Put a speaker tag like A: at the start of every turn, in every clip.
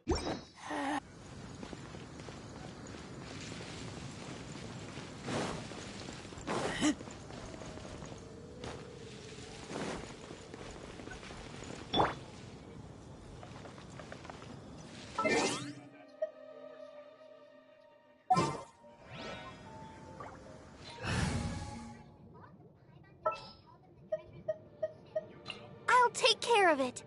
A: I'll take care of it.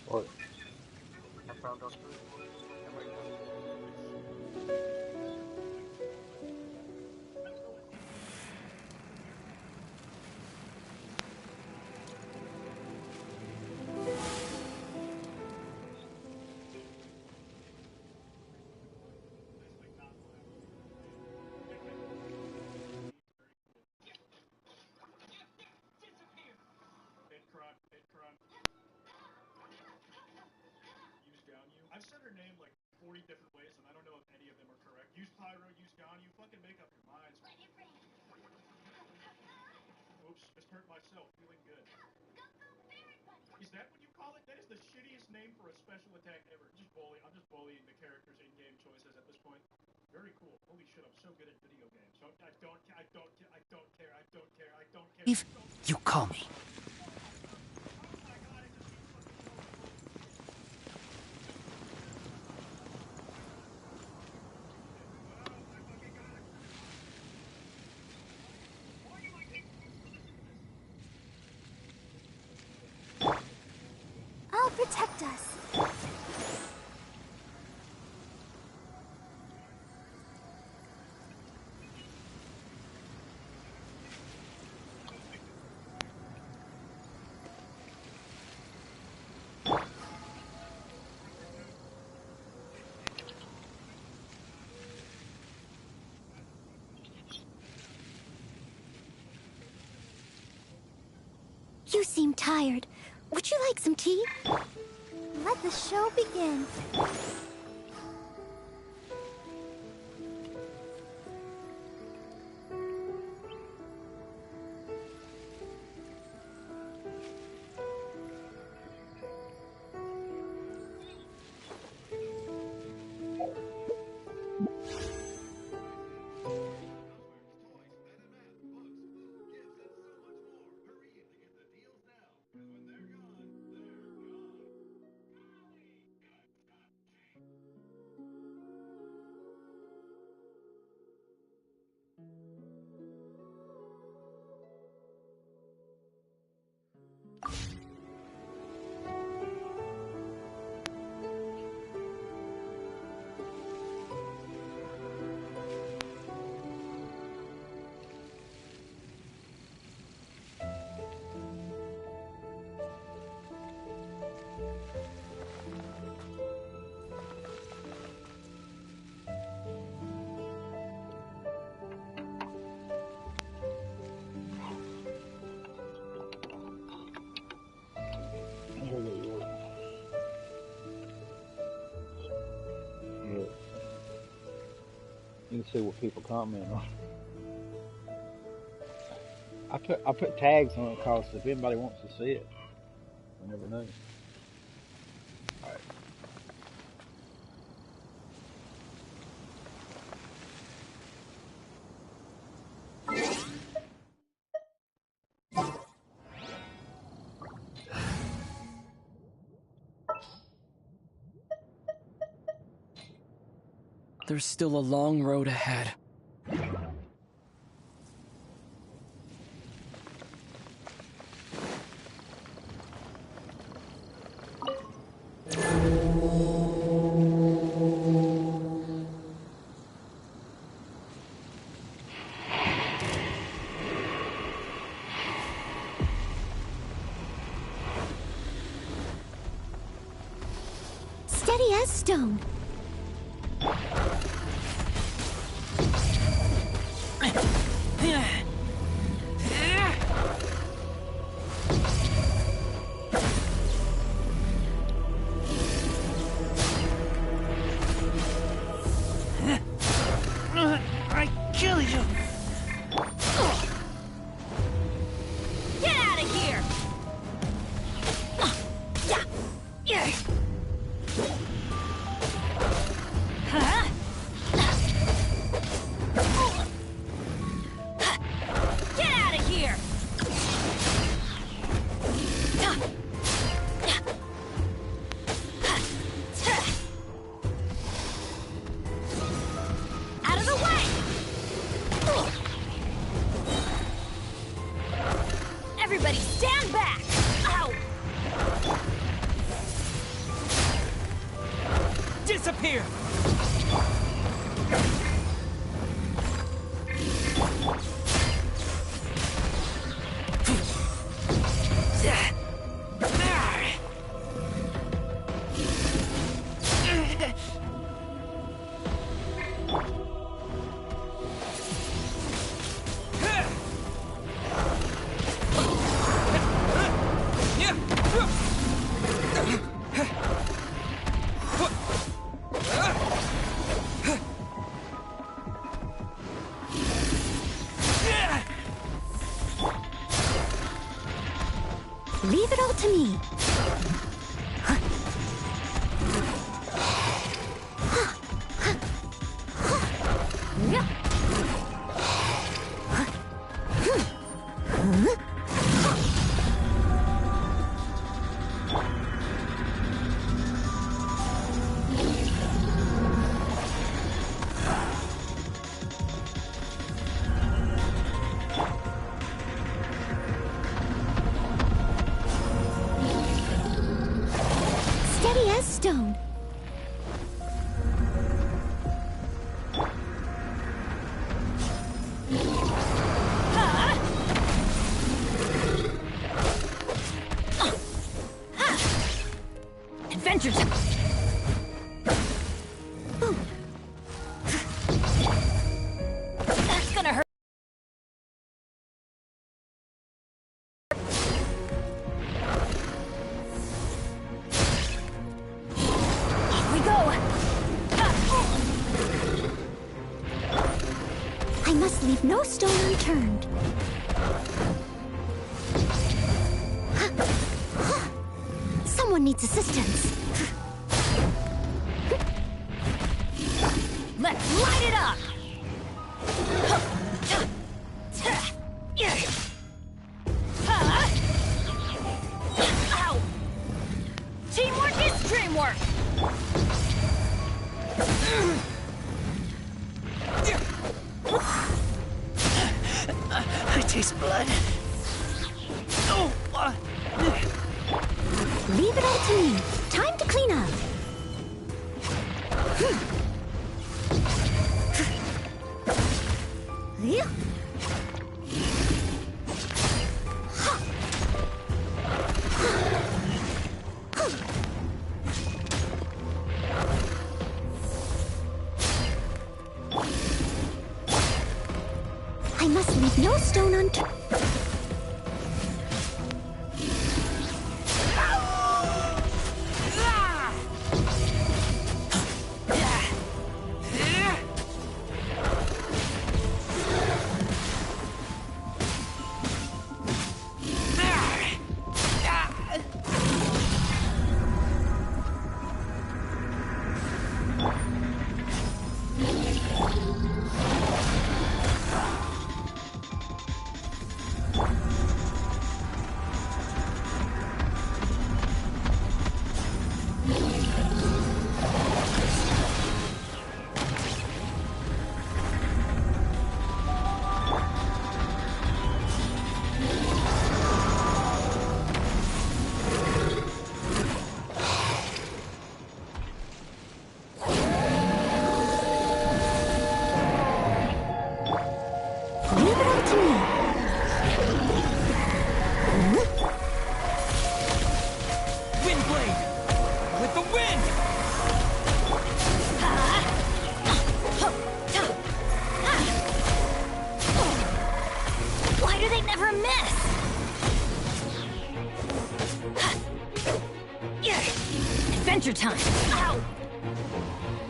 B: What? I found out too.
C: I've said her name like 40 different ways, and I don't know if any of them are correct. Use Pyro, use Ganyu, fucking make up your minds. Oops, just hurt myself, feeling good. Is that what you call it? That is the shittiest name for a special attack ever. I'm just bullying the characters' in-game choices at this point. Very cool. Holy shit, I'm so good at video games. So I don't care.
D: If you call me.
A: I'll protect us. You seem tired. Would you like some tea? Let the show begin.
B: You can see what people comment on. I put tags on it because if anybody wants to see it, I never know. All right.
D: There's still a long road ahead.
A: as stone.
D: I kill you.
A: Get out of here! Yeah. Huh? Get out of here! Out of the way! Everybody stand back! Ow!
D: Disappear.
A: Leave it all to me. Steady as stone. Adventures. That's gonna hurt. Off we go. I must leave no stone unturned. Someone needs assistance. Let's light it up! Ow! Teamwork is dreamwork!
D: I taste blood. Oh!
A: Leave it all to me. Time to clean up. Yeah. I must leave no stone unturned. time. Ow!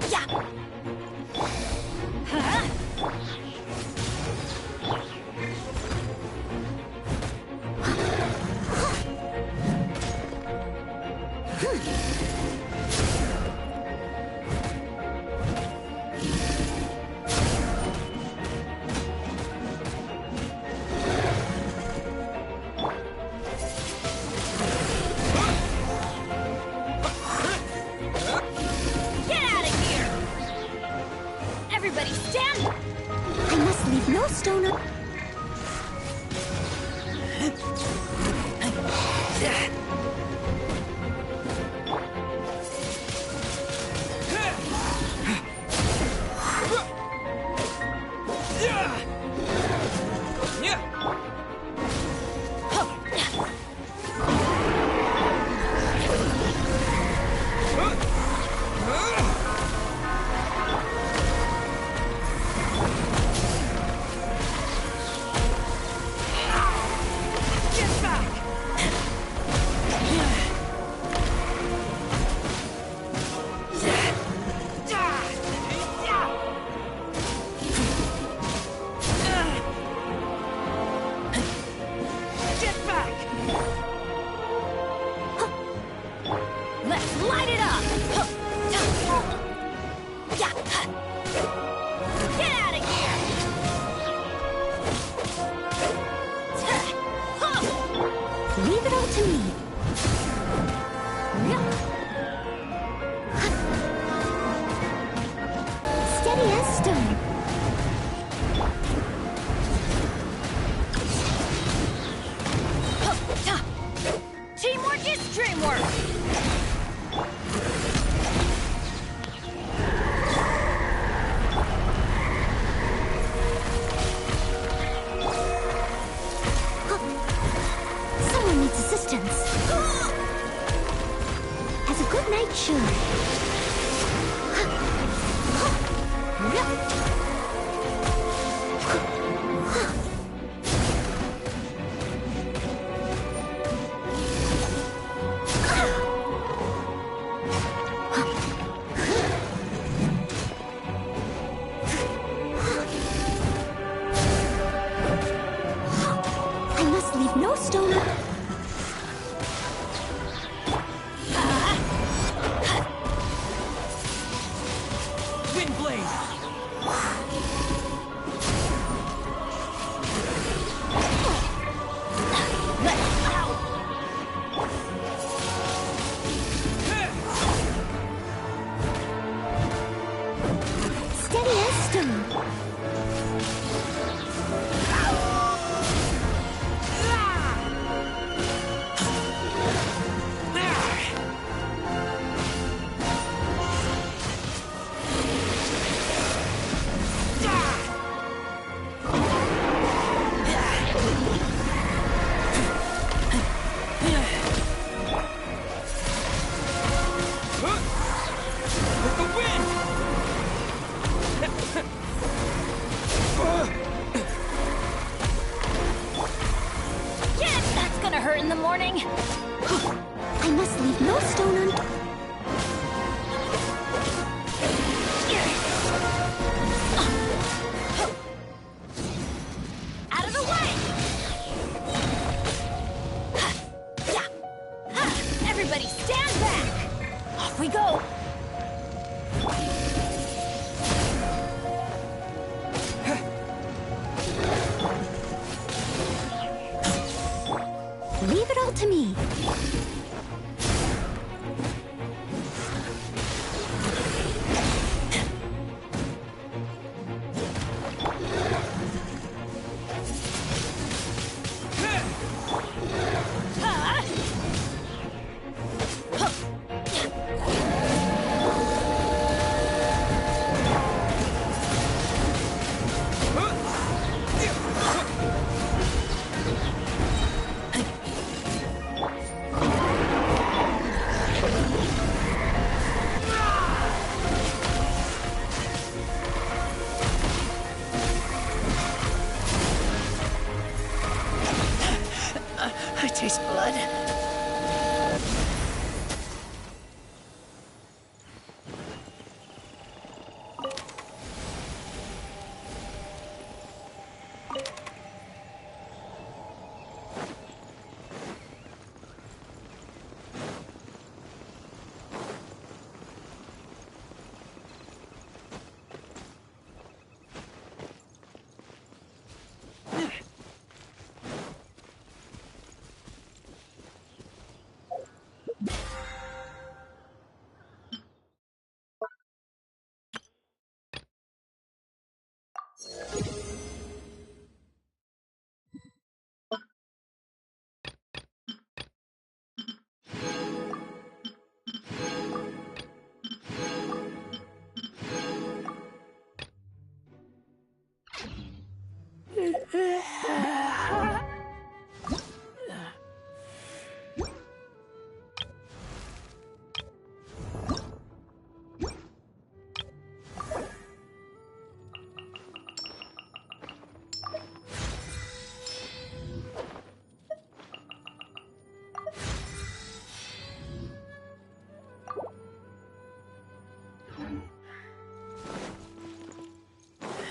A: Yeah! Huh?
E: No stone up.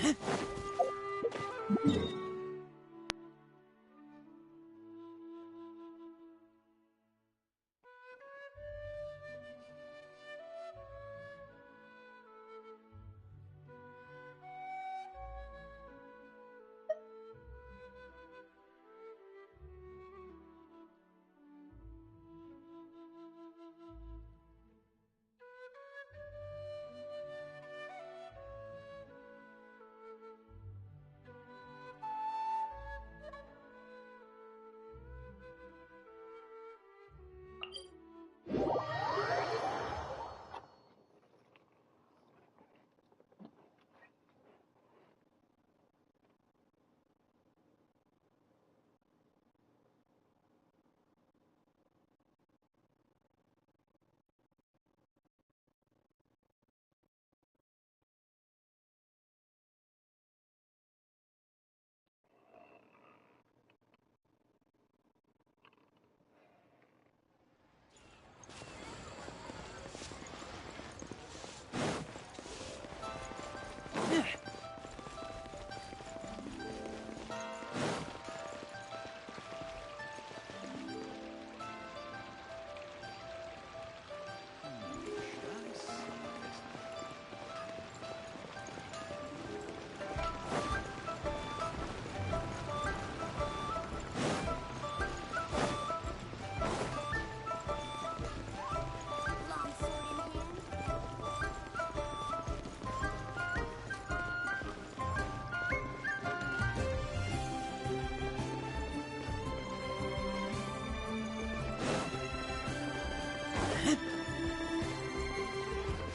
A: Long sword in hand.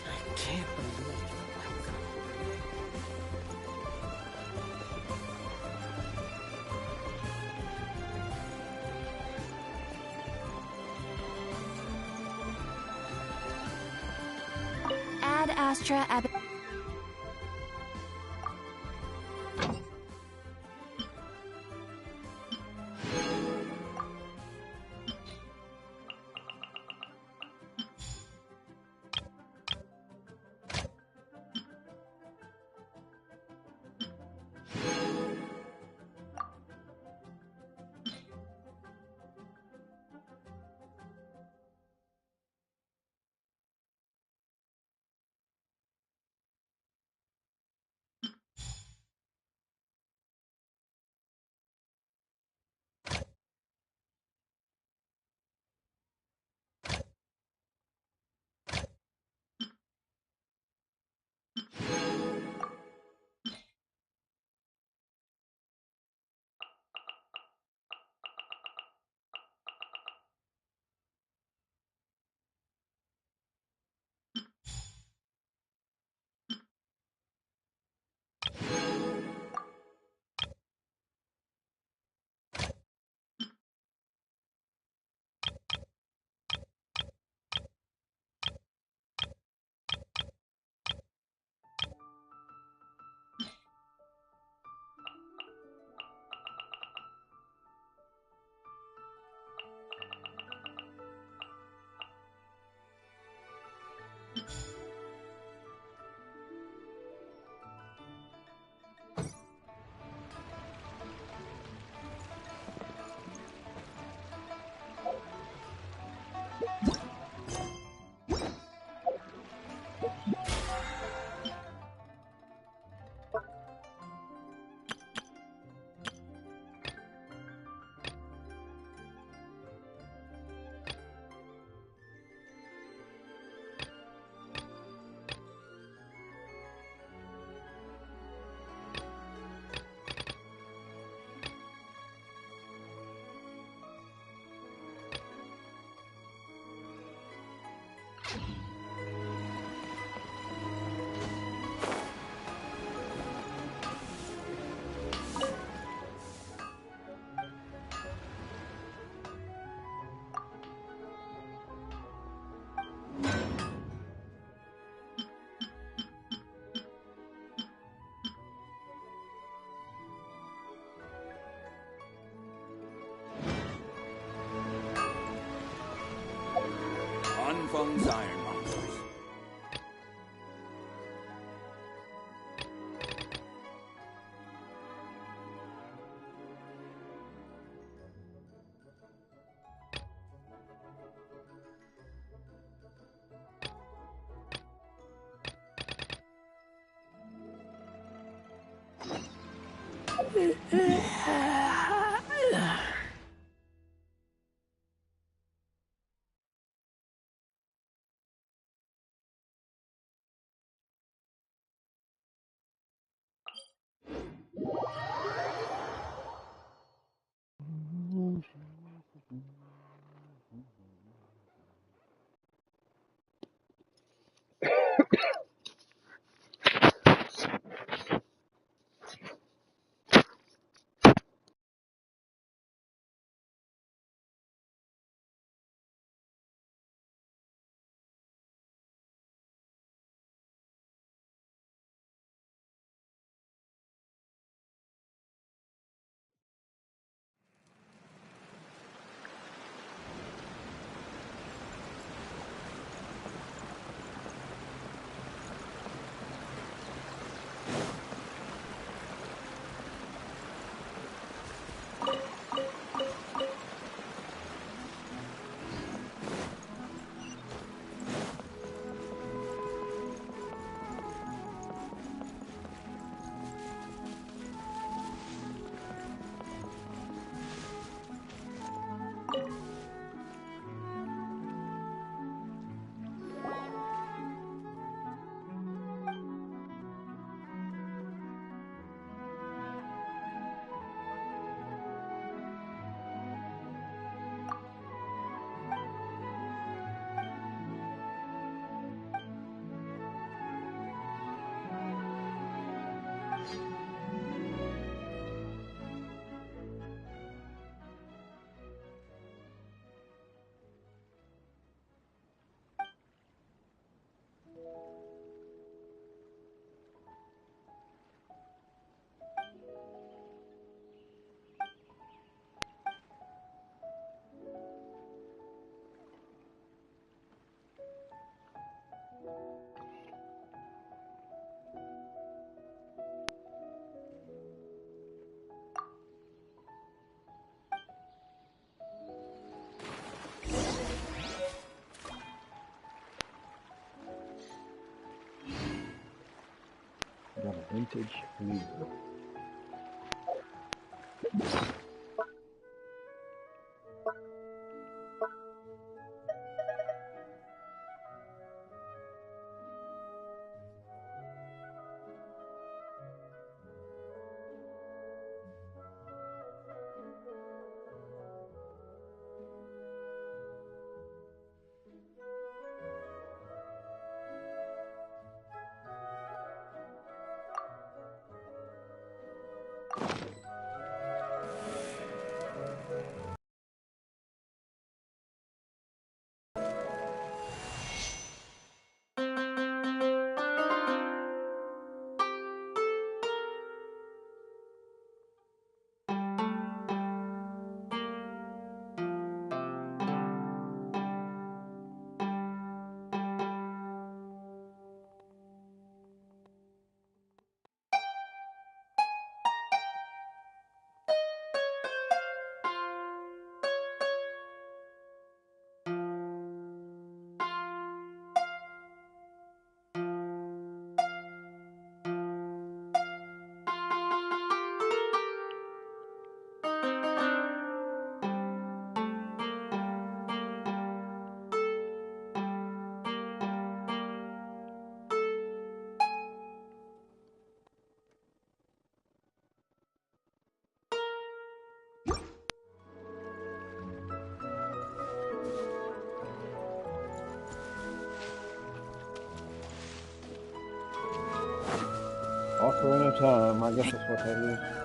D: I can't believe
A: Ad Astra Ab.
F: Fun's Ironmongers.
B: Got a vintage lever. Ocarina of Time, I guess that's what that is.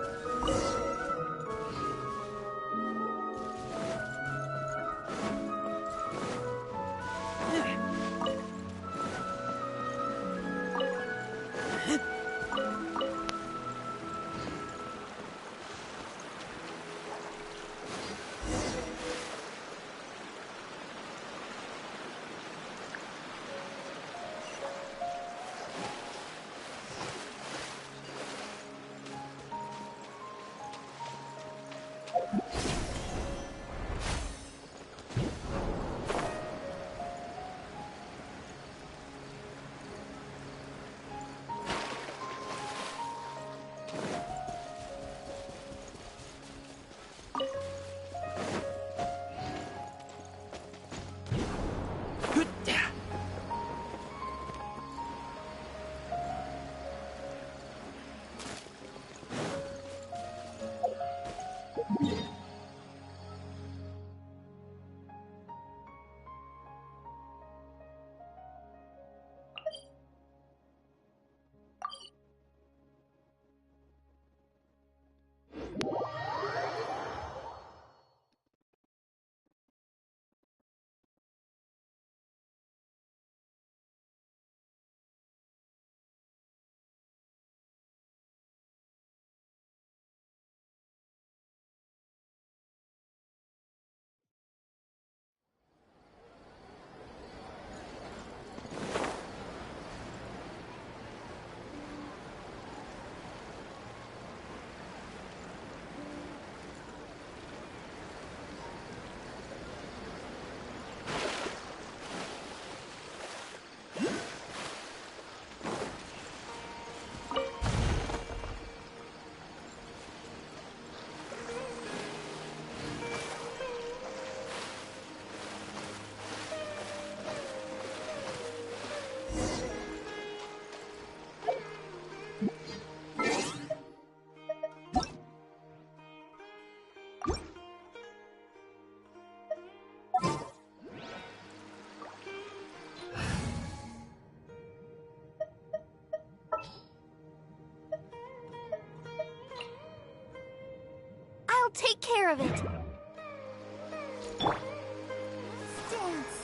A: take care of it. Let's dance.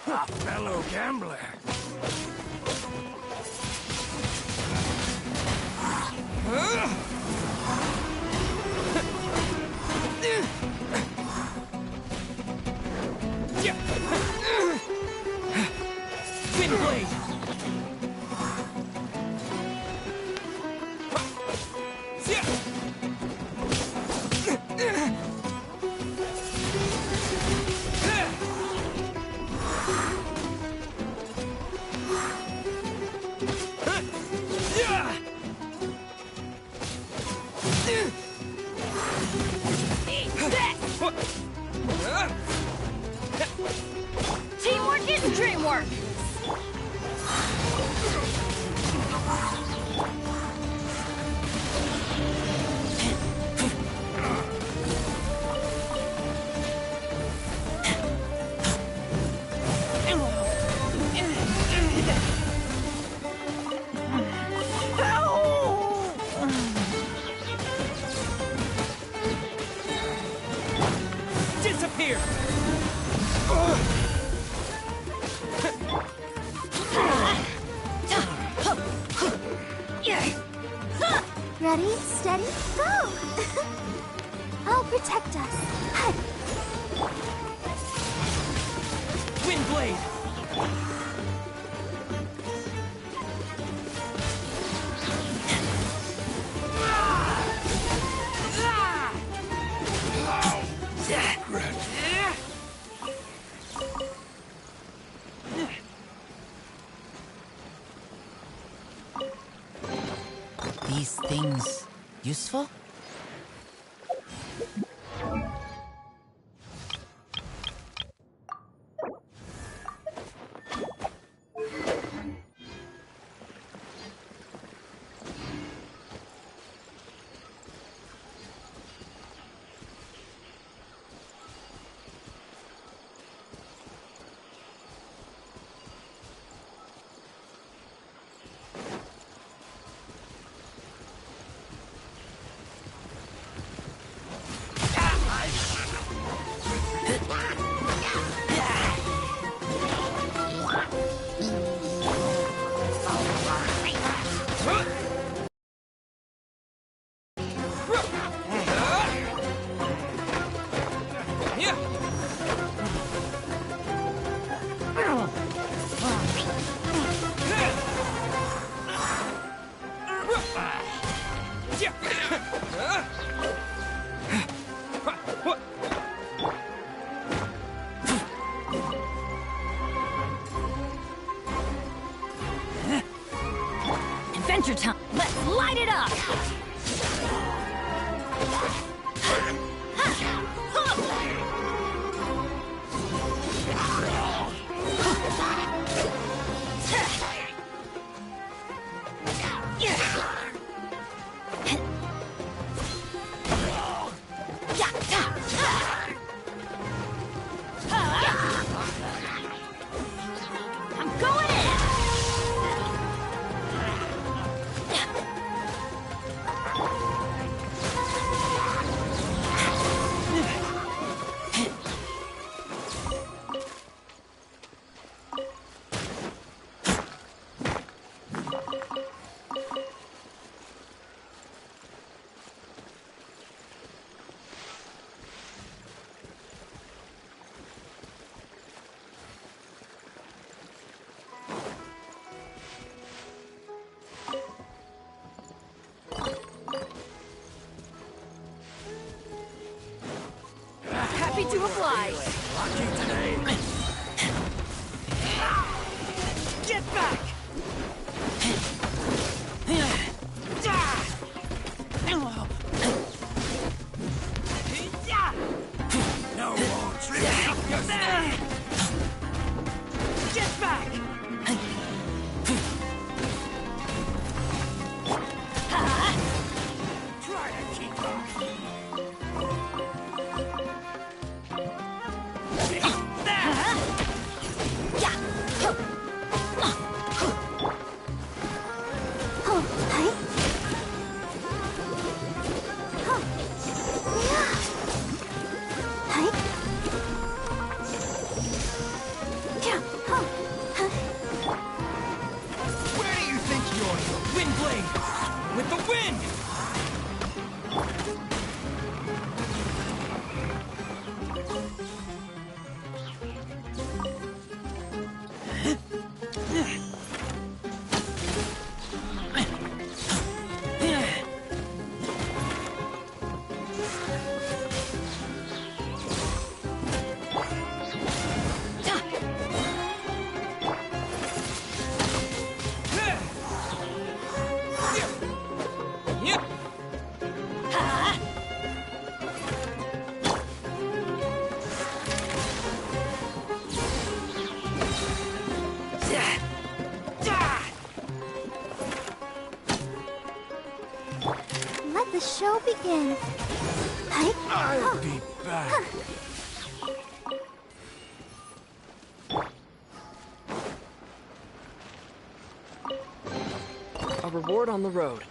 F: A fellow gambler.
D: Wind blade!
A: Teamwork is dreamwork!
D: Disappear!
A: Ready, steady, go! I'll protect us.
D: Wind blade! Useful?
E: Adventure time! Let's light it up! I'm going in! Happy to oblige.
F: Lucky today.
D: Get back!
F: No more tricks up your sleeve.
D: Get back!
F: Try to keep up.
D: Where do you think you're? Wind blade! With the wind!
A: Let the show begin.
F: I'll be back.
D: A reward on the road.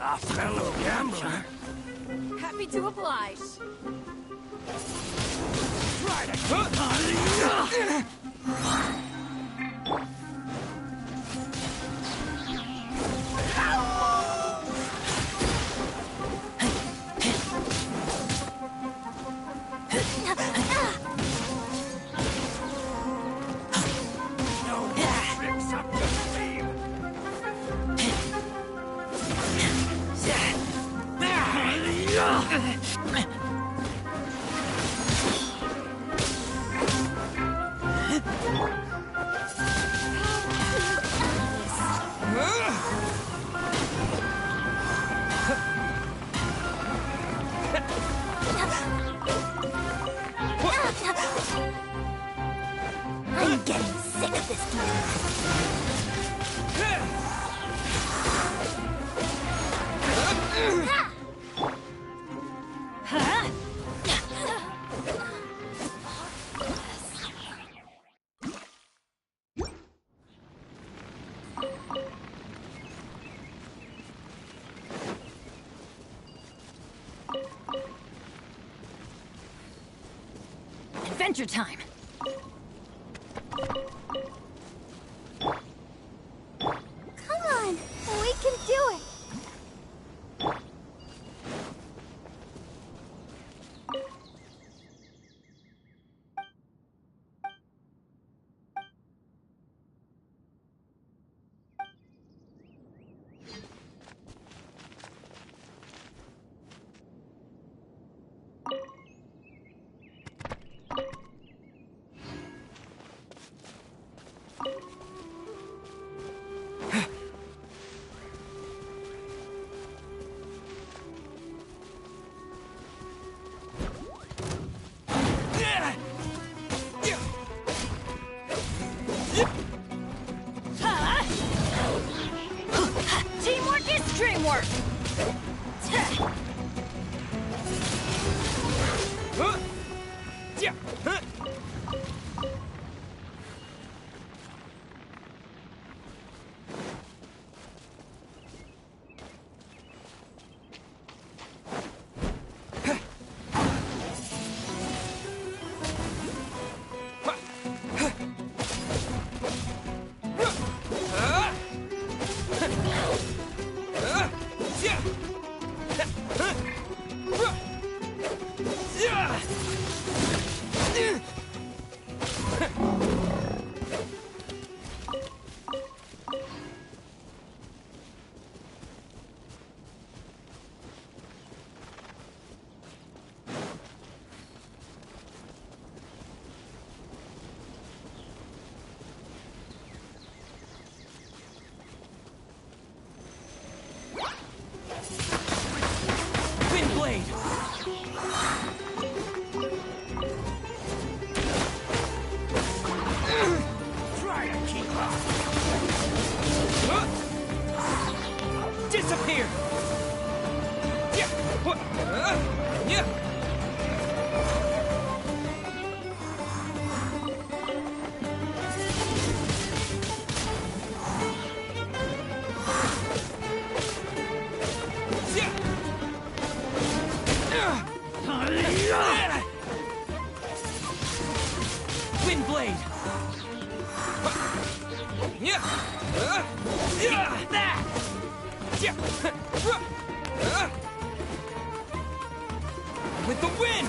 F: A fellow gambler.
E: Happy to oblige.
F: Try to no tricks up your sleeve.
A: I'm getting sick of this game.
E: Huh? Adventure time.
A: Come on, we can do it.
E: Huh? Teamwork is dreamwork.
F: Try to keep up.
D: Disappear! Yeah! What? Yeah! Windblade! Yeah! That! With the wind!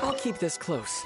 D: I'll keep this close.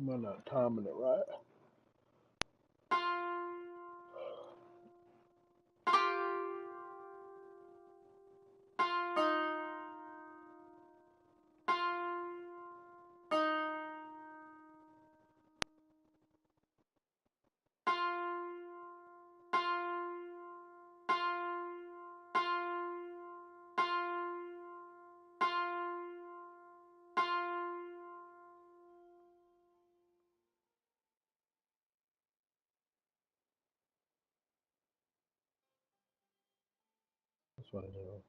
B: I'm not timing it right. That's what I do.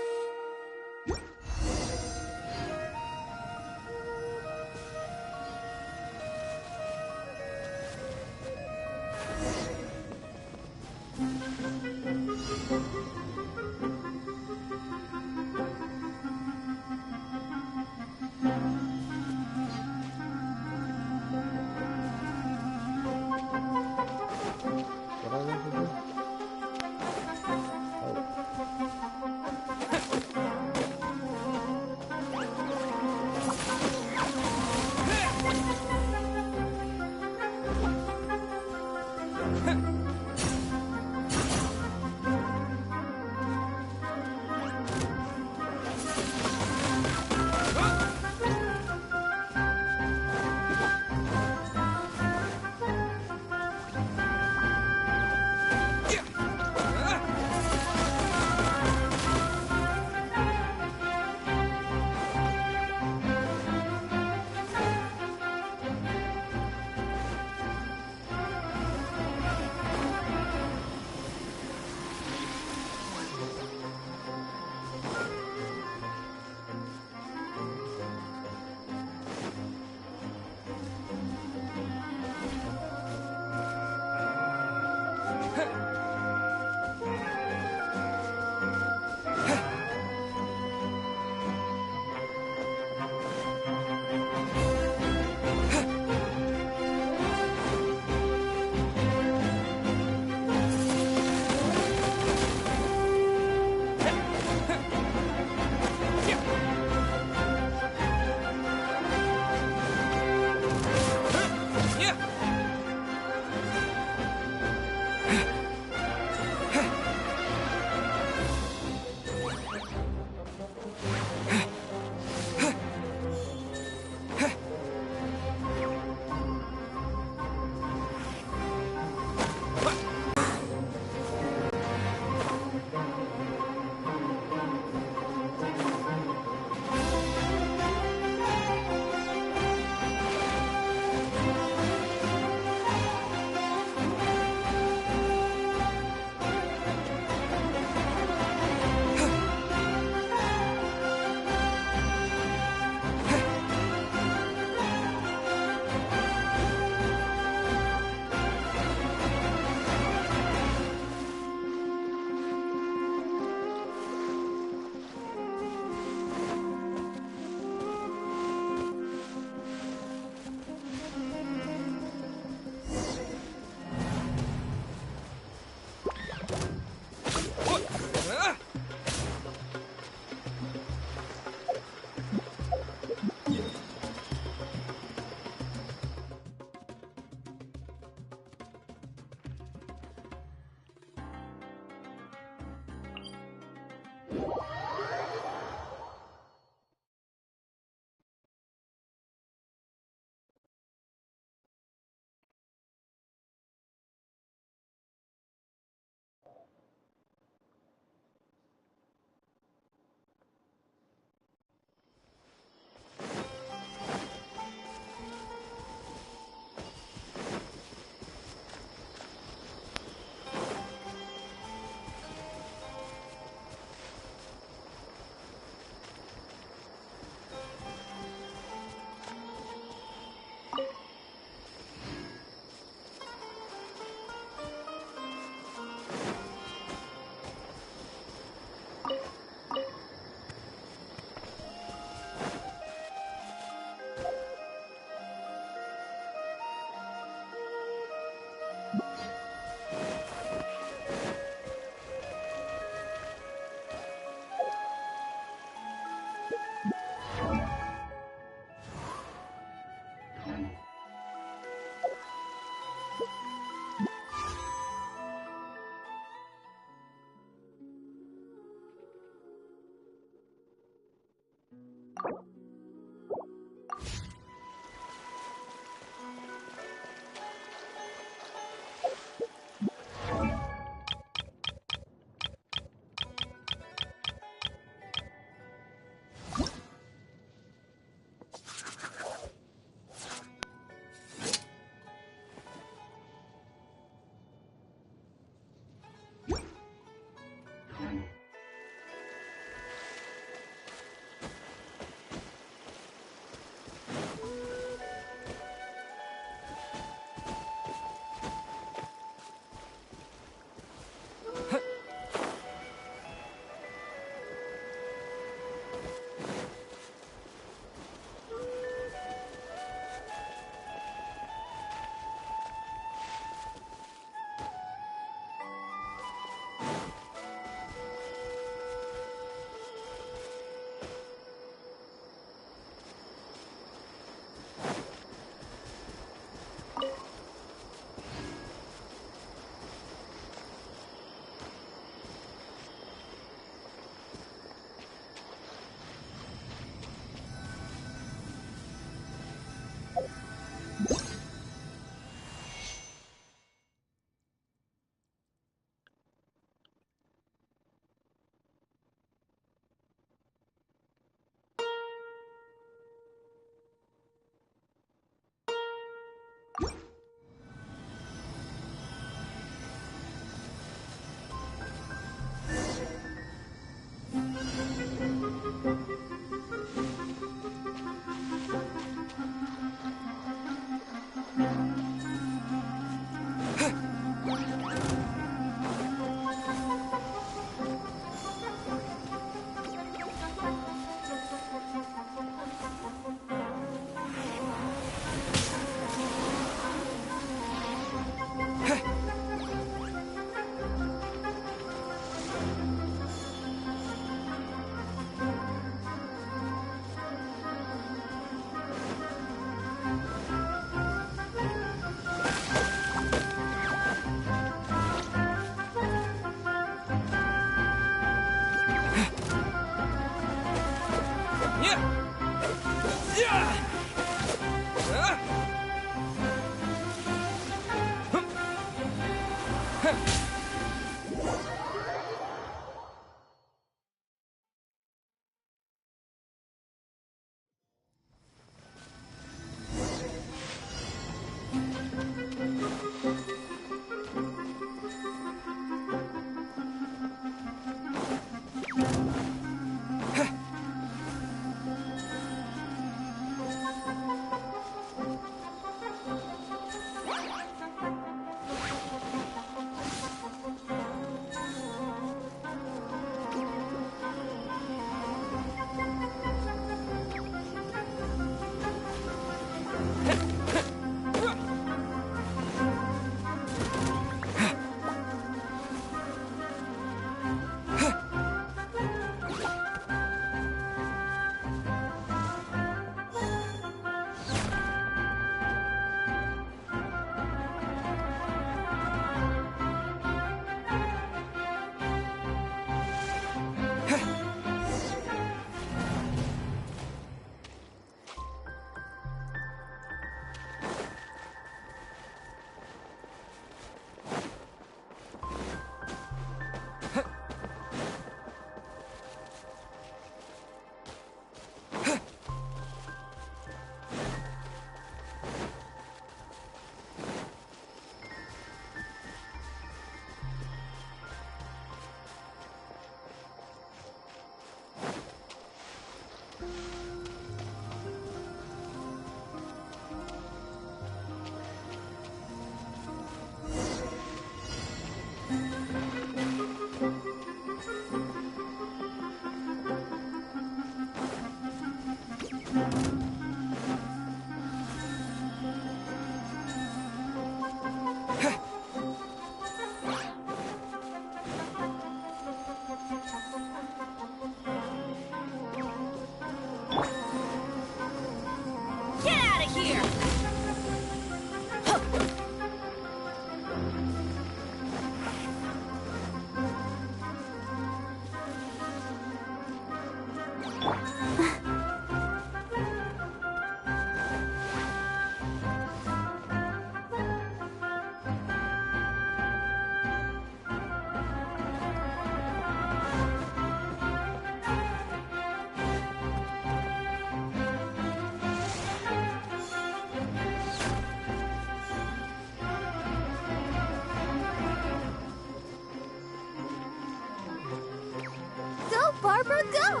A: Harper, go!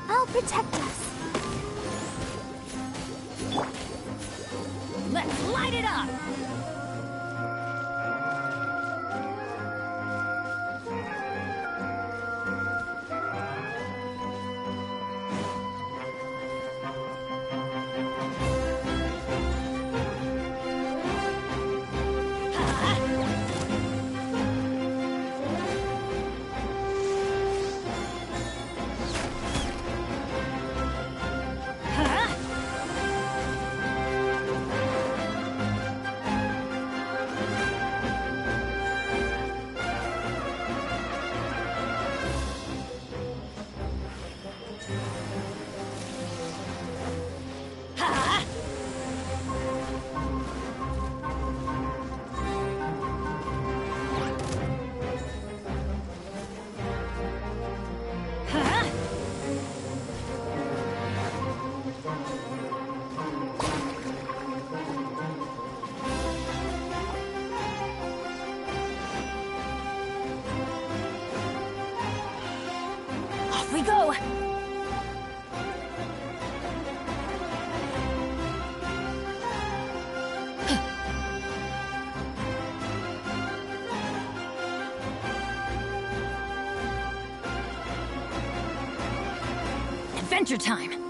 A: I'll protect us.
E: Let's light it up! Off we go! Adventure time!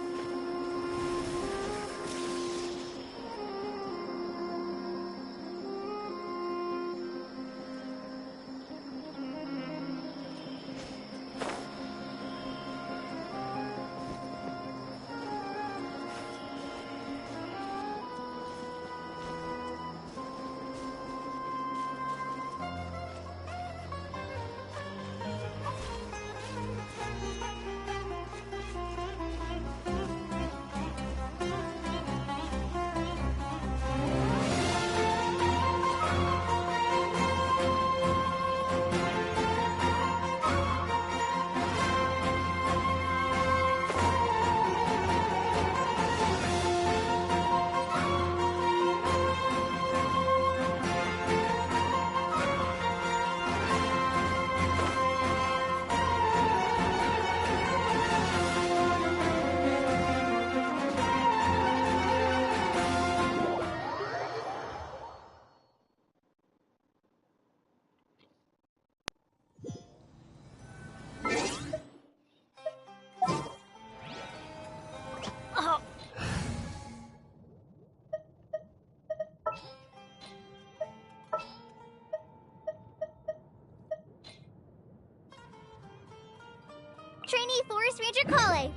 A: Trainee Forest Ranger Childe.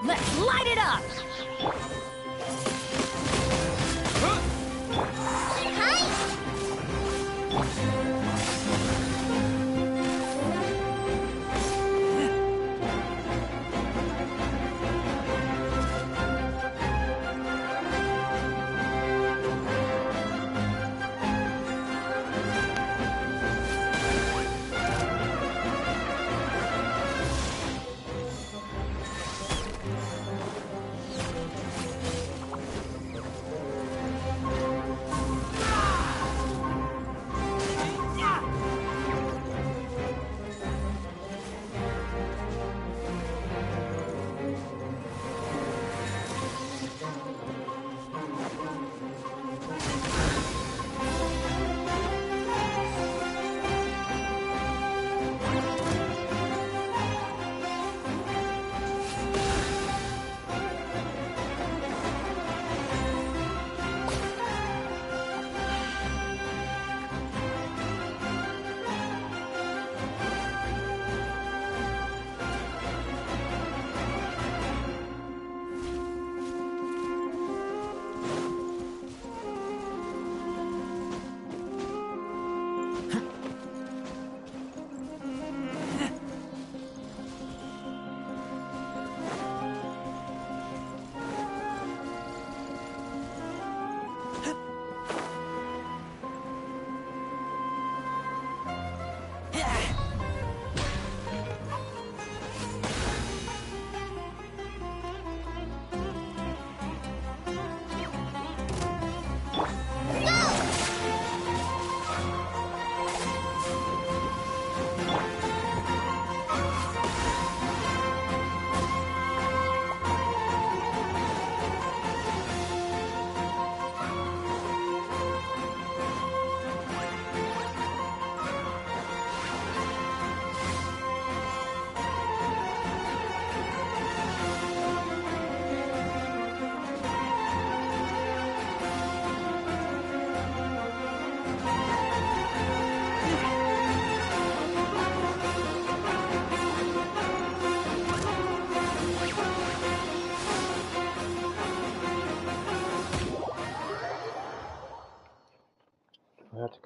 E: Let's light it up!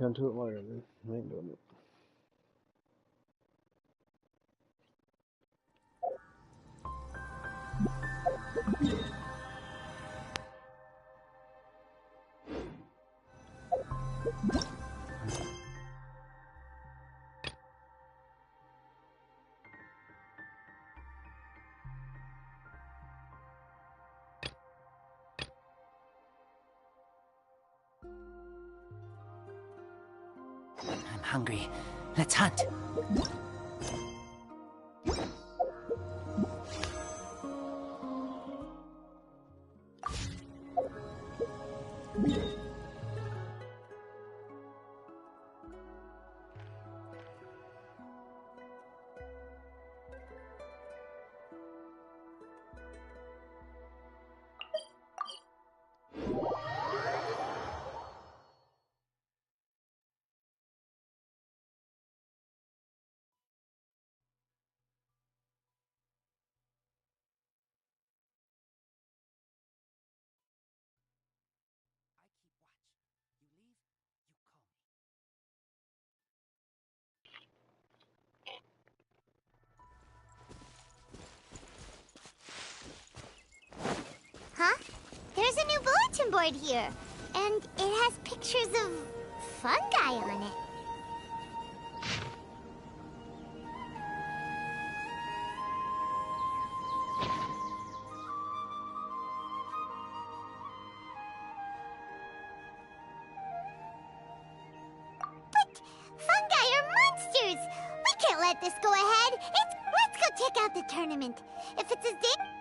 B: into it later, man. I ain't doing it.
G: I'm hungry. Let's hunt.
A: Huh? There's a new bulletin board here, and it has pictures of fungi on it. But fungi are monsters! We can't let this go ahead. Let's go check out the tournament. If it's as dangerous.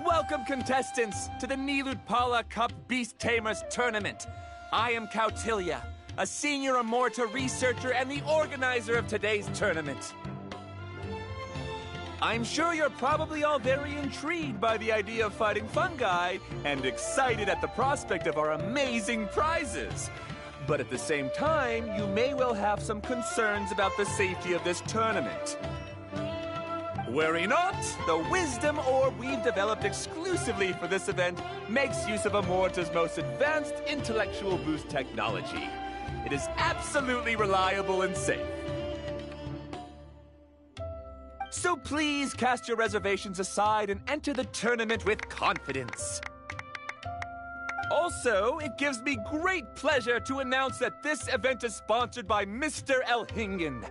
D: Welcome, contestants, to the Nilud Cup Beast Tamers Tournament. I am Childe, a senior Immorta researcher and the organizer of today's tournament. I'm sure you're probably all very intrigued by the idea of fighting fungi and excited at the prospect of our amazing prizes. But at the same time, you may well have some concerns about the safety of this tournament. Worry not, the wisdom orb we've developed exclusively for this event makes use of Immorta's most advanced intellectual boost technology. It is absolutely reliable and safe. So please cast your reservations aside and enter the tournament with confidence. Also, it gives me great pleasure to announce that this event is sponsored by Mr. Elhingen,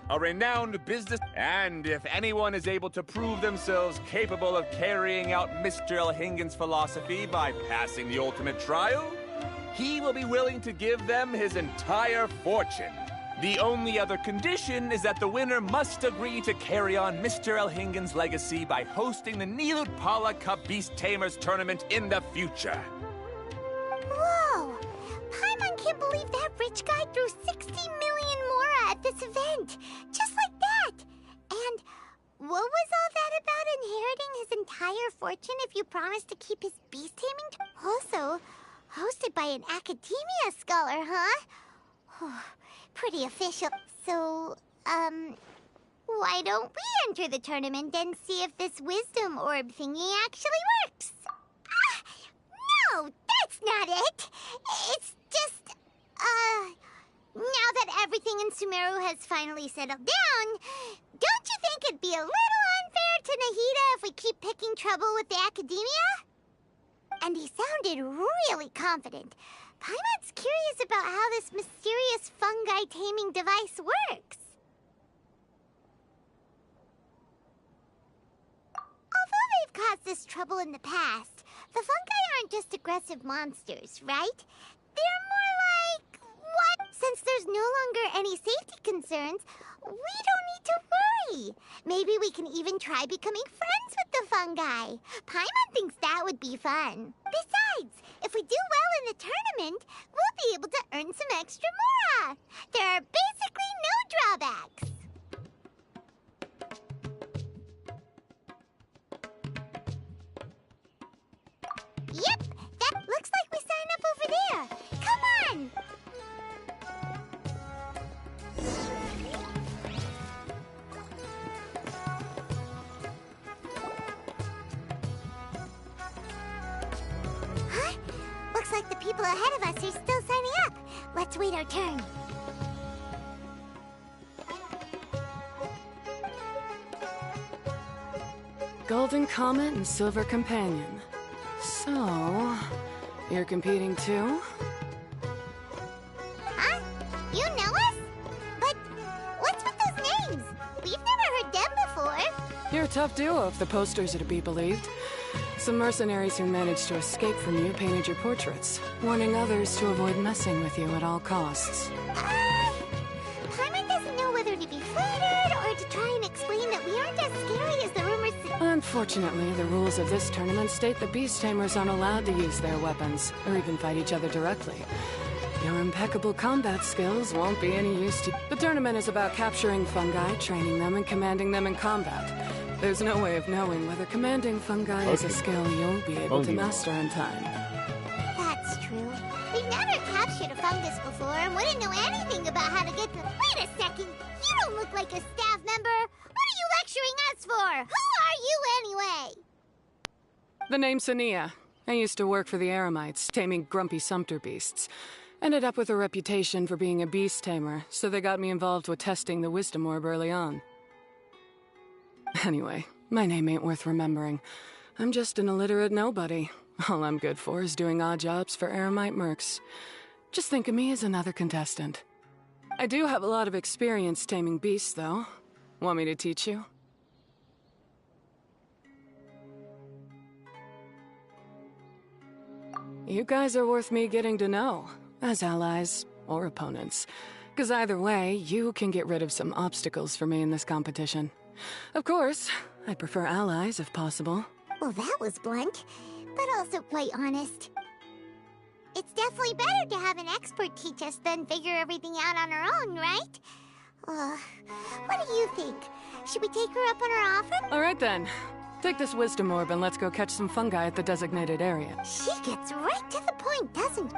D: a renowned business, and if anyone is able to prove themselves capable of carrying out Mr. Elhingen's philosophy by passing the ultimate trial, he will be willing to give them his entire fortune. The only other condition is that the winner must agree to carry on Mr. Elhingen's legacy by hosting the Nilud Cup Beast Tamers Tournament in the future.
A: Whoa! Paimon can't believe that rich guy threw 60 million mora at this event. Just like that. And what was all that about inheriting his entire fortune if you promised to keep his beast taming? Also, hosted by an academia scholar, huh? pretty official. So, why don't we enter the tournament and see if this wisdom orb thingy actually works? No, that's not it. It's just, now that everything in Sumeru has finally settled down, don't you think it'd be a little unfair to Nahida if we keep picking trouble with the academia? And he sounded really confident. Paimon's curious about how this mysterious fungi taming device works. Although they've caused us trouble in the past, the fungi aren't just aggressive monsters, right? They're more like... what? Since there's no longer any safety concerns, we don't need to worry. Maybe we can even try becoming friends with the fungi. Paimon thinks that would be fun. Besides, if we do well in the tournament, we'll be able to earn some extra mora. There are basically no drawbacks. Yep, that looks like we sign up over there. Come on! Huh? Looks like the people ahead of us are still signing up. Let's wait our turn.
H: Golden Comet and Silver Companion. So, you're competing too?
A: Huh? You know us? But what's with those names? We've never heard them before.
H: You're a tough duo if the posters are to be believed. Some mercenaries who managed to escape from you painted your portraits, warning others to avoid messing with you at all costs.
A: Paimon doesn't know whether to be flattered or to try and explain that we aren't as scary as the rumors.
H: Unfortunately, the rules of this tournament state that beast tamers aren't allowed to use their weapons, or even fight each other directly. Your impeccable combat skills won't be any use to... The tournament is about capturing fungi, training them, and commanding them in combat. There's no way of knowing whether commanding fungi is a skill you'll be able to master in time.
A: That's true. We've never captured a fungus before and wouldn't know anything about how to get them. Wait a second! You don't look like a staff member! What are you lecturing us for? Who are you anyway?
H: The name's Sania. I used to work for the Eremites, taming grumpy sumpter beasts. Ended up with a reputation for being a beast tamer, so they got me involved with testing the wisdom orb early on. Anyway, my name ain't worth remembering. I'm just an illiterate nobody. All I'm good for is doing odd jobs for Eremite mercs. Just think of me as another contestant. I do have a lot of experience taming beasts, though. Want me to teach you? You guys are worth me getting to know, as allies or opponents. 'Cause either way, you can get rid of some obstacles for me in this competition. Of course, I prefer allies if possible.
A: Well, that was blunt, but also quite honest. It's definitely better to have an expert teach us than figure everything out on our own, right? What do you think? Should we take her up on her offer?
H: All right then. Take this wisdom orb and let's go catch some fungi at the designated area.
A: She gets right to the point, doesn't she?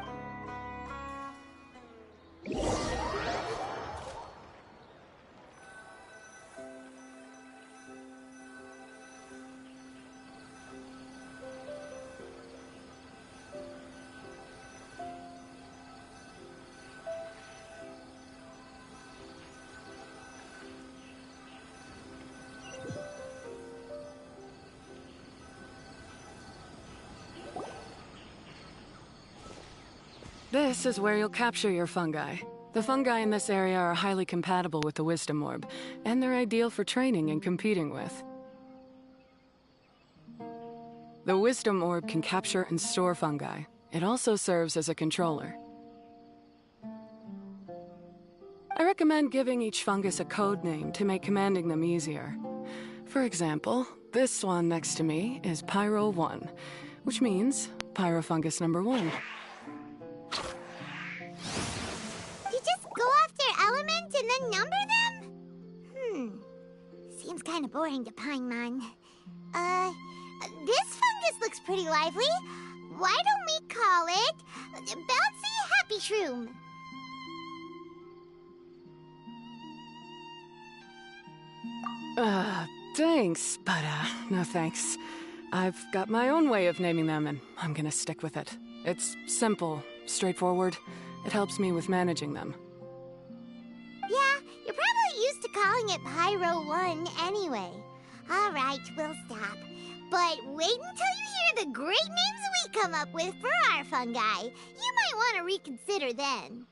H: This is where you'll capture your fungi. The fungi in this area are highly compatible with the wisdom orb, and they're ideal for training and competing with. The wisdom orb can capture and store fungi. It also serves as a controller. I recommend giving each fungus a code name to make commanding them easier. For example, this one next to me is Pyro 1, which means Pyrofungus number 1.
A: You just go off their element and then number them? Seems kind of boring to Paimon. This fungus looks pretty lively. Why don't we call it Bouncy Happy Shroom?
H: Thanks, but, no thanks. I've got my own way of naming them, and I'm gonna stick with it. It's simple, straightforward. It helps me with managing them.
A: Yeah, you're probably used to calling it Pyro 1 anyway. Alright, we'll stop. But wait until you hear the great names we come up with for our fungi. You might want to reconsider then.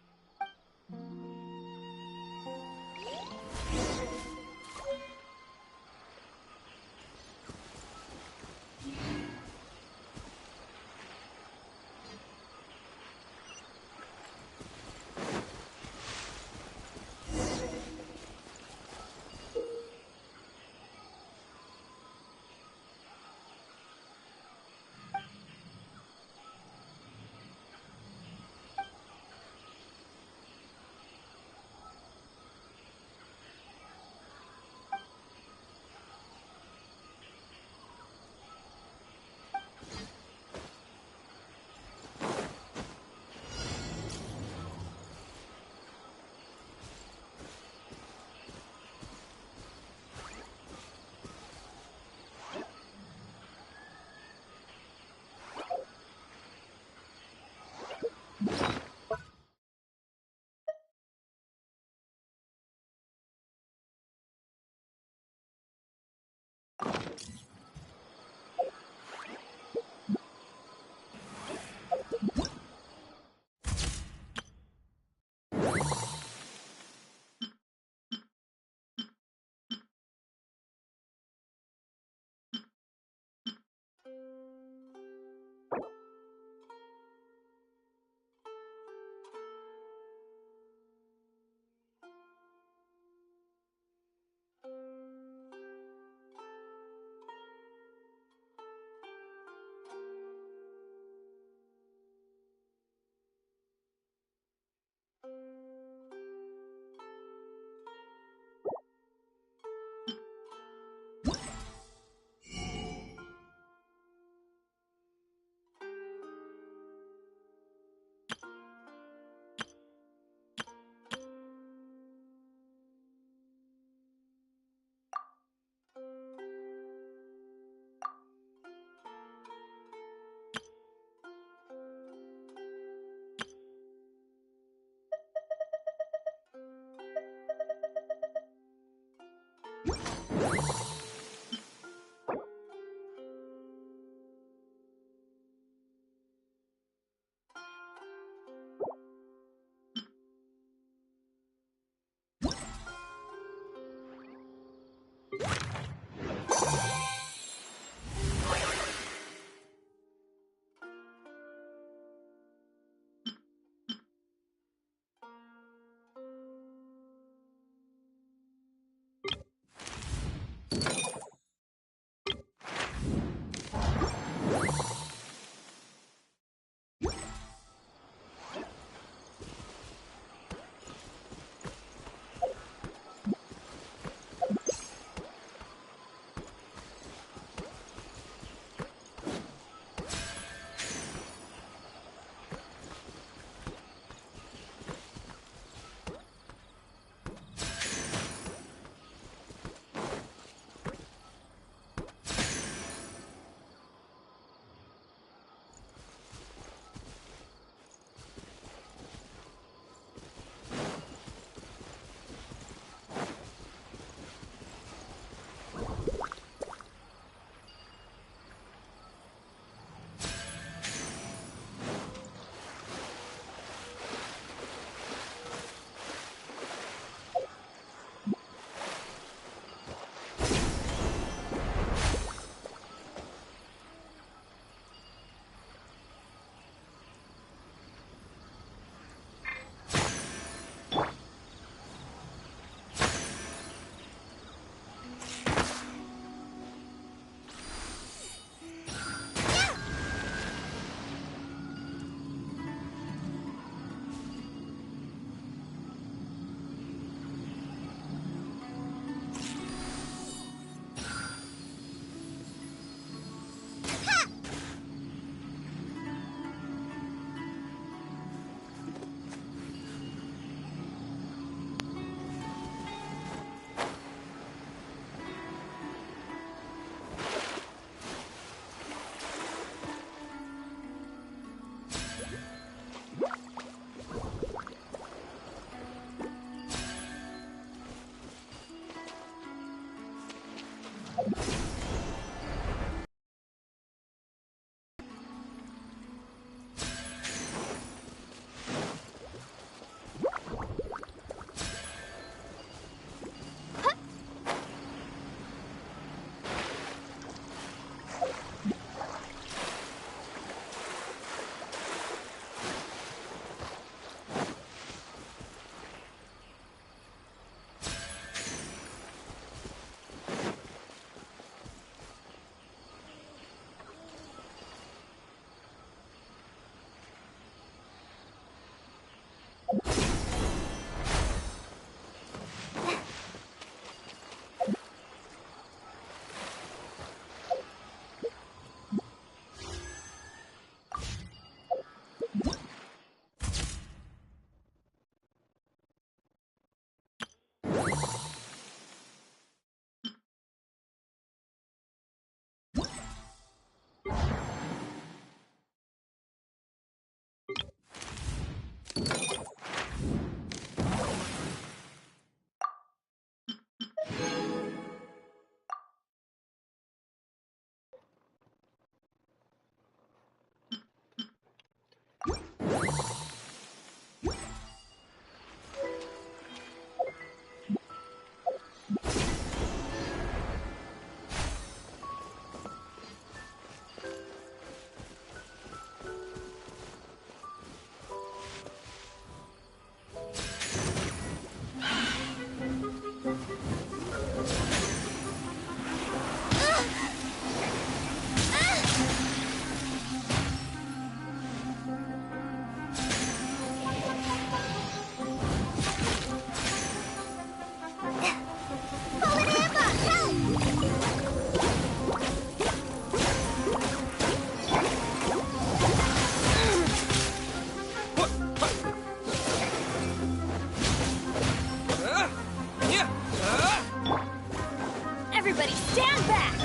E: Everybody stand back!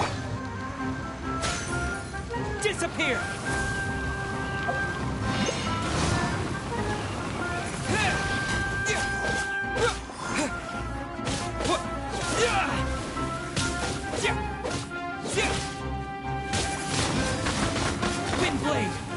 G: Disappear! Windblade!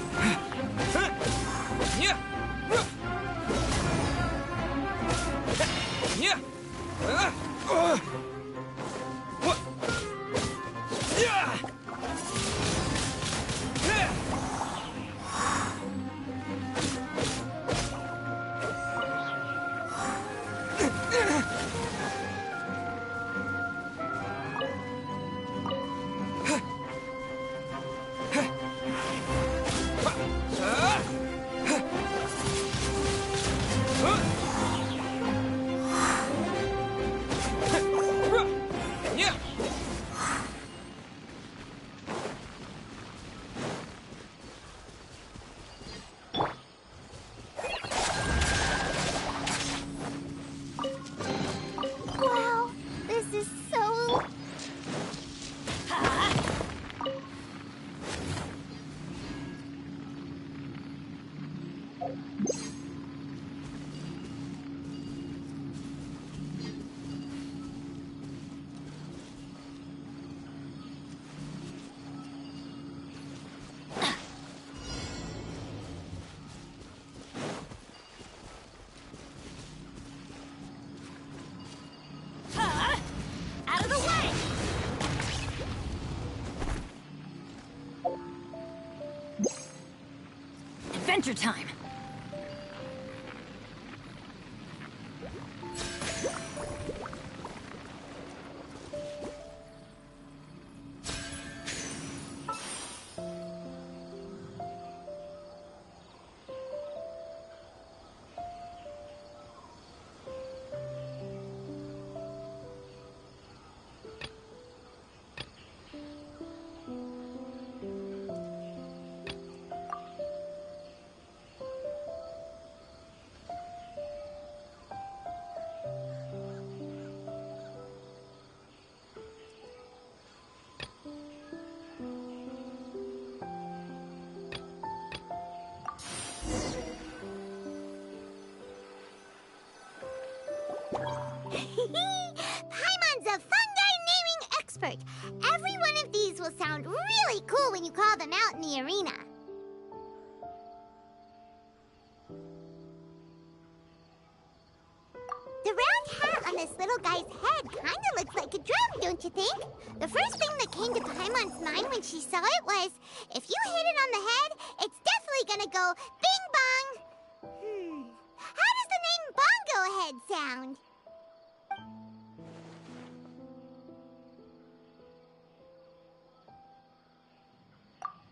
A: Wow, this is so...
E: Out of the way! Adventure time!
A: expert. Every one of these will sound really cool when you call them out in the arena. The round hat on this little guy's head kinda looks like a drum, don't you think? The first thing that came to Paimon's mind when she saw it was, if you hit it on the head, it's definitely gonna go bing bong. How does the name Bongo Head sound?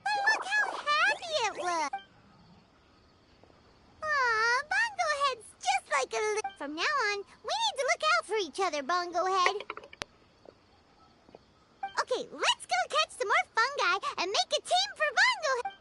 A: But look how happy it looks. Aw, Bongo Head's just like a little... From now on, we need to look out for each other, Bongo Head. Okay, let's go catch some more fungi and make a team for Bongo Head.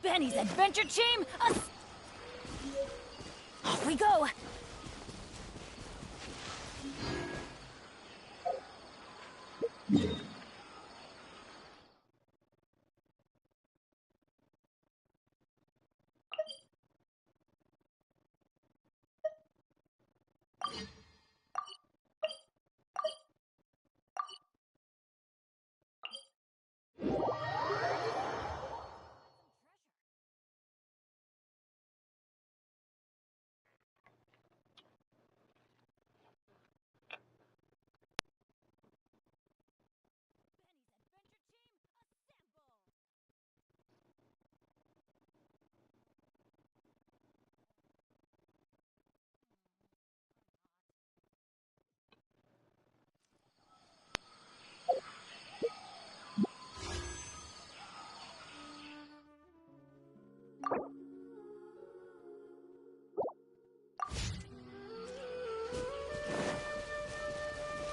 E: Benny's adventure team, off we go!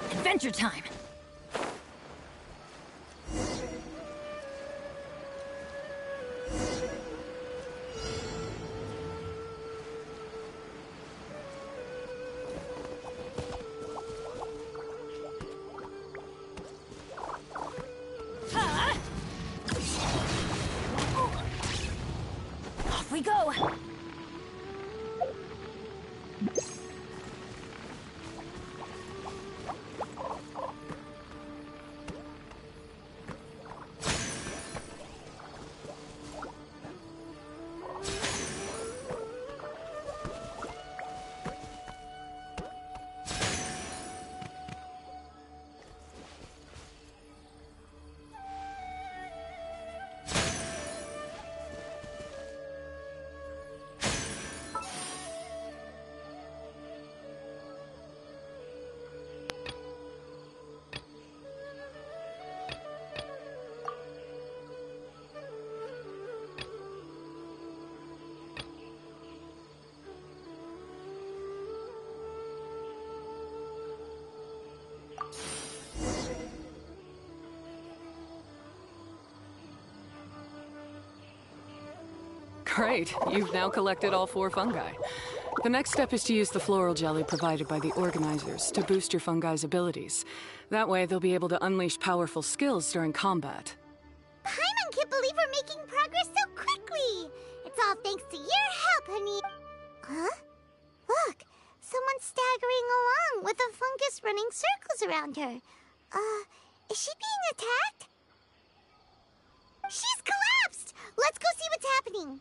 E: Adventure time! Off we go!
H: Great, you've now collected all 4 fungi. The next step is to use the floral jelly provided by the organizers to boost your fungi's abilities. That way, they'll be able to unleash powerful skills during combat.
A: Paimon can't believe we're making progress so quickly! It's all thanks to your help, honey! Huh? Look! Someone's staggering along with a fungus running circles around her. Is she being attacked? She's collapsed! Let's go see what's happening!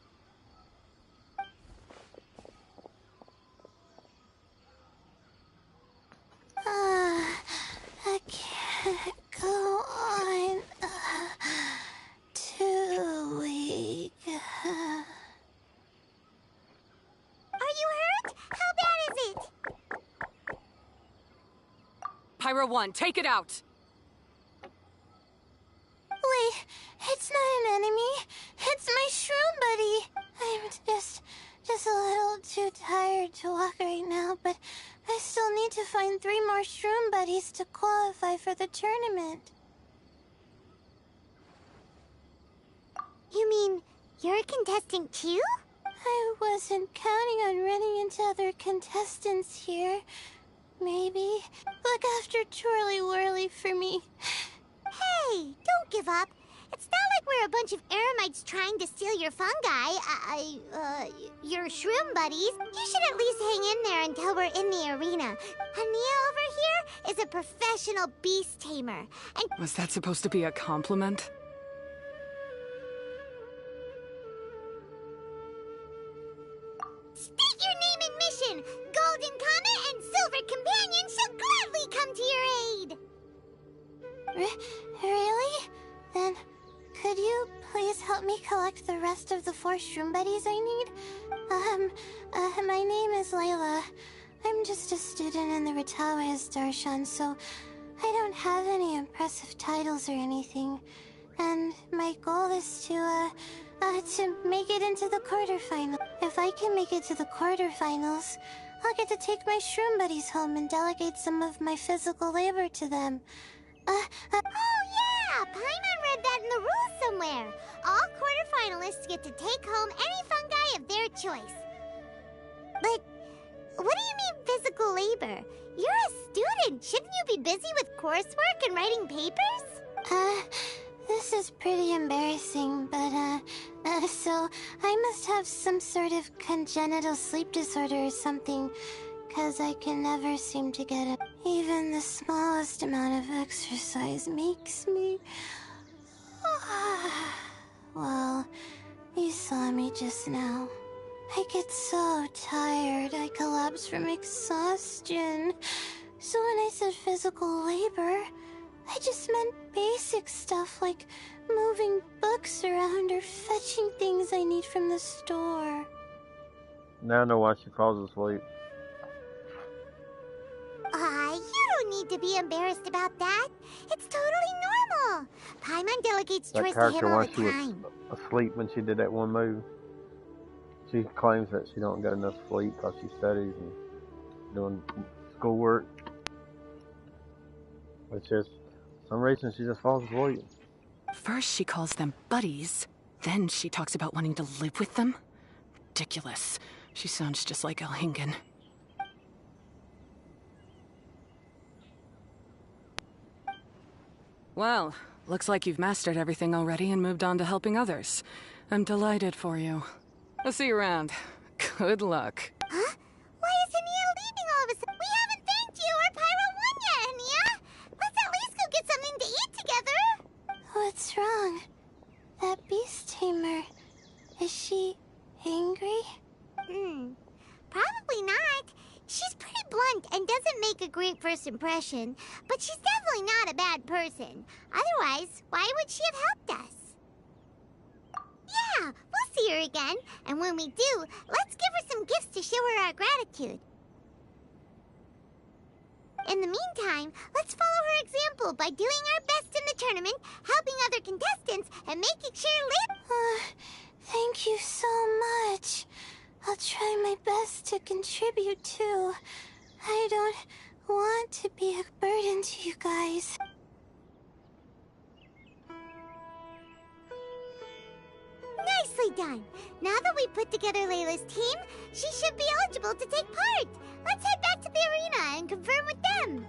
A: I can't go on too weak. Are you hurt? How bad is it?
H: Pyro 1, take it out!
A: Wait, it's not an enemy. It's my shroom buddy. I'm just a little too tired to walk right now, but I still need to find 3 more shroom buddies to qualify for the tournament. You mean you're a contestant too? I wasn't counting on running into other contestants here. Maybe look after Twirly Whirly for me. Hey, don't give up. It's not like we're a bunch of eremites trying to steal your fungi. Your shroom buddies. You should at least hang in there until we're in the arena. Hania over here is a professional beast tamer. And
H: Was that supposed to be a compliment?
A: state your name and mission. Golden Comet and Silver Companion shall gladly come to your aid. Really? Then could you please help me collect the rest of the 4 shroom buddies I need? My name is Layla. I'm just a student in the Ritawa's Darshan, so I don't have any impressive titles or anything. And my goal is to make it into the quarterfinals. If I can make it to the quarterfinals, I'll get to take my shroom buddies home and delegate some of my physical labor to them. Oh yeah! Paimon read that in the rules somewhere. All quarterfinalists get to take home any fungi of their choice. But what do you mean physical labor? You're a student. Shouldn't you be busy with coursework and writing papers? This is pretty embarrassing, but, so I must have some sort of congenital sleep disorder or something, 'cause I can never seem to get up. Even the smallest amount of exercise makes me... Well, you saw me just now. I get so tired, I collapse from exhaustion. So when I said physical labor, I just meant basic stuff like moving books around or fetching things I need from the store.
B: Now I know why she falls asleep.
A: You don't need to be embarrassed about that. It's totally normal. Paimon delegates
B: That
A: chores to him
B: character,
A: all
B: while
A: the
B: she was
A: time.
B: asleep when she did that one move, she claims that she don't get enough sleep because she studies and doing schoolwork. It's just, for some reason, she just falls asleep.
H: First she calls them buddies, then she talks about wanting to live with them? Ridiculous. She sounds just like Elhingen. Well, looks like you've mastered everything already and moved on to helping others. I'm delighted for you. I'll see you around. Good luck.
A: Huh? Why is Hania leaving all of a sudden? We haven't thanked you or Pyro 1 yet, Hania! Let's at least go get something to eat together! What's wrong? That beast tamer... Is she... angry? Probably not. She's pretty blunt and doesn't make a great first impression, but she's definitely not a bad person. Otherwise, why would she have helped us? Yeah, we'll see her again, and when we do, let's give her some gifts to show her our gratitude. In the meantime, let's follow her example by doing our best in the tournament, helping other contestants, and making sure thank you so much. I'll try my best to contribute too. I don't want to be a burden to you guys. Nicely done. Now that we put together Layla's team, she should be eligible to take part. Let's head back to the arena and confirm with them.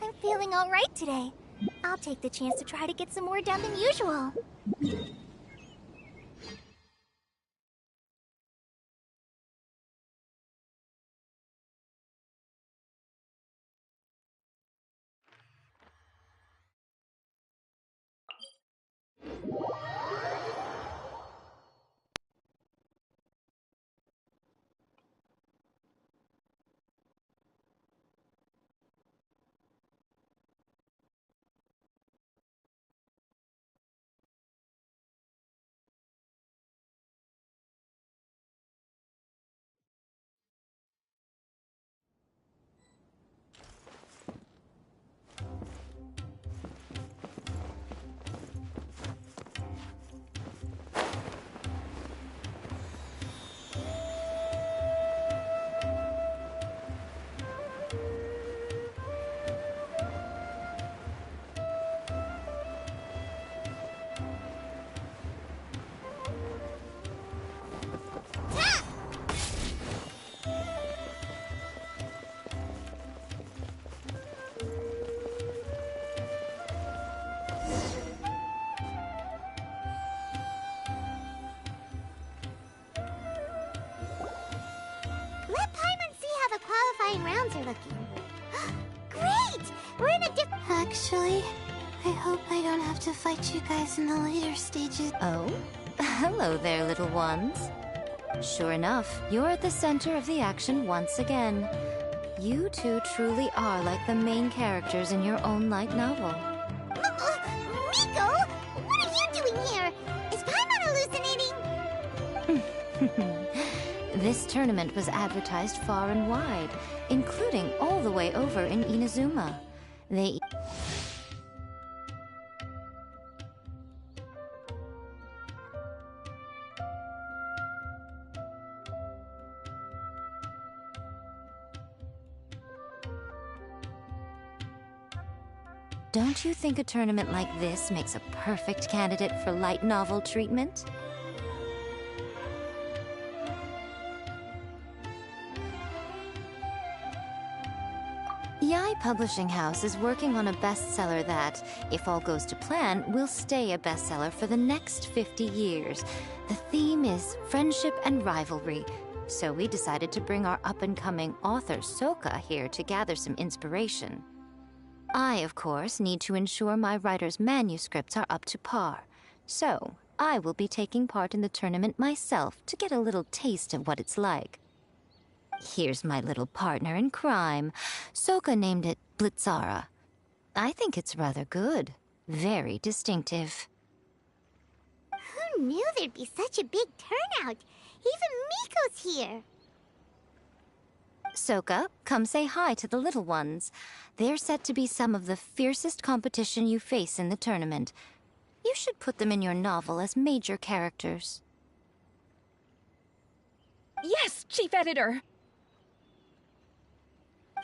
A: I'm feeling all right today. I'll take the chance to try to get some more done than usual. Let Paimon see how the qualifying rounds are looking. Great! We're in a Actually, I hope I don't have to fight you guys in the later stages.
I: Oh? Hello there, little ones. Sure enough, you're at the center of the action once again. You two truly are like the main characters in your own light novel.
A: Miko! What are you doing here? Is Paimon hallucinating?
I: This tournament was advertised far and wide, including all the way over in Inazuma. They... Don't you think a tournament like this makes a perfect candidate for light novel treatment? Yae Publishing House is working on a bestseller that, if all goes to plan, will stay a bestseller for the next 50 years. The theme is friendship and rivalry, so we decided to bring our up-and-coming author Soka here to gather some inspiration. I, of course, need to ensure my writer's manuscripts are up to par, so I will be taking part in the tournament myself to get a little taste of what it's like. Here's my little partner in crime. Soka named it Blitzara. I think it's rather good. Very distinctive.
A: Who knew there'd be such a big turnout? Even Miko's here.
I: Soka, come say hi to the little ones. They're set to be some of the fiercest competition you face in the tournament. You should put them in your novel as major characters.
E: Yes, Chief Editor!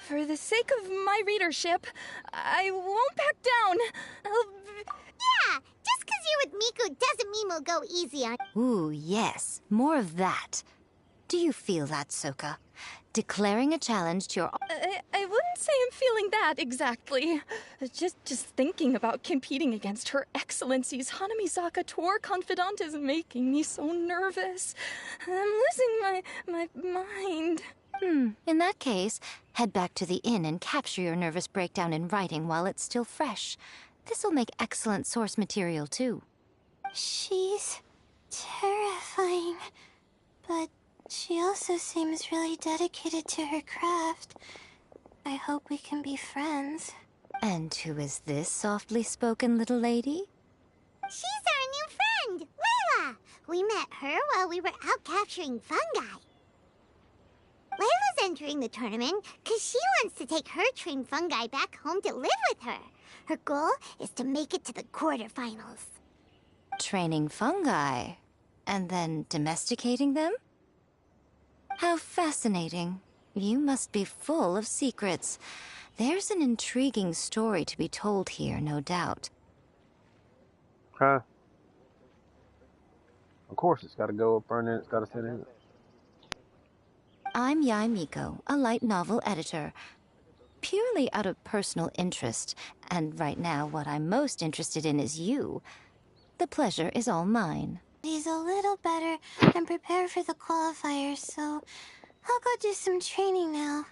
E: For the sake of my readership, I won't back down.
A: Yeah, just 'cause easier with Miku doesn't mean we'll go easy on...
I: Ooh, yes. More of that. Do you feel that, Soka? Declaring a challenge to your...
E: I wouldn't say I'm feeling that exactly. Just thinking about competing against Her Excellency's Hanamizaka tour confidant is making me so nervous. I'm losing my mind.
I: In that case, head back to the inn and capture your nervous breakdown in writing while it's still fresh. This'll make excellent source material, too.
A: She's terrifying, but she also seems really dedicated to her craft. I hope we can be friends.
I: And who is this softly spoken little lady?
A: She's our new friend, Layla! We met her while we were out capturing fungi. Layla's entering the tournament because she wants to take her trained fungi back home to live with her. Her goal is to make it to the quarterfinals.
I: Training fungi, and then domesticating them? How fascinating. You must be full of secrets. There's an intriguing story to be told here, no doubt.
B: Huh? Of course it's got to go up there and then it's got to sit in it.
I: I'm Yai Miko, a light novel editor. Purely out of personal interest, and right now what I'm most interested in is you. The pleasure is all mine.
A: He's a little better and prepare for the qualifiers, so I'll go do some training now.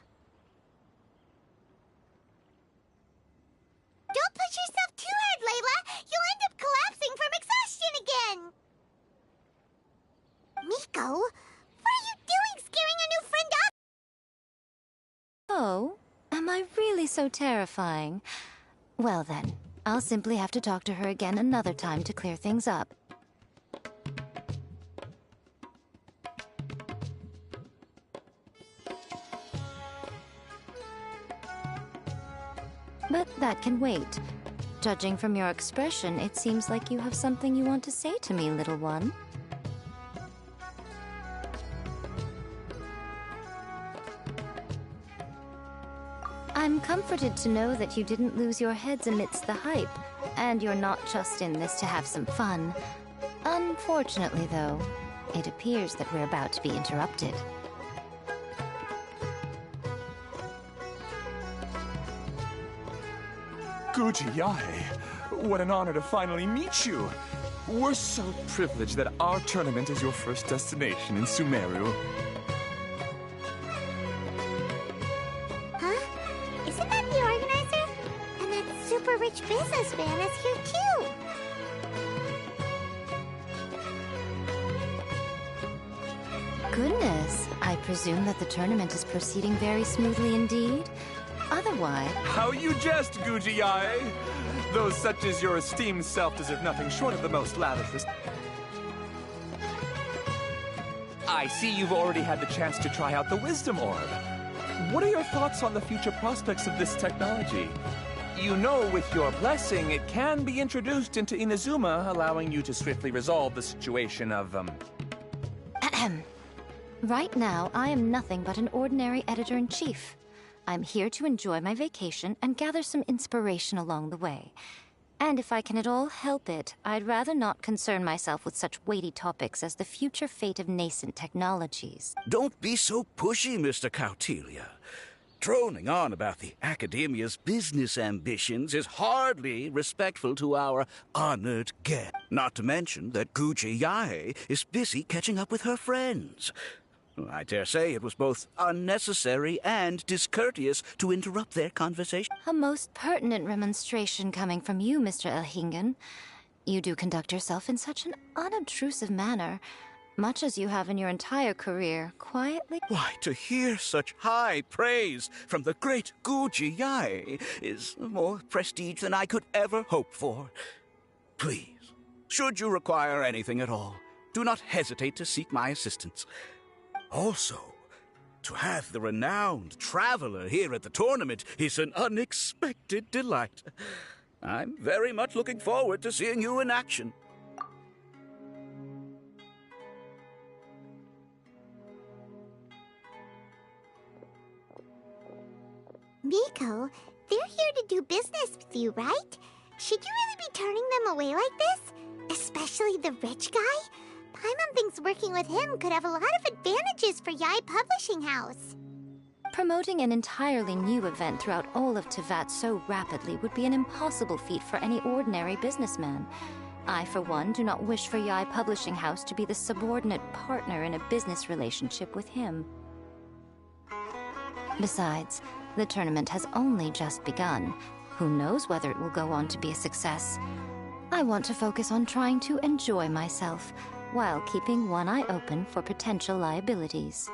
A: Don't push yourself too hard, Layla! You'll end up collapsing from exhaustion again! Miko, what are you doing scaring our new friend up?
I: Oh, am I really so terrifying? Well then, I'll simply have to talk to her again another time to clear things up. But that can wait. Judging from your expression, it seems like you have something you want to say to me, little one. I'm comforted to know that you didn't lose your heads amidst the hype, and you're not just in this to have some fun. Unfortunately, though, it appears that we're about to be interrupted.
D: Guji Yae, what an honor to finally meet you. We're so privileged that our tournament is your first destination in Sumeru.
A: Huh? Isn't that the organizer? And that super rich businessman is here too!
I: Goodness, I presume that the tournament is proceeding very smoothly indeed. Otherwise...
D: How you jest, Guji Yae! Those such as your esteemed self deserve nothing short of the most lavish... I see you've already had the chance to try out the Wisdom Orb. What are your thoughts on the future prospects of this technology? You know, with your blessing, it can be introduced into Inazuma, allowing you to swiftly resolve the situation of,
I: Right now, I am nothing but an ordinary editor-in-chief. I'm here to enjoy my vacation and gather some inspiration along the way. And if I can at all help it, I'd rather not concern myself with such weighty topics as the future fate of nascent technologies.
F: Don't be so pushy, Mr. Kautelia. Droning on about the Academia's business ambitions is hardly respectful to our honored guest. Not to mention that Guji Yae is busy catching up with her friends. I dare say it was both unnecessary and discourteous to interrupt their conversation.
I: A most pertinent remonstration coming from you, Mr. Elhingen. You do conduct yourself in such an unobtrusive manner, much as you have in your entire career, quietly...
F: Why, to hear such high praise from the great Guji Yae is more prestige than I could ever hope for. Please, should you require anything at all, do not hesitate to seek my assistance. Also, to have the renowned traveler here at the tournament is an unexpected delight. I'm very much looking forward to seeing you in action.
A: Miko, they're here to do business with you, right? Should you really be turning them away like this? Especially the rich guy? Paimon thinks working with him could have a lot of advantages for Yae Publishing House.
I: Promoting an entirely new event throughout all of Teyvat so rapidly would be an impossible feat for any ordinary businessman. I, for one, do not wish for Yae Publishing House to be the subordinate partner in a business relationship with him. Besides, the tournament has only just begun. Who knows whether it will go on to be a success? I want to focus on trying to enjoy myself, while keeping one eye open for potential liabilities.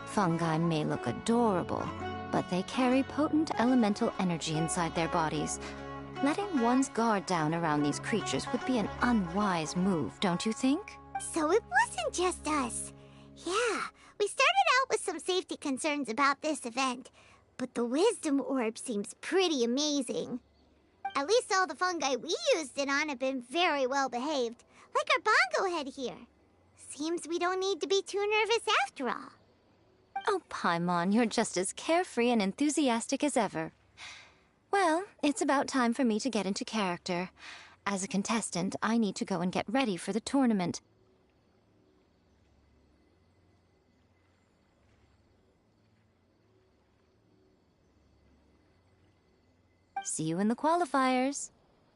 I: Fungi may look adorable, but they carry potent elemental energy inside their bodies. Letting one's guard down around these creatures would be an unwise move, don't you think?
A: So it wasn't just us. Yeah, we started out with some safety concerns about this event, but the wisdom orb seems pretty amazing. At least all the fungi we used it on have been very well behaved, like our bongo head here. Seems we don't need to be too nervous after all.
I: Oh, Paimon, you're just as carefree and enthusiastic as ever. Well, it's about time for me to get into character. As a contestant, I need to go and get ready for the tournament. See you in the qualifiers.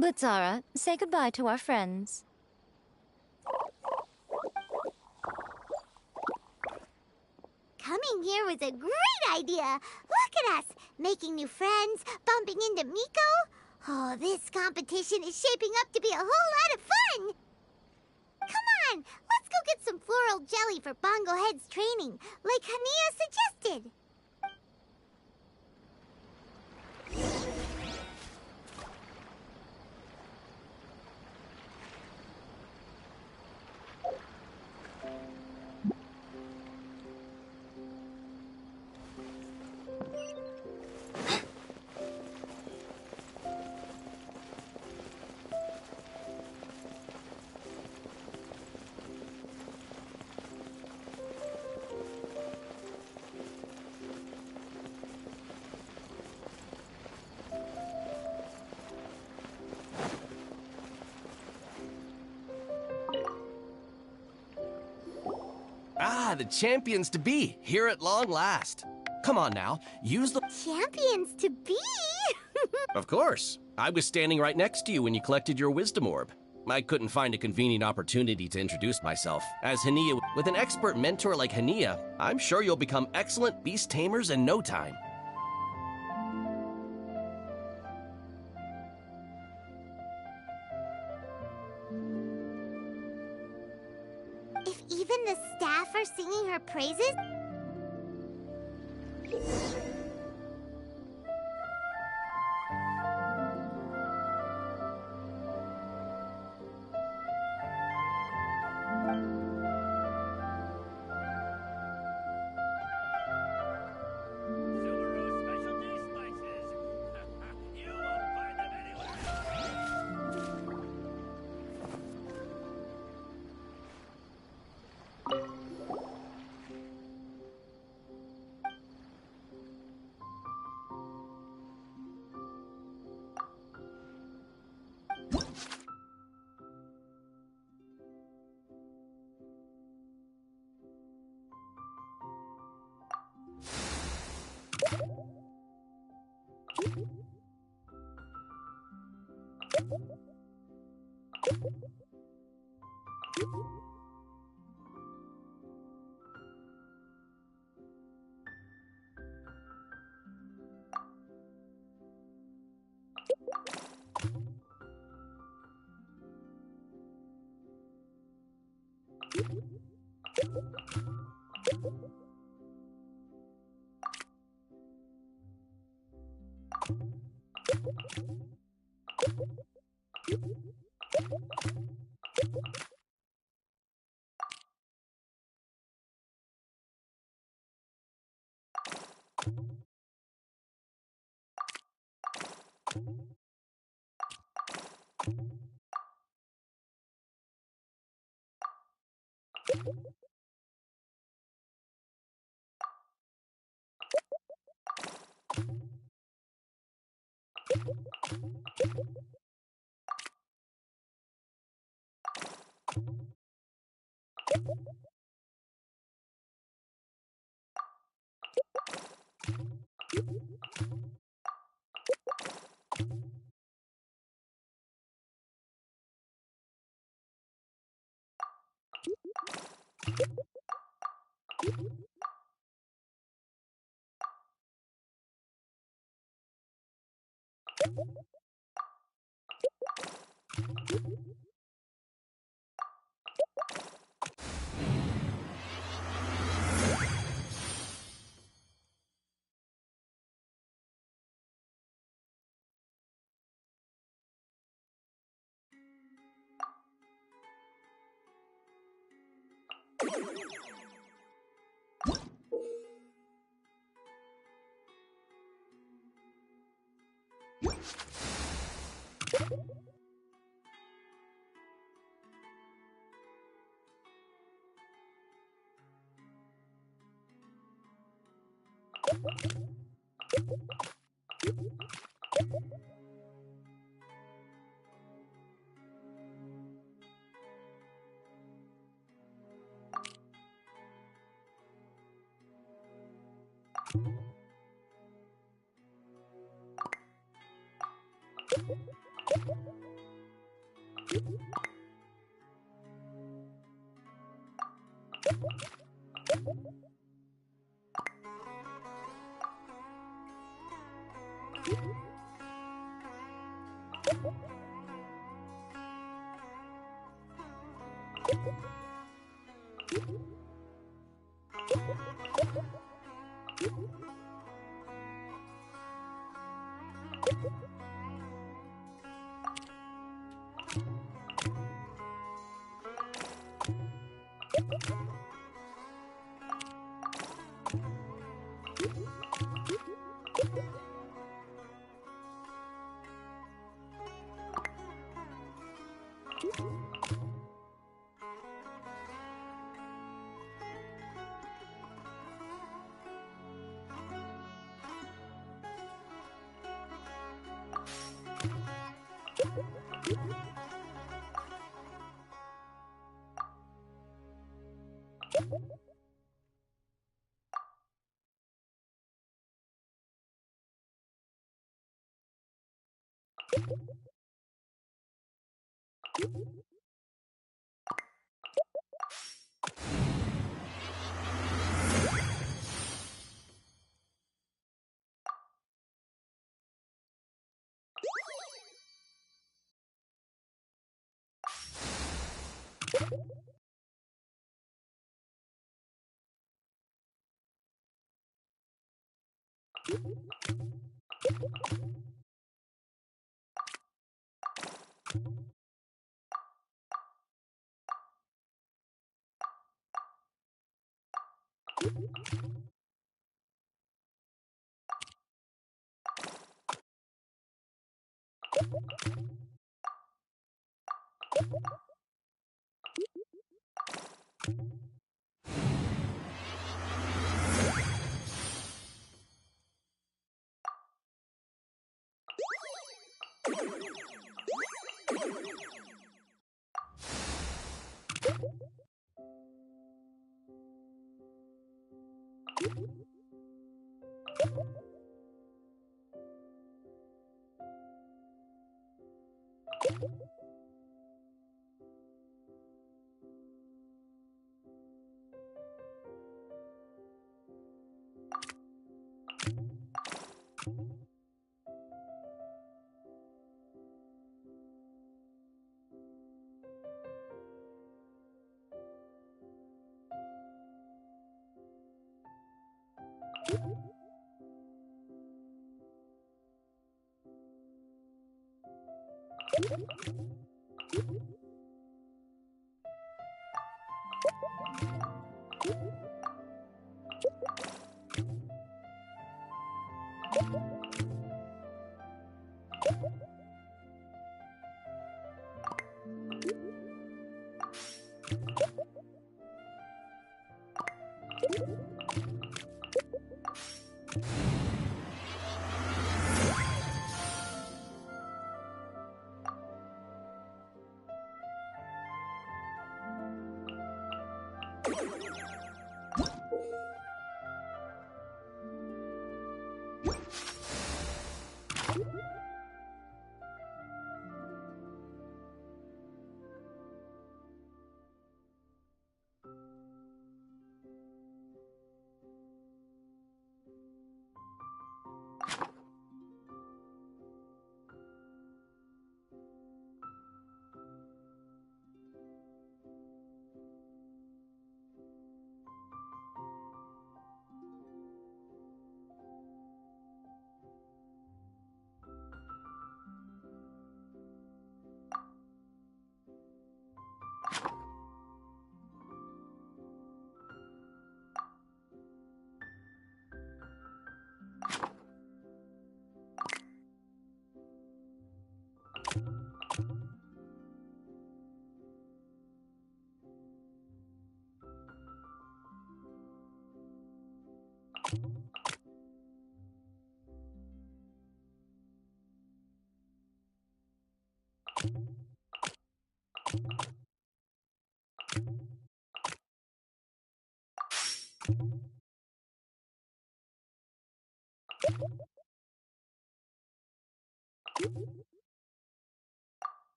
I: Blitzara, say goodbye to our friends.
A: Coming here was a great idea. Look at us, making new friends, bumping into Miko. Oh, this competition is shaping up to be a whole lot of fun. Come on, let's go get some floral jelly for Bongo Head's training, like Hania suggested.
J: Ah, the champions to be, here at long last. Come on now, use the...
A: Champions to be?
J: Of course. I was standing right next to you when you collected your wisdom orb. I couldn't find a convenient opportunity to introduce myself. As Hania, with an expert mentor like Hania, I'm sure you'll become excellent beast tamers in no time.
A: If even the staff are singing her praises?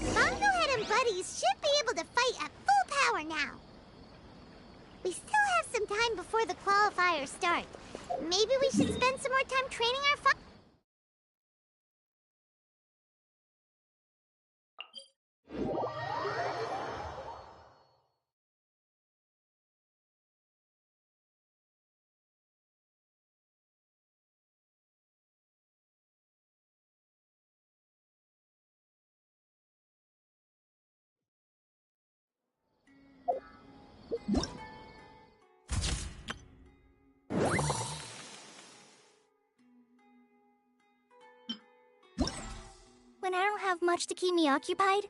A: Bonglehead and Buddies should be able to fight at full power now. We still have some time before the qualifiers start. Maybe we should spend some more time training our fighters. When I don't have much to keep me occupied.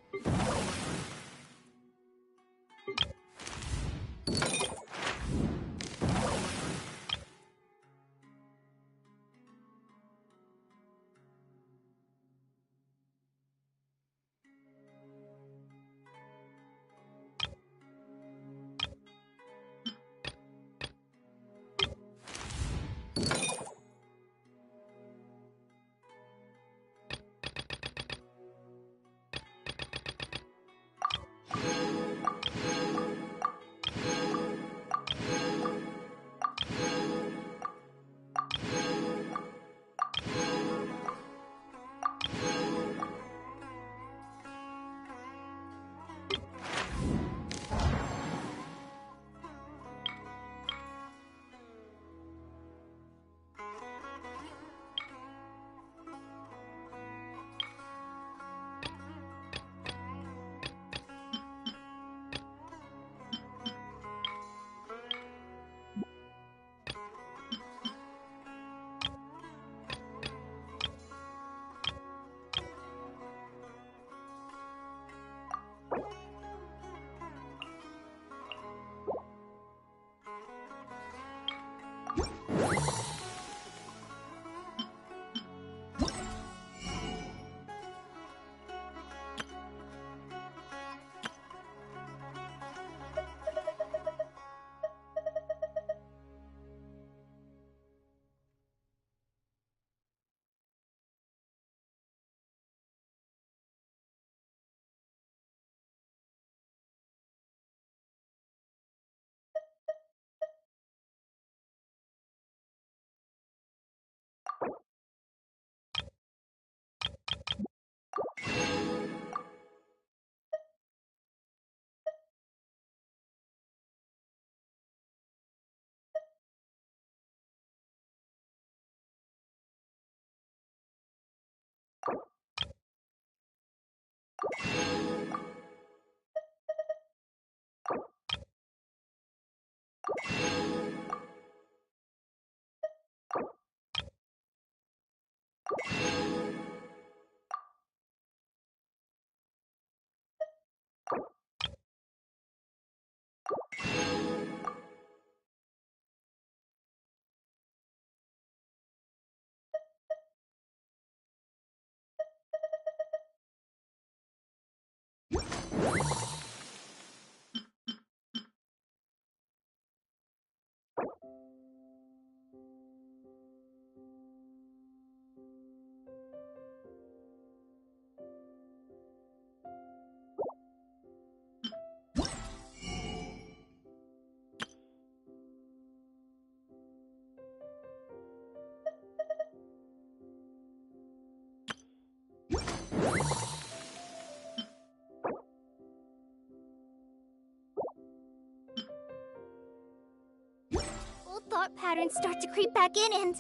A: Old thought patterns start to creep back in, and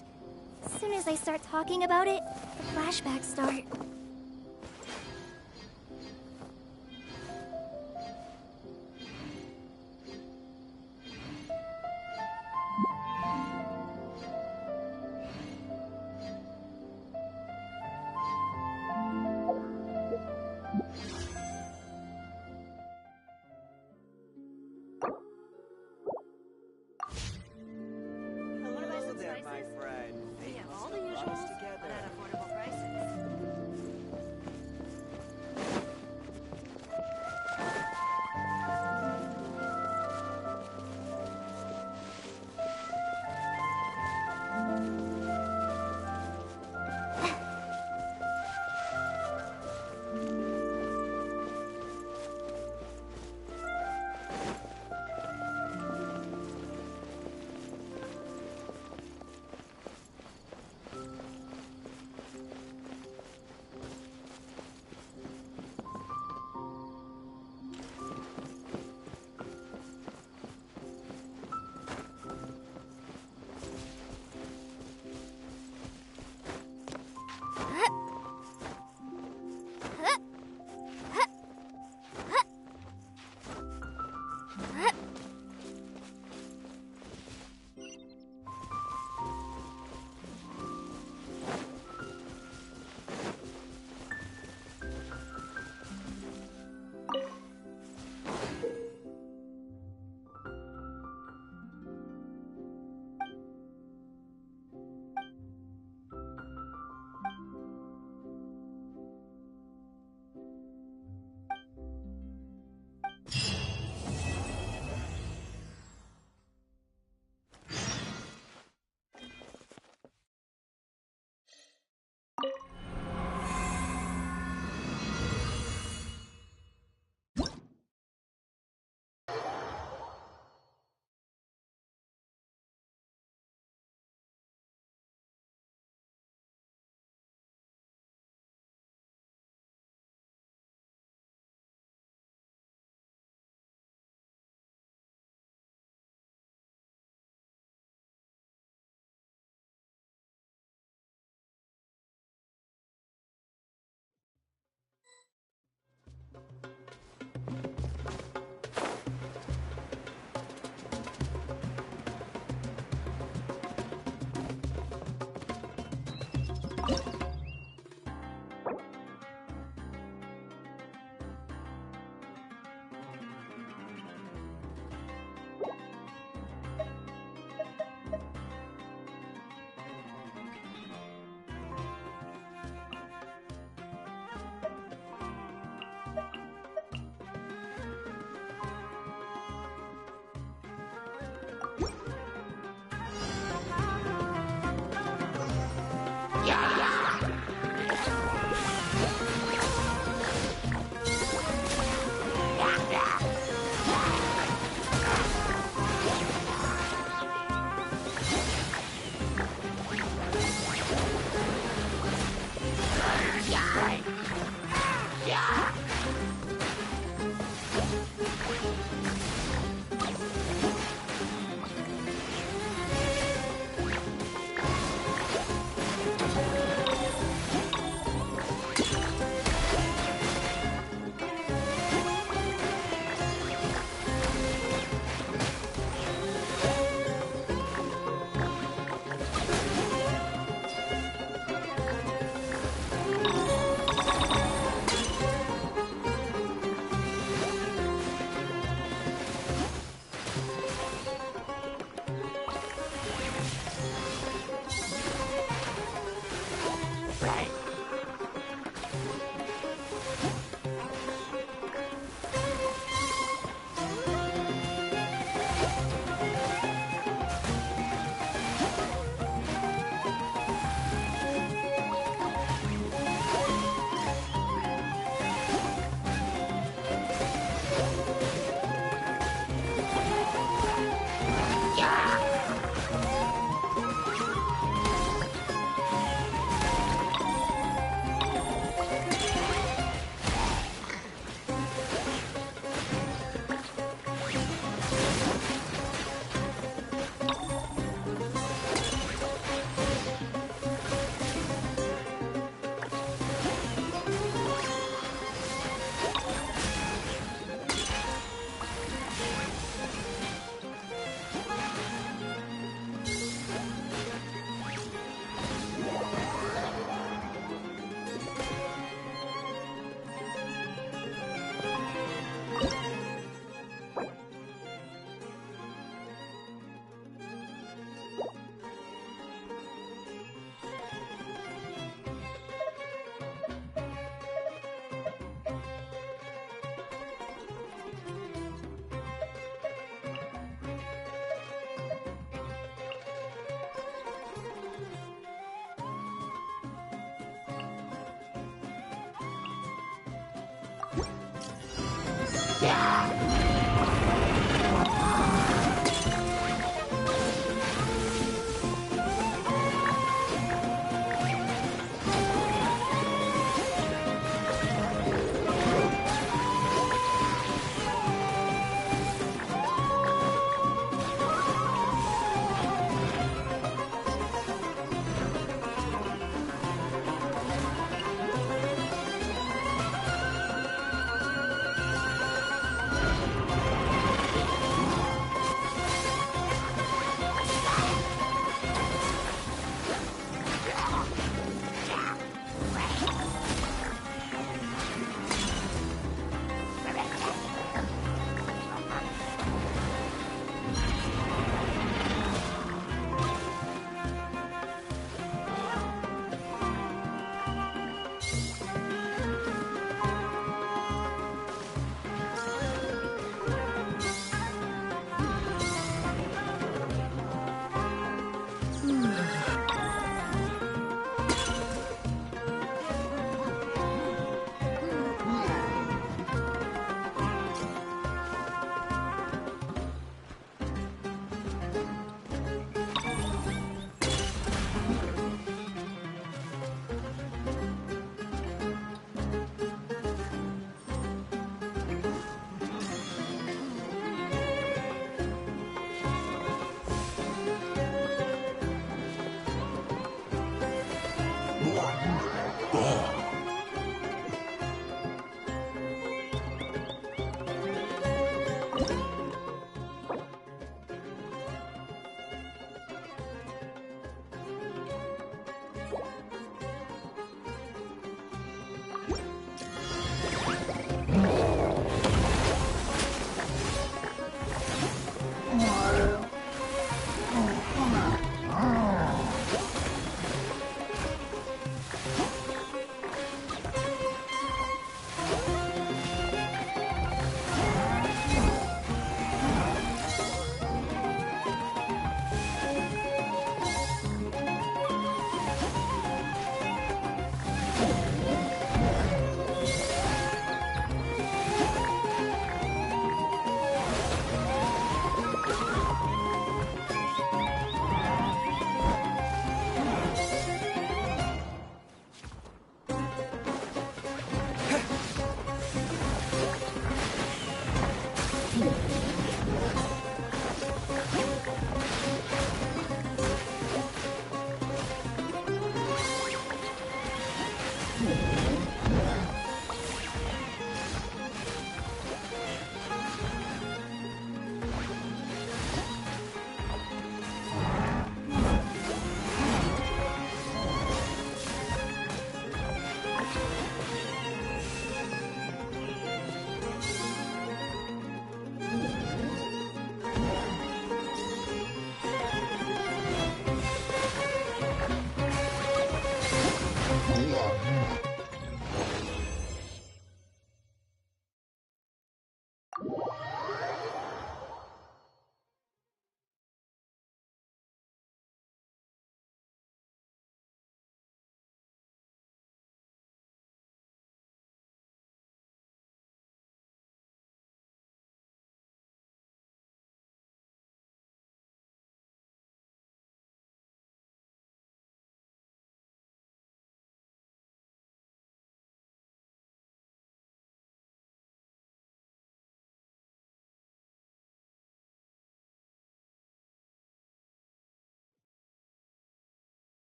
A: as soon as I start talking about it, the flashbacks start.
K: Hello there, my friend. We have all the usuals, but at affordable prices.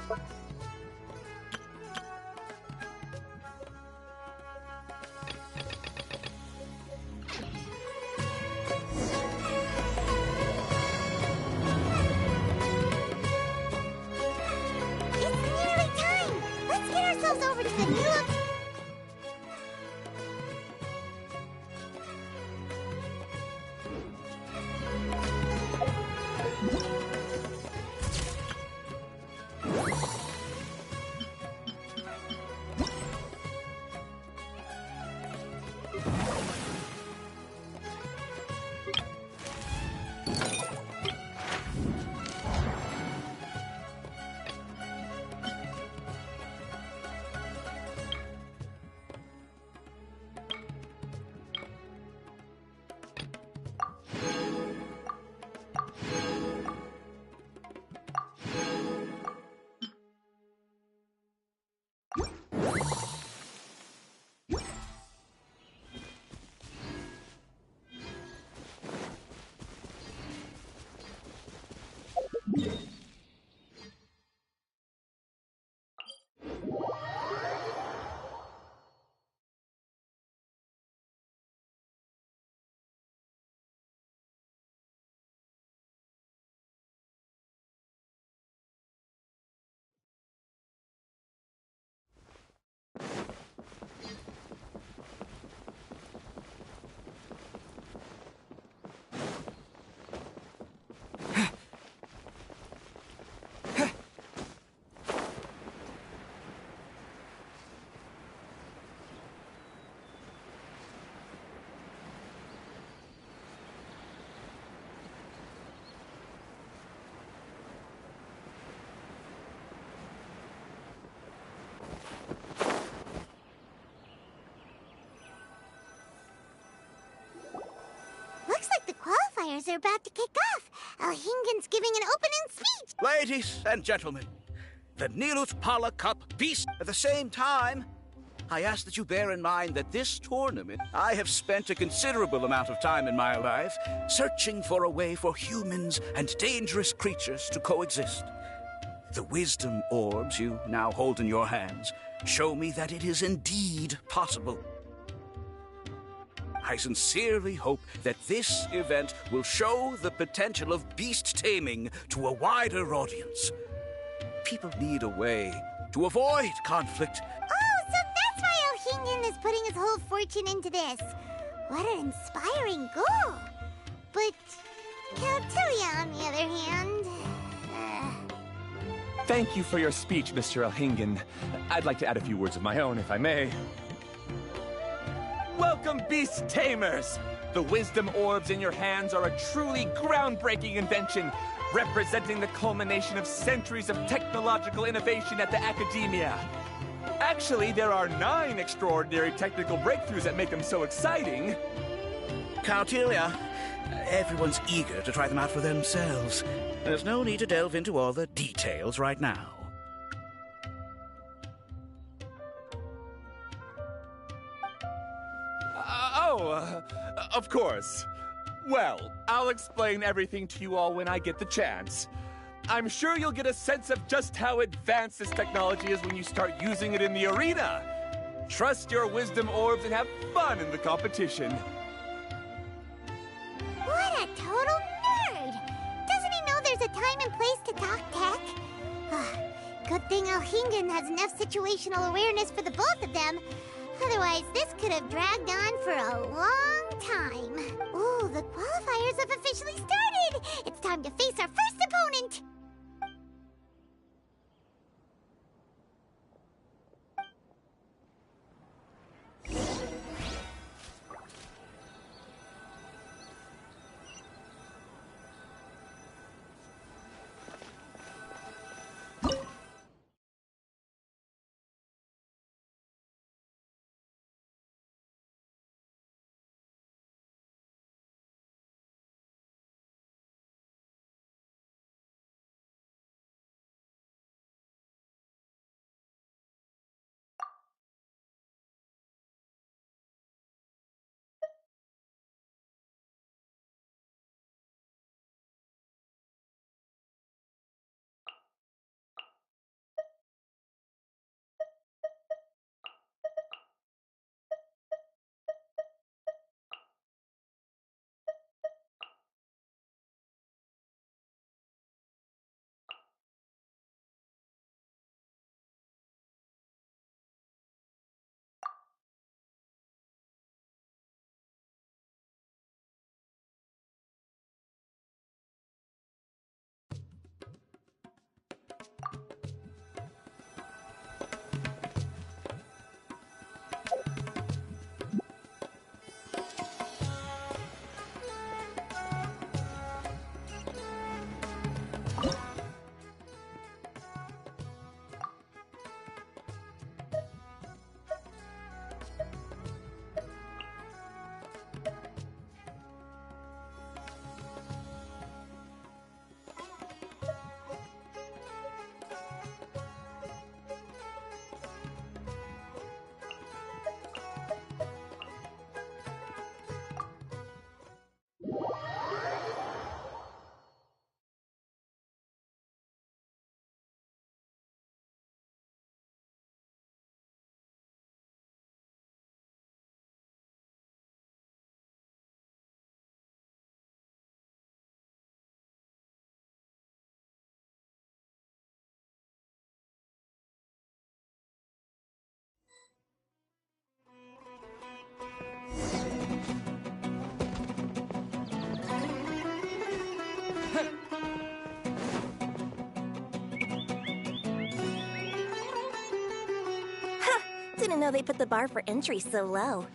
A: It's nearly time! Let's get ourselves over to the new... Looks like the qualifiers are about to kick off. Alhingen's giving an opening speech.
F: Ladies and gentlemen, the Nilut Pala Cup Beast. At the same time, I ask that you bear in mind that this tournament, I have spent a considerable amount of time in my life searching for a way for humans and dangerous creatures to coexist. The wisdom orbs you now hold in your hands show me that it is indeed possible. I sincerely hope that this event will show the potential of beast taming to a wider audience. People need a way to avoid conflict.
A: Oh, so that's why Alhingen is putting his whole fortune into this. What an inspiring goal. But Caltilia, on the other hand...
D: Thank you for your speech, Mr. Elhingen. I'd like to add a few words of my own, if I may. Welcome, Beast Tamers! The wisdom orbs in your hands are a truly groundbreaking invention, representing the culmination of centuries of technological innovation at the Academia. Actually, there are 9 extraordinary technical breakthroughs that make them so exciting.
F: Caltilia, everyone's eager to try them out for themselves. There's no need to delve into all the details right now.
D: Of course. Well, I'll explain everything to you all when I get the chance. I'm sure you'll get a sense of just how advanced this technology is when you start using it in the arena. Trust your wisdom orbs and have fun in the competition.
A: What a total nerd! Doesn't he know there's a time and place to talk tech? Good thing Alhingen has enough situational awareness for the both of them. Otherwise, this could have dragged on for a long time. Ooh, the qualifiers have officially started! It's time to face our first opponent!
L: Didn't know they put the bar for entry so low.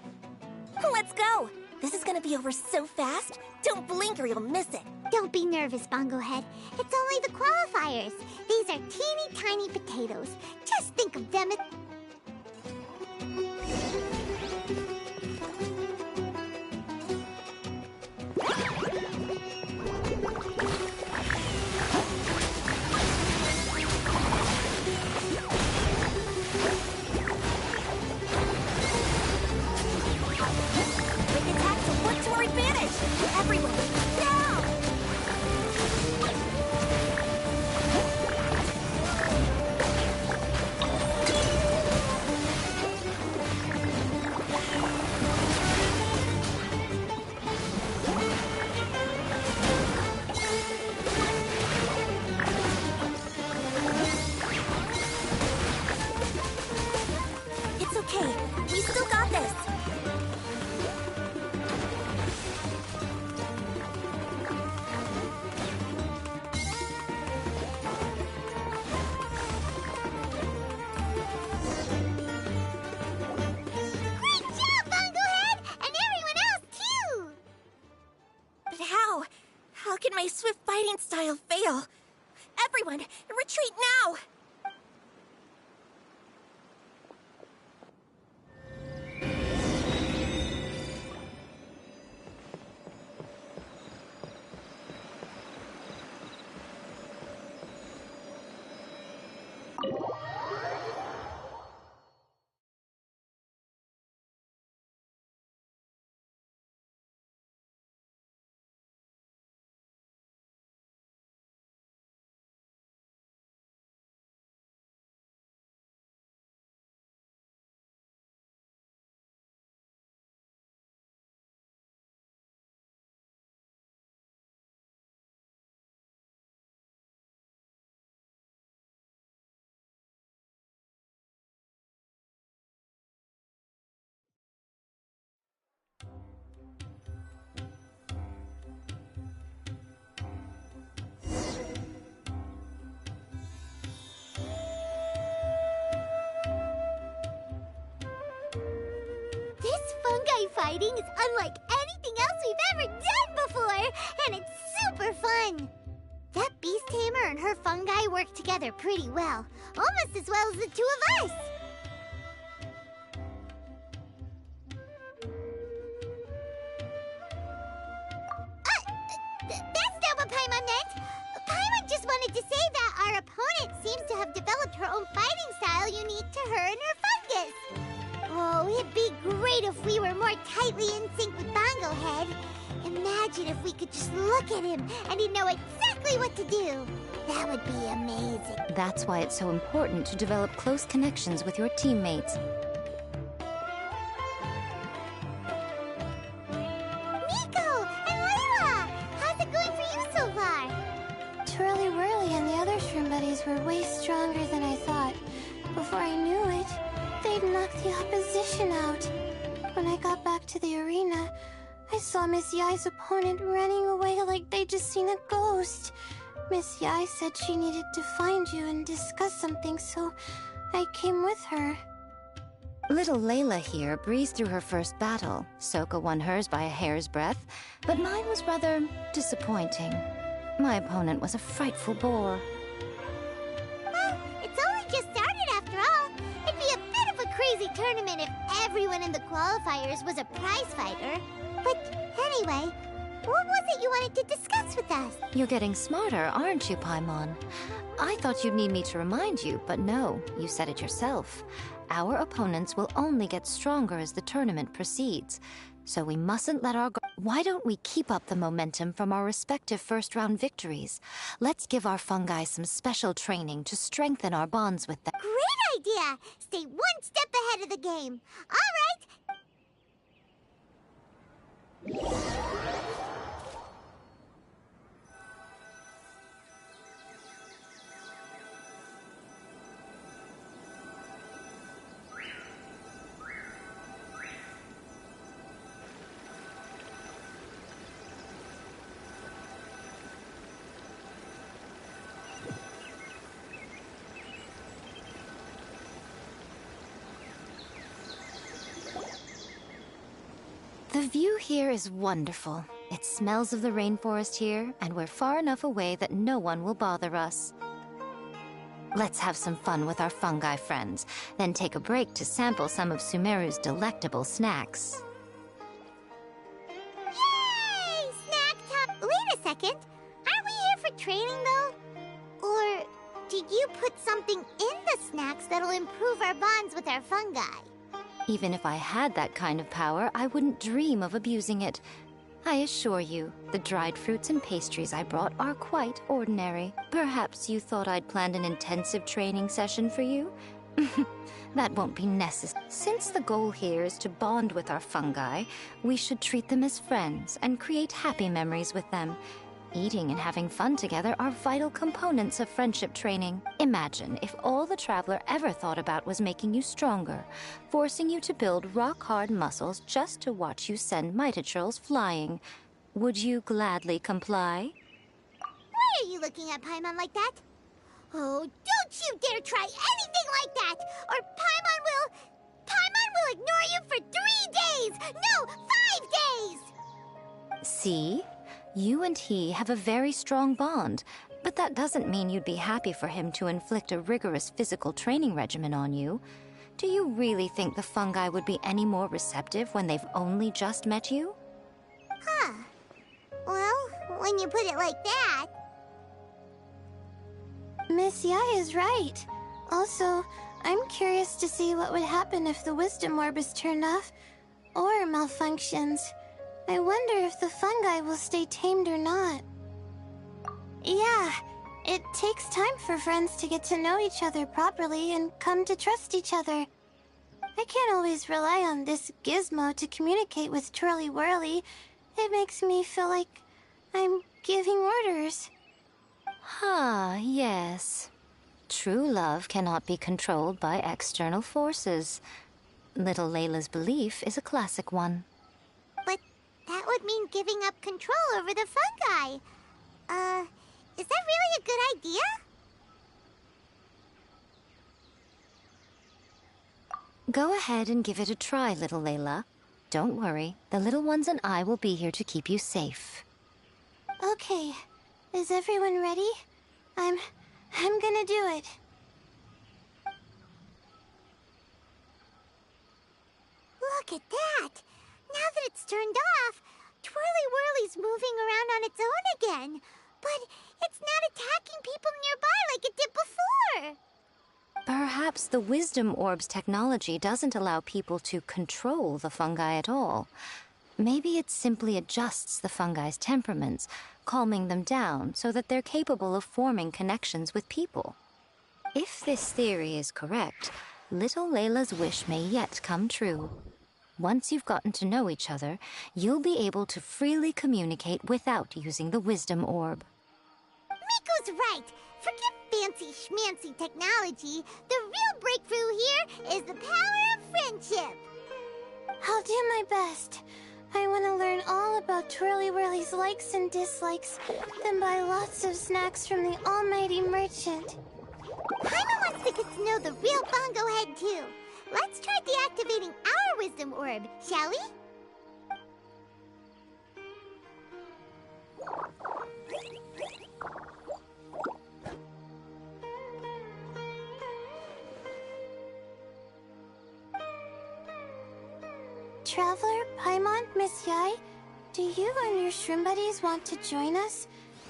L: Let's go! This is gonna be over so fast. Don't blink or you'll miss it.
A: Don't be nervous, Bunglehead. It's only the qualifiers. These are teeny tiny potatoes. Just think of them as...
L: Everyone, now! It's okay. We still got this. How can my swift fighting style fail? Everyone, retreat now!
A: Fighting is unlike anything else we've ever done before, and it's super fun. That beast tamer and her fungi work together pretty well, almost as well as the two of us. That's not what Paimon meant. Paimon just wanted to say that our opponent seems to have developed her own fighting style unique to her and her fungus. Oh, it'd be great if we were more tightly in sync with Bunglehead. Imagine if we could just look at him and he'd know exactly what to do. That would be amazing.
I: That's why it's so important to develop close connections with your teammates.
A: Nico and Layla! How's it going for you so far?
M: Twirly Whirly and the other shroom buddies were way stronger than I thought. Before I knew it, they'd knocked the opposition out. When I got back to the arena, I saw Miss Yai's opponent running away like they'd just seen a ghost. Miss Yai said she needed to find you and discuss something, so I came with her.
I: Little Layla here breezed through her first battle. Soka won hers by a hair's breadth, but mine was rather disappointing. My opponent was a frightful bore.
A: Well, it's only just started after all. It'd be a bit of a crazy tournament if everyone in the qualifiers was a prize fighter. But anyway, what was it you wanted to discuss with us?
I: You're getting smarter, aren't you, Paimon? I thought you'd need me to remind you, but no, you said it yourself. Our opponents will only get stronger as the tournament proceeds, so we mustn't let our... Why don't we keep up the momentum from our respective first-round victories? Let's give our fungi some special training to strengthen our bonds with them.
A: Great idea! Stay one step ahead of the game. All right.
I: view here is wonderful. It smells of the rainforest here, and we're far enough away that no one will bother us. Let's have some fun with our fungi friends, then take a break to sample some of Sumeru's delectable snacks.
A: Yay! Snack time! Wait a second. Aren't we here for training, though? Or did you put something in the snacks that'll improve our bonds with our fungi?
I: Even if I had that kind of power, I wouldn't dream of abusing it. I assure you, the dried fruits and pastries I brought are quite ordinary. Perhaps you thought I'd planned an intensive training session for you? That won't be necessary. Since the goal here is to bond with our fungi, we should treat them as friends and create happy memories with them. Eating and having fun together are vital components of friendship training. Imagine if all the Traveler ever thought about was making you stronger, forcing you to build rock-hard muscles just to watch you send Mitatrolls flying. Would you gladly comply?
A: Why are you looking at Paimon like that? Oh, don't you dare try anything like that, or Paimon will ignore you for 3 days! No, 5 days!
I: See? You and he have a very strong bond, but that doesn't mean you'd be happy for him to inflict a rigorous physical training regimen on you. Do you really think the fungi would be any more receptive when they've only just met you?
A: Huh. Well, when you put it like that...
M: Miss Yai is right. Also, I'm curious to see what would happen if the wisdom orb is turned off or malfunctions. I wonder if the fungi will stay tamed or not. Yeah, it takes time for friends to get to know each other properly and come to trust each other. I can't always rely on this gizmo to communicate with Twirly Whirly. It makes me feel like I'm giving orders.
I: Ah, yes. True love cannot be controlled by external forces. Little Layla's belief is a classic one.
A: But that would mean giving up control over the fungi. Is that really a good idea?
I: Go ahead and give it a try, little Layla. Don't worry, the little ones and I will be here to keep you safe.
M: Okay, is everyone ready? I'm gonna do it.
A: Look at that! Now that it's turned off, Twirly Whirly's moving around on its own again. But it's not attacking people nearby like it did before.
I: Perhaps the Wisdom Orb's technology doesn't allow people to control the fungi at all. Maybe it simply adjusts the fungi's temperaments, calming them down so that they're capable of forming connections with people. If this theory is correct, little Layla's wish may yet come true. Once you've gotten to know each other, you'll be able to freely communicate without using the Wisdom Orb.
A: Miko's right. Forget fancy schmancy technology. The real breakthrough here is the power of friendship.
M: I'll do my best. I want to learn all about Twirly Whirly's likes and dislikes, then buy lots of snacks from the almighty merchant.
A: Paimon wants to get to know the real Bongo Head, too. Let's try deactivating our Wisdom Orb, shall we?
M: Traveler, Paimon, Miss Yai, do you and your shroom buddies want to join us?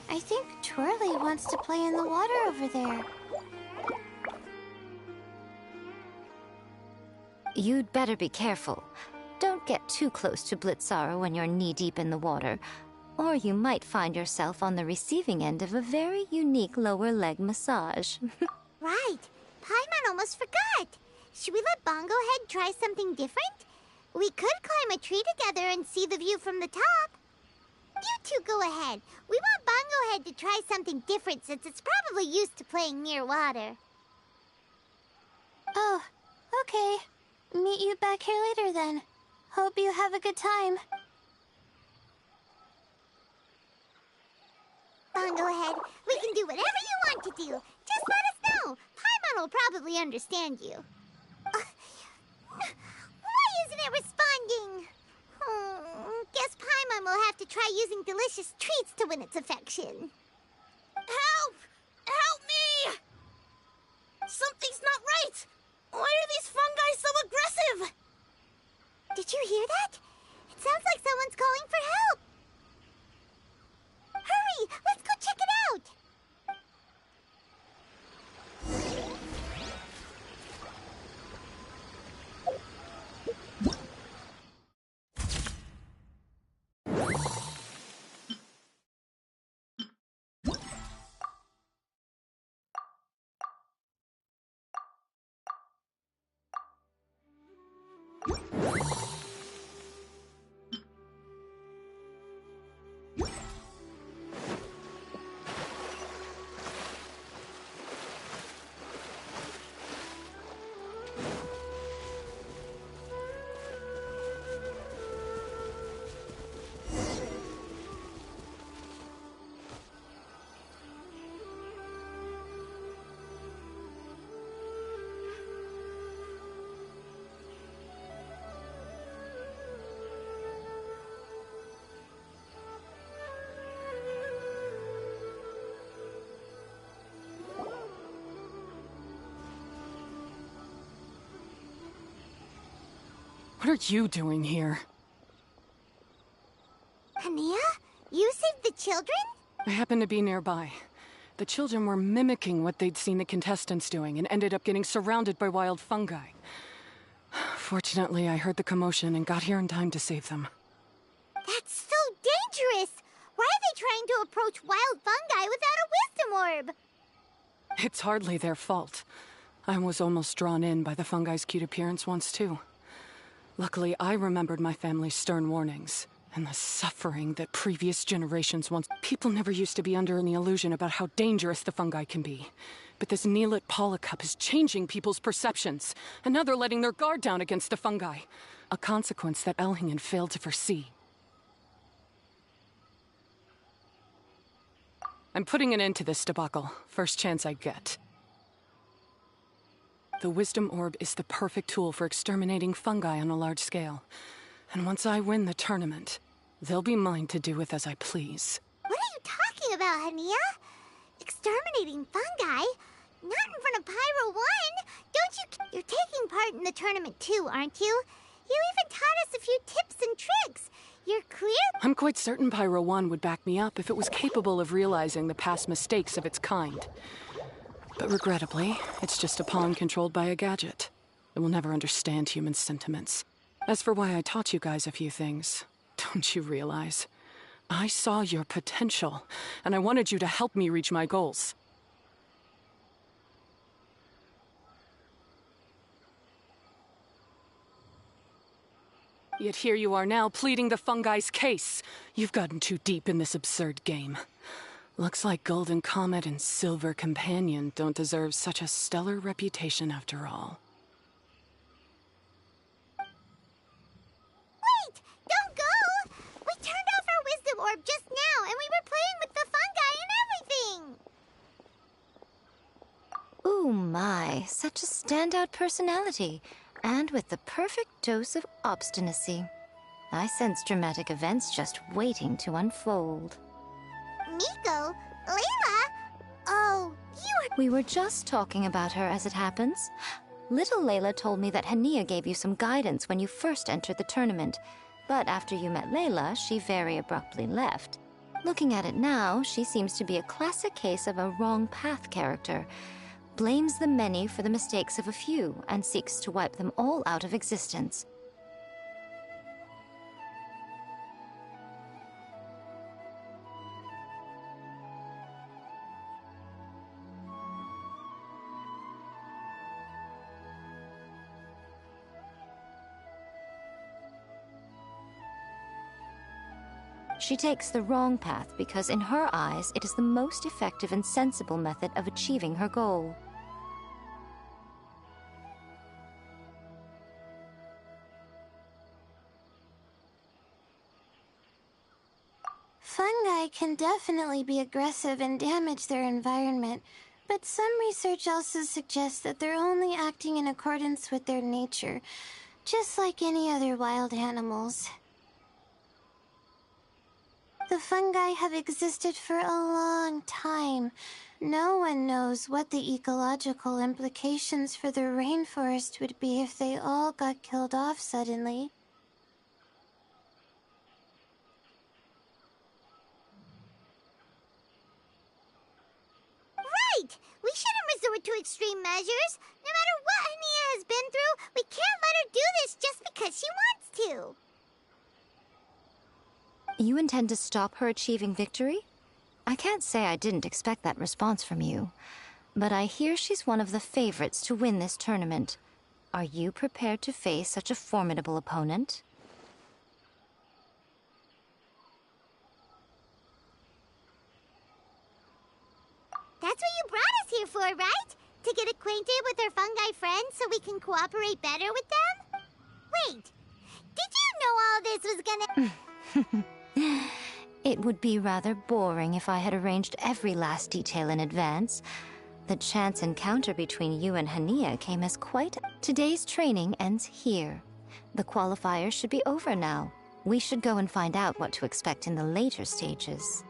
M: I think Twirly wants to play in the water over there.
I: You'd better be careful. Don't get too close to Blitzara when you're knee-deep in the water, or you might find yourself on the receiving end of a very unique lower leg massage.
A: Right. Paimon almost forgot. Should we let Bongo Head try something different? We could climb a tree together and see the view from the top. You two go ahead. We want Bongo Head to try something different since it's probably used to playing near water.
M: Oh, okay. Meet you back here later then. Hope you have a good time.
A: Bongo Head, we can do whatever you want to do. Just let us know. Paimon will probably understand you. Why isn't it responding? to try using delicious treats to win its affection.
L: Help! Help me! Something's not right! Why are these fungi so aggressive?
A: Did you hear that? It sounds like someone's calling for help. Hurry! Let's go check it out!
H: What are you doing here?
A: Hania? You saved the children?
H: I happened to be nearby. The children were mimicking what they'd seen the contestants doing and ended up getting surrounded by wild fungi. Fortunately, I heard the commotion and got here in time to save them.
A: That's so dangerous! Why are they trying to approach wild fungi without a wisdom orb?
H: It's hardly their fault. I was almost drawn in by the fungi's cute appearance once, too. Luckily, I remembered my family's stern warnings, and the suffering that previous generations once... People never used to be under any illusion about how dangerous the fungi can be. But this Neelit polycup is changing people's perceptions, and now they're letting their guard down against the fungi. A consequence that Elhingen failed to foresee. I'm putting an end to this debacle, first chance I get. The Wisdom Orb is the perfect tool for exterminating fungi on a large scale. And once I win the tournament, they'll be mine to do with as I please.
A: What are you talking about, Hania? Exterminating fungi? Not in front of Pyro 1! Don't you... You're taking part in the tournament too, aren't you? You even taught us a few tips and tricks. You're clear?
H: I'm quite certain Pyro 1 would back me up if it was capable of realizing the past mistakes of its kind. But regrettably, it's just a pawn controlled by a gadget. It will never understand human sentiments. As for why I taught you guys a few things, don't you realize? I saw your potential, and I wanted you to help me reach my goals. Yet here you are now, pleading the fungi's case. You've gotten too deep in this absurd game. Looks like Golden Comet and Silver Companion don't deserve such a stellar reputation after all.
A: Wait! Don't go! We turned off our Wisdom Orb just now, and we were playing with the fungi and everything!
I: Ooh my, such a standout personality, and with the perfect dose of obstinacy. I sense dramatic events just waiting to unfold.
A: Miko? Layla? Oh,
I: We were just talking about her as it happens. Little Layla told me that Hania gave you some guidance when you first entered the tournament, but after you met Layla, she very abruptly left. Looking at it now, she seems to be a classic case of a wrong path character. Blames the many for the mistakes of a few, and seeks to wipe them all out of existence. She takes the wrong path because in her eyes it is the most effective and sensible method of achieving her goal.
M: Fungi can definitely be aggressive and damage their environment, but some research also suggests that they're only acting in accordance with their nature, just like any other wild animals. The fungi have existed for a long time. No one knows what the ecological implications for the rainforest would be if they all got killed off suddenly.
A: Right! We shouldn't resort to extreme measures. No matter what Hania has been through, we can't let her do this just because she wants to.
I: You intend to stop her achieving victory? I can't say I didn't expect that response from you, but I hear she's one of the favorites to win this tournament. Are you prepared to face such a formidable opponent?
A: That's what you brought us here for, right? To get acquainted with our fungi friends so we can cooperate better with them? Wait, did you know all this was gonna...
I: It would be rather boring if I had arranged every last detail in advance. The chance encounter between you and Hania came as quite... Today's training ends here. The qualifiers should be over now. We should go and find out what to expect in the later stages.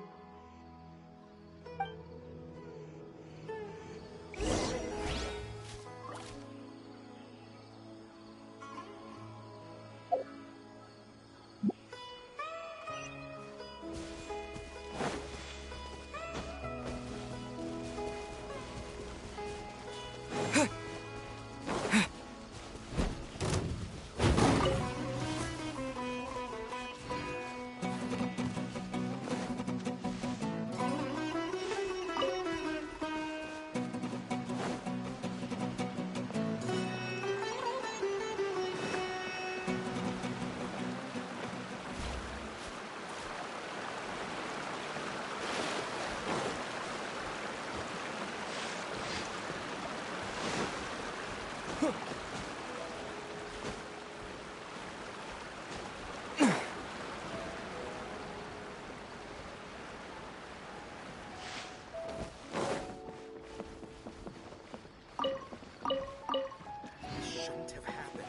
F: Shouldn't have happened.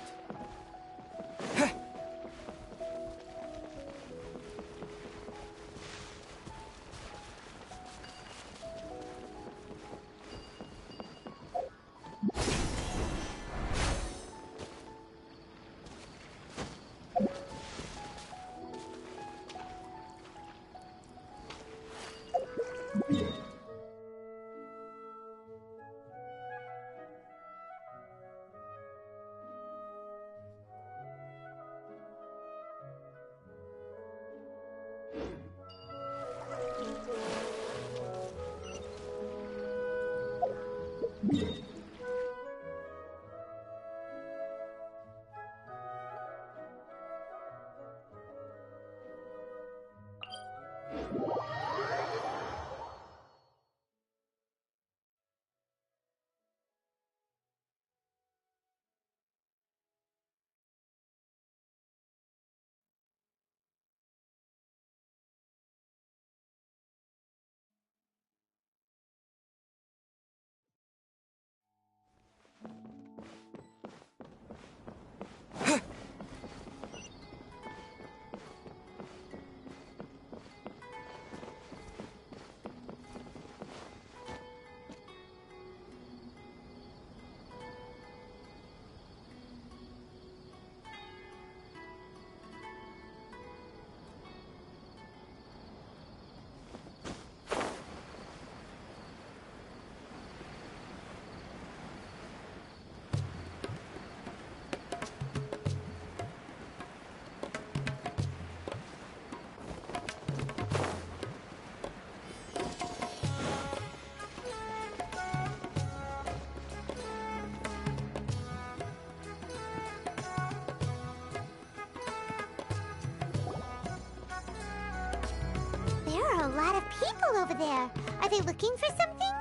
A: A lot of people over there. Are they looking for something?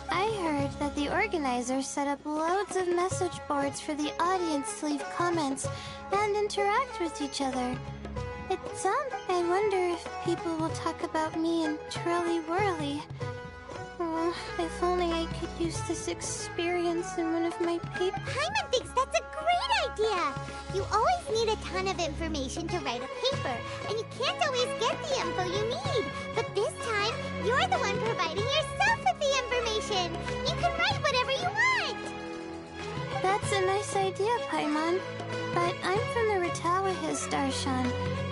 M: I heard that the organizers set up loads of message boards for the audience to leave comments and interact with each other. I wonder if people will talk about me and Twirly Whirly. Oh, if only I could use this experience in one of my papers.
A: Paimon thinks that's a great idea. You always need a ton of information to write a paper, and you can't always get the info you need. But this time, you're the one providing yourself with the information. You can write whatever you want.
M: That's a nice idea, Paimon. But I'm from the Ratawahiz, Darshan.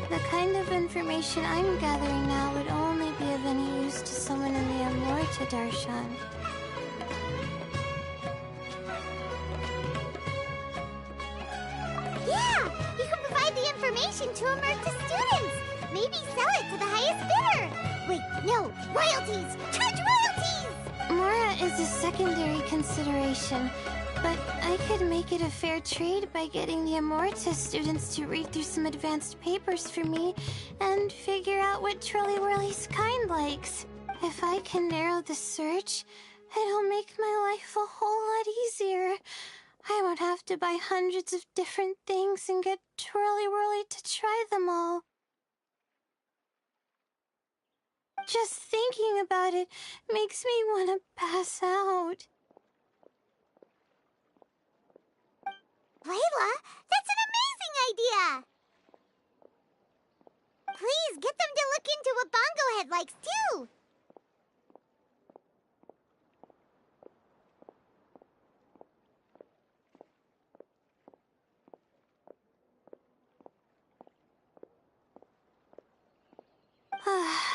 M: The kind of information I'm gathering now would only be of any use to someone in the Amorta, Darshan.
A: Yeah! You can provide the information to Amorta students. Maybe sell it to the highest bidder. Wait, no. Royalties! Charge royalties!
M: Mora is a secondary consideration. But I could make it a fair trade by getting the Amorta students to read through some advanced papers for me and figure out what Trolly Whirly's kind likes. If I can narrow the search, it'll make my life a whole lot easier. I won't have to buy hundreds of different things and get Trolly Whirly to try them all. Just thinking about it makes me want to pass out.
A: Layla, that's an amazing idea! Please, get them to look into what Bongo Head likes, too!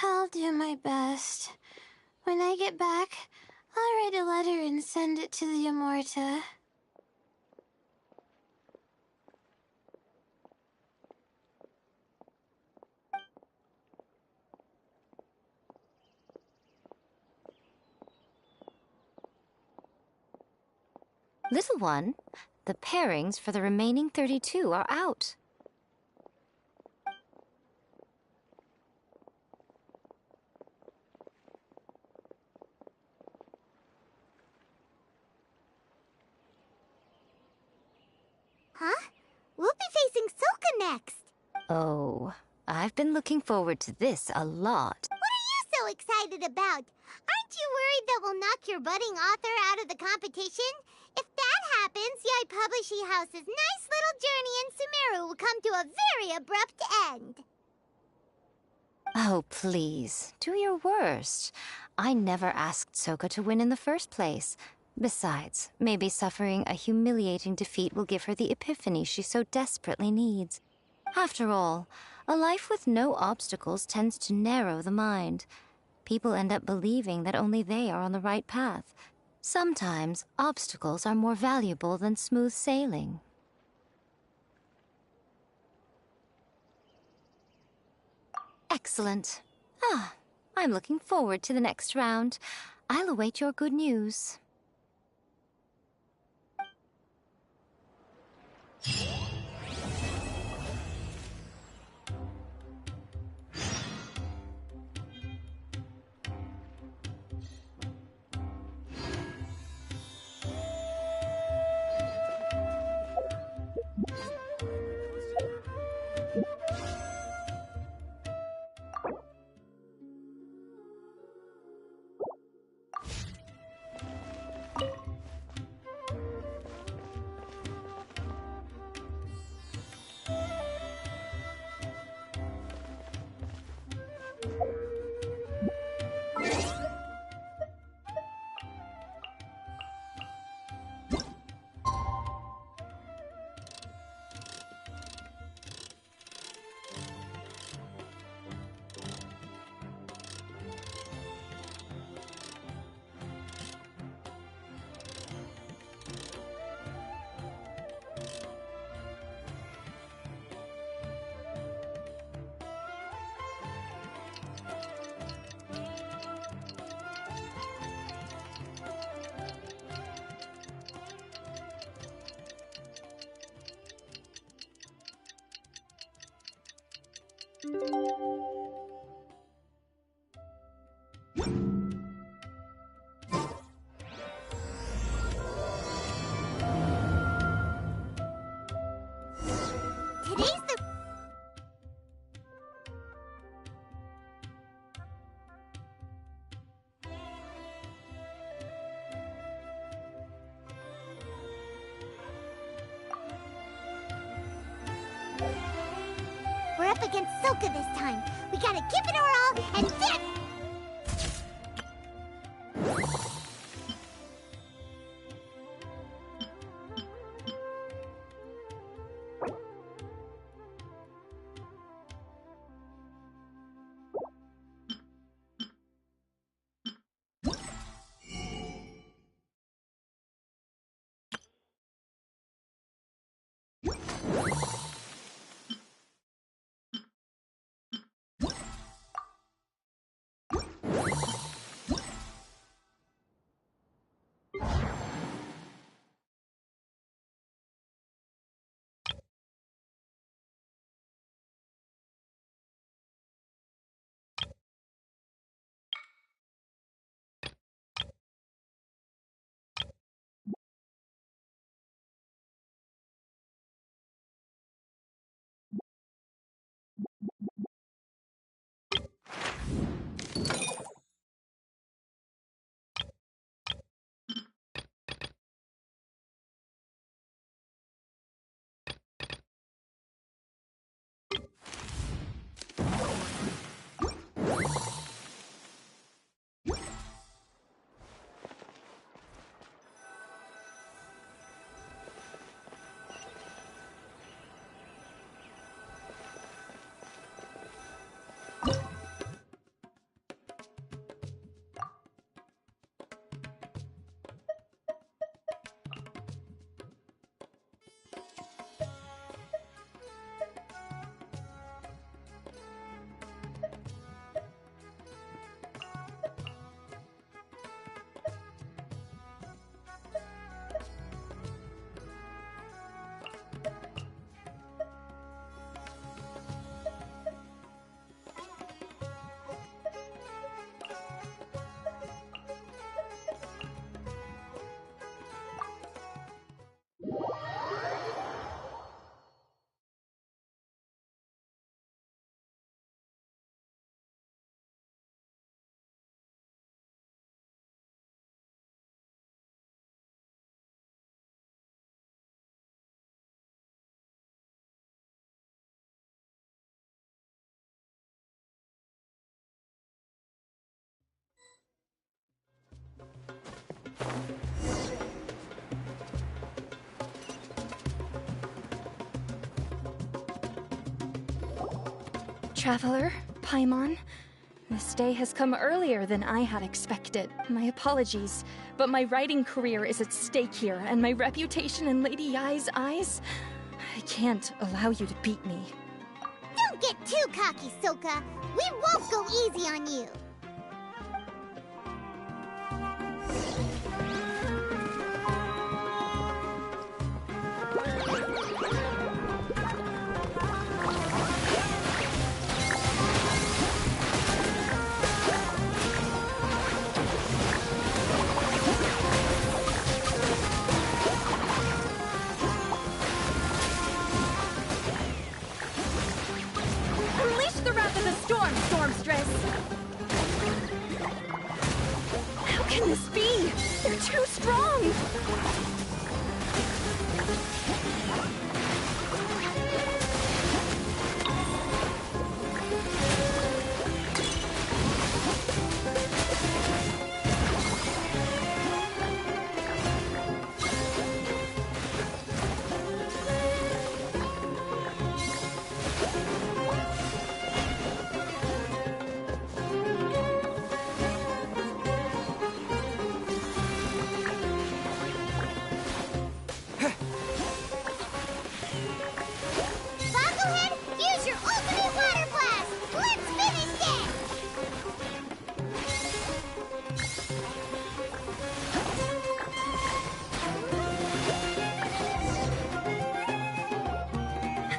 M: I'll do my best. When I get back, I'll write a letter and send it to the Amorta.
I: Little one, the pairings for the remaining 32 are out.
A: Huh? We'll be facing Soka next.
I: Oh, I've been looking forward to this a lot.
A: What are you so excited about? Aren't you worried that we'll knock your budding author out of the competition? If that happens, Yai Publishing House's nice little journey in Sumeru will come to a very abrupt end.
I: Oh, please, do your worst. I never asked Soka to win in the first place. Besides, maybe suffering a humiliating defeat will give her the epiphany she so desperately needs. After all, a life with no obstacles tends to narrow the mind. People end up believing that only they are on the right path. Sometimes, obstacles are more valuable than smooth sailing. Excellent. I'm looking forward to the next round. I'll await your good news.
A: Today's the... up against Soka this time. We gotta give it our all, and then...
E: Traveler, Paimon, this day has come earlier than I had expected. My apologies, but my writing career is at stake here, and my reputation in Lady Yai's eyes... I can't allow you to beat me.
A: Don't get too cocky, Soka. We won't go easy on you.
E: How can this be? They're too strong!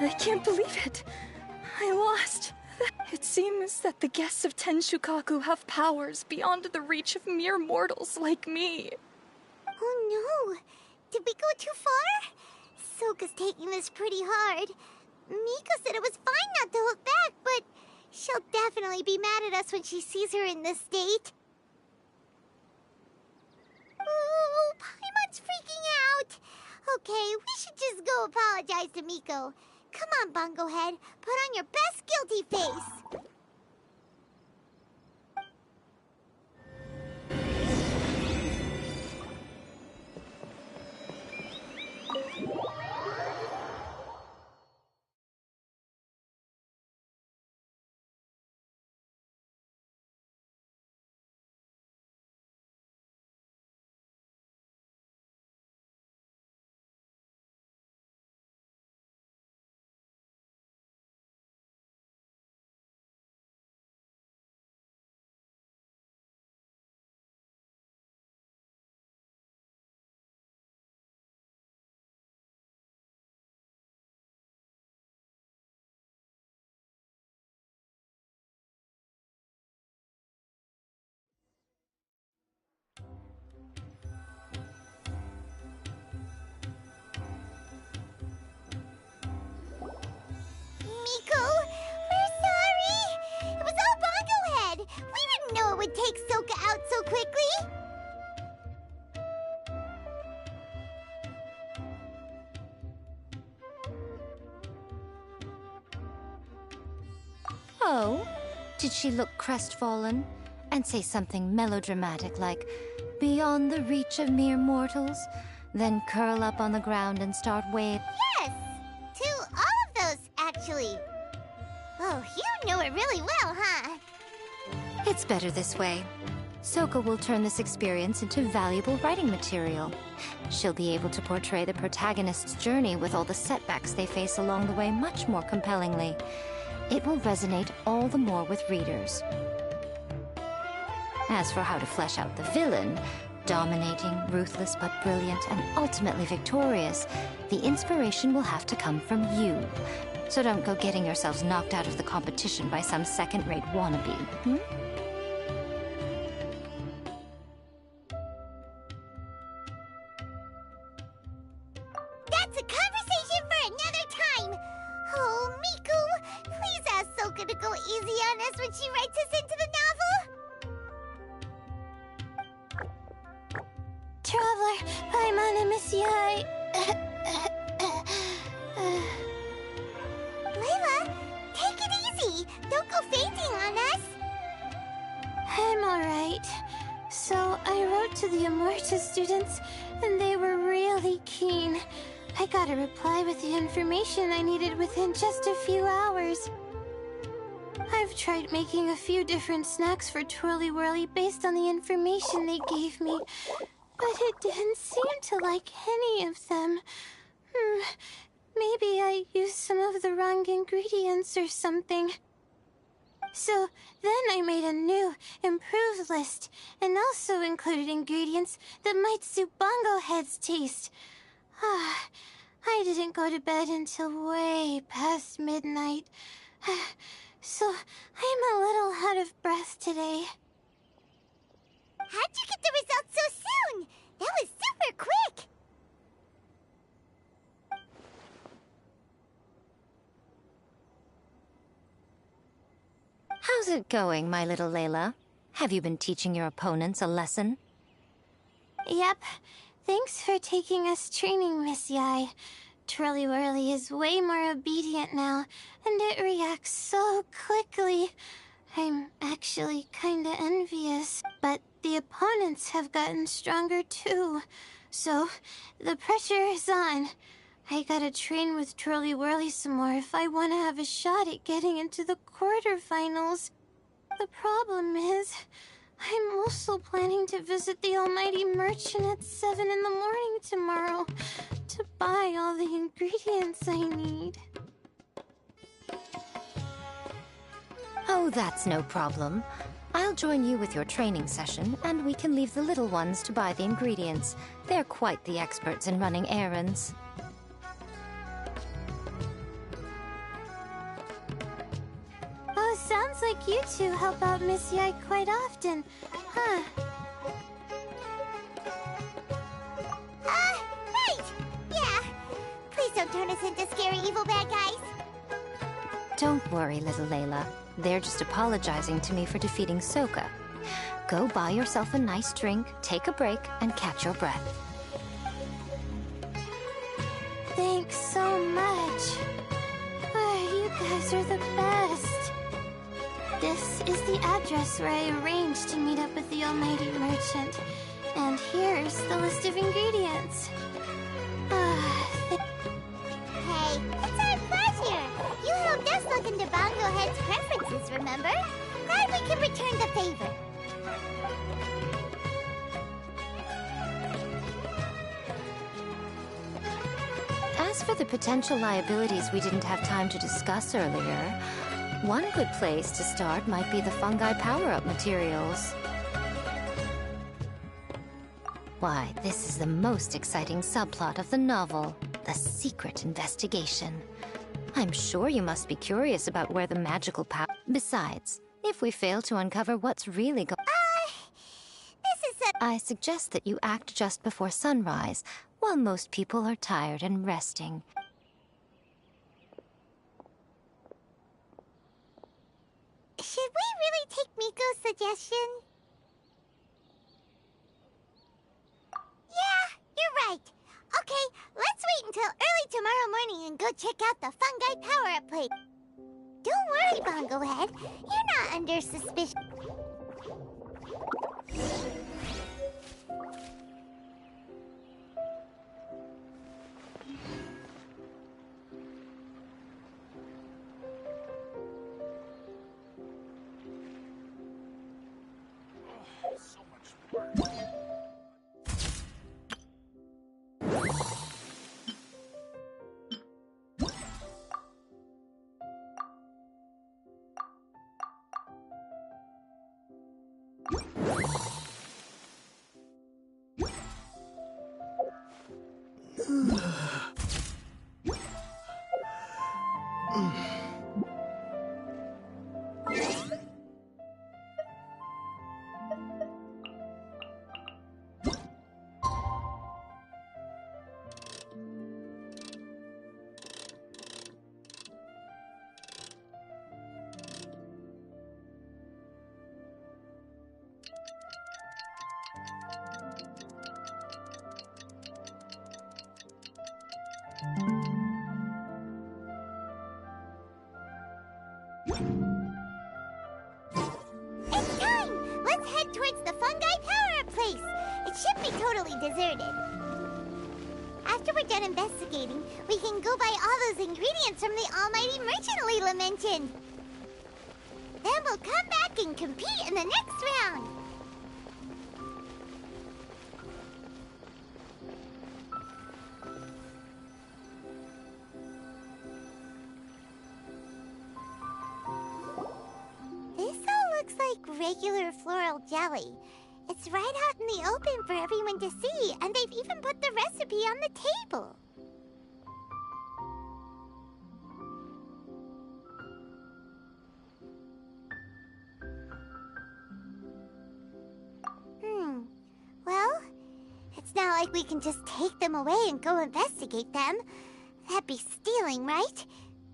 E: I can't believe it. I lost. It seems that the guests of Tenshukaku have powers beyond the reach of mere mortals like me.
A: Oh no! Did we go too far? Soka's taking this pretty hard. Miko said it was fine not to look back, but she'll definitely be mad at us when she sees her in this state. Oh, Paimon's freaking out. Okay, we should just go apologize to Miko. Come on, Bungo Head. Put on your best guilty face. Miko, we're sorry. It was all Bungo Head. We didn't know it would take Soka out so quickly.
I: Oh, did she look crestfallen and say something melodramatic like, "Beyond the reach of mere mortals," then curl up on the ground and start wailing?
A: Yes, to all of those, actually. Oh, you know it really well, huh?
I: It's better this way. Soka will turn this experience into valuable writing material. She'll be able to portray the protagonist's journey with all the setbacks they face along the way much more compellingly. It will resonate all the more with readers. As for how to flesh out the villain, dominating, ruthless but brilliant, and ultimately victorious, the inspiration will have to come from you. So don't go getting yourselves knocked out of the competition by some second-rate wannabe, hmm?
A: That's a conversation for another time. Oh, Miku, please ask Soka to go easy on us when she writes us into the novel.
M: Traveler, Paimon, and Miss Yai.
A: Layla, take it easy. Don't go fainting on us.
M: I'm alright. So I wrote to the Amorta students, and they were really keen. I got a reply with the information I needed within just a few hours. I've tried making a few different snacks for Twirly Whirly based on the information they gave me, but it didn't seem to like any of them. Maybe I used some of the wrong ingredients or something. So then I made a new, improved list, and also included ingredients that might suit Bungo Head's taste. I didn't go to bed until way past midnight, so I'm a little out of breath today.
A: How'd you get the results so soon? That was super quick.
I: How's it going, my little Layla? Have you been teaching your opponents a lesson?
M: Yep. Thanks for taking us training, Miss Yai. Twirly Whirly is way more obedient now, and it reacts so quickly. I'm actually kinda envious. But the opponents have gotten stronger too. So, the pressure is on. I gotta train with Twirly Whirly some more if I want to have a shot at getting into the quarterfinals. The problem is, I'm also planning to visit the Almighty Merchant at 7 in the morning tomorrow to buy all the ingredients I need.
I: Oh, that's no problem. I'll join you with your training session, and we can leave the little ones to buy the ingredients. They're quite the experts in running errands.
M: Oh, sounds like you two help out Miss Yai quite often, huh?
A: Right! Yeah. Please don't turn us into scary evil bad guys.
I: Don't worry, little Layla. They're just apologizing to me for defeating Soka. Go buy yourself a nice drink, take a break, and catch your breath.
M: Thanks so much. guys are the best. This is the address where I arranged to meet up with the almighty merchant. And here's the list of ingredients.
A: Hey, it's our pleasure. You helped us look into Bongo Head's preferences, remember? Glad we can return the favor.
I: As for the potential liabilities we didn't have time to discuss earlier, one good place to start might be the fungi power-up materials. Why, this is the most exciting subplot of the novel, the secret investigation. I'm sure you must be curious about where the magical power... Besides, if we fail to uncover what's really I suggest that you act just before sunrise, while most people are tired and resting.
A: Should we really take Miko's suggestion? Yeah, you're right. Okay, let's wait until early tomorrow morning and go check out the fungi power-up plate. Don't worry, Bongo Head. You're not under suspicion. It's time! Let's head towards the fungi power-up place. It should be totally deserted. After we're done investigating, we can go buy all those ingredients from the almighty merchant Leela mentioned. Then we'll come back and compete in the next round. This all looks like regular floral jelly. It's right out in the open for everyone to see, and they've even put the recipe on the table. Well, it's not like we can just take them away and go investigate them. That'd be stealing, right?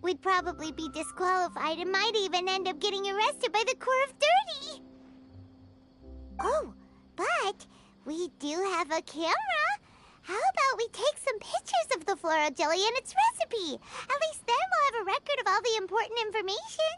A: We'd probably be disqualified and might even end up getting arrested by the Corps of Dirty. Oh, but we do have a camera. How about we take some pictures of the floral jelly and its recipe? At least then we'll have a record of all the important information.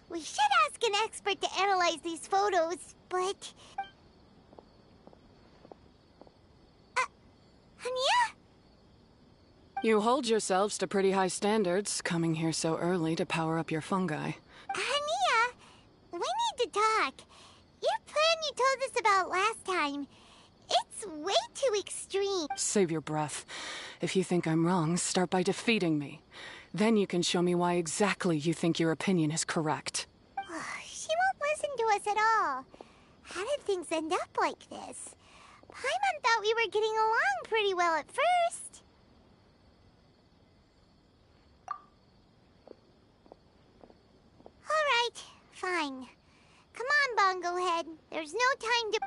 A: We should ask an expert to analyze these photos, but... Hania?
H: You hold yourselves to pretty high standards, coming here so early to power up your fungi.
A: Hania, we need to talk. Your plan you told us about last time, it's way too too extreme.
H: Save your breath. If you think I'm wrong, start by defeating me. Then you can show me why exactly you think your opinion is correct.
A: She won't listen to us at all. How did things end up like this? Paimon thought we were getting along pretty well at first. All right, fine. Come on, Bongo Head. There's no time to...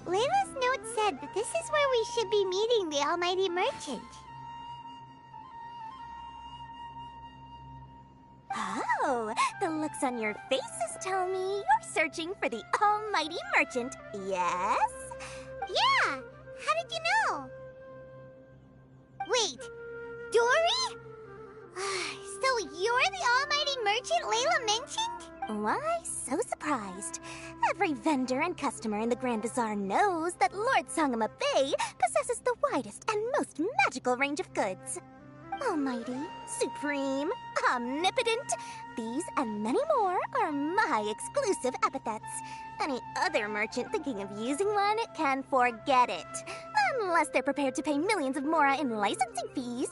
A: Layla's note said that this is where we should be meeting the Almighty Merchant.
L: Oh, the looks on your faces tell me you're searching for the Almighty Merchant, yes?
A: Yeah! How did you know? Wait, Dory? So you're the Almighty Merchant Layla mentioned?
L: Why so surprised? Every vendor and customer in the Grand Bazaar knows that Lord Sangama Bay possesses the widest and most magical range of goods. Almighty, supreme, omnipotent, these and many more are my exclusive epithets. Any other merchant thinking of using one can forget it, unless they're prepared to pay millions of mora in licensing fees.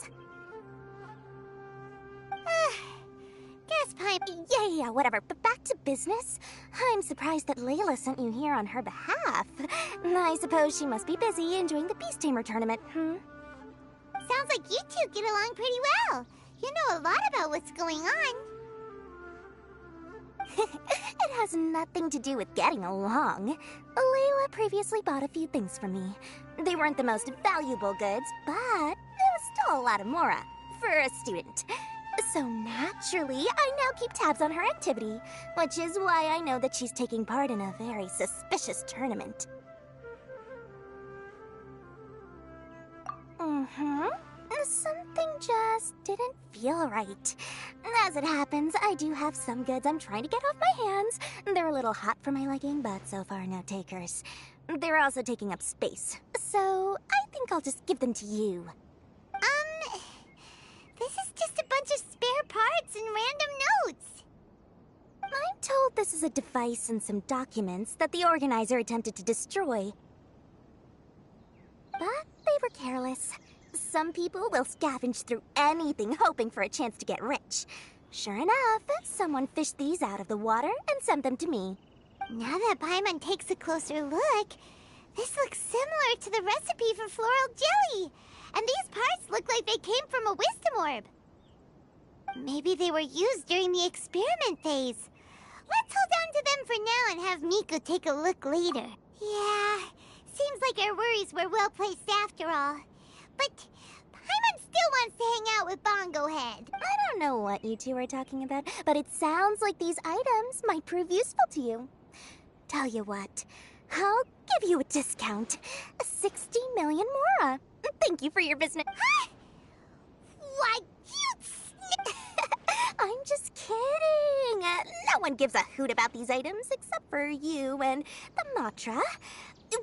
A: Guess Paimon...
L: Yeah, whatever, but back to business. I'm surprised that Layla sent you here on her behalf. I suppose she must be busy enjoying the Beast Tamer tournament,
A: Sounds like you two get along pretty well. You know a lot about what's going on.
L: It has nothing to do with getting along. Layla previously bought a few things from me. They weren't the most valuable goods, but it was still a lot of mora for a student. So naturally, I now keep tabs on her activity, which is why I know that she's taking part in a very suspicious tournament. Something just didn't feel right. As it happens, I do have some goods I'm trying to get off my hands. They're a little hot for my liking, but so far no takers. They're also taking up space, so I think I'll just give them to you.
A: This is just a bunch of spare parts and random notes.
L: I'm told this is a device and some documents that the organizer attempted to destroy. But they were careless. Some people will scavenge through anything hoping for a chance to get rich. Sure enough, someone fished these out of the water and sent them to me.
A: Now that Paimon takes a closer look, this looks similar to the recipe for floral jelly. And these parts look like they came from a wisdom orb. Maybe they were used during the experiment phase. Let's hold on to them for now and have Miku take a look later. Yeah, seems like our worries were well placed after all. But Paimon still wants to hang out with Bongo Head.
L: I don't know what you two are talking about, but it sounds like these items might prove useful to you. Tell you what, I'll give you a discount. 60 million mora. Thank you for your business.
A: Why, you...
L: I'm just kidding. No one gives a hoot about these items except for you and the Matra.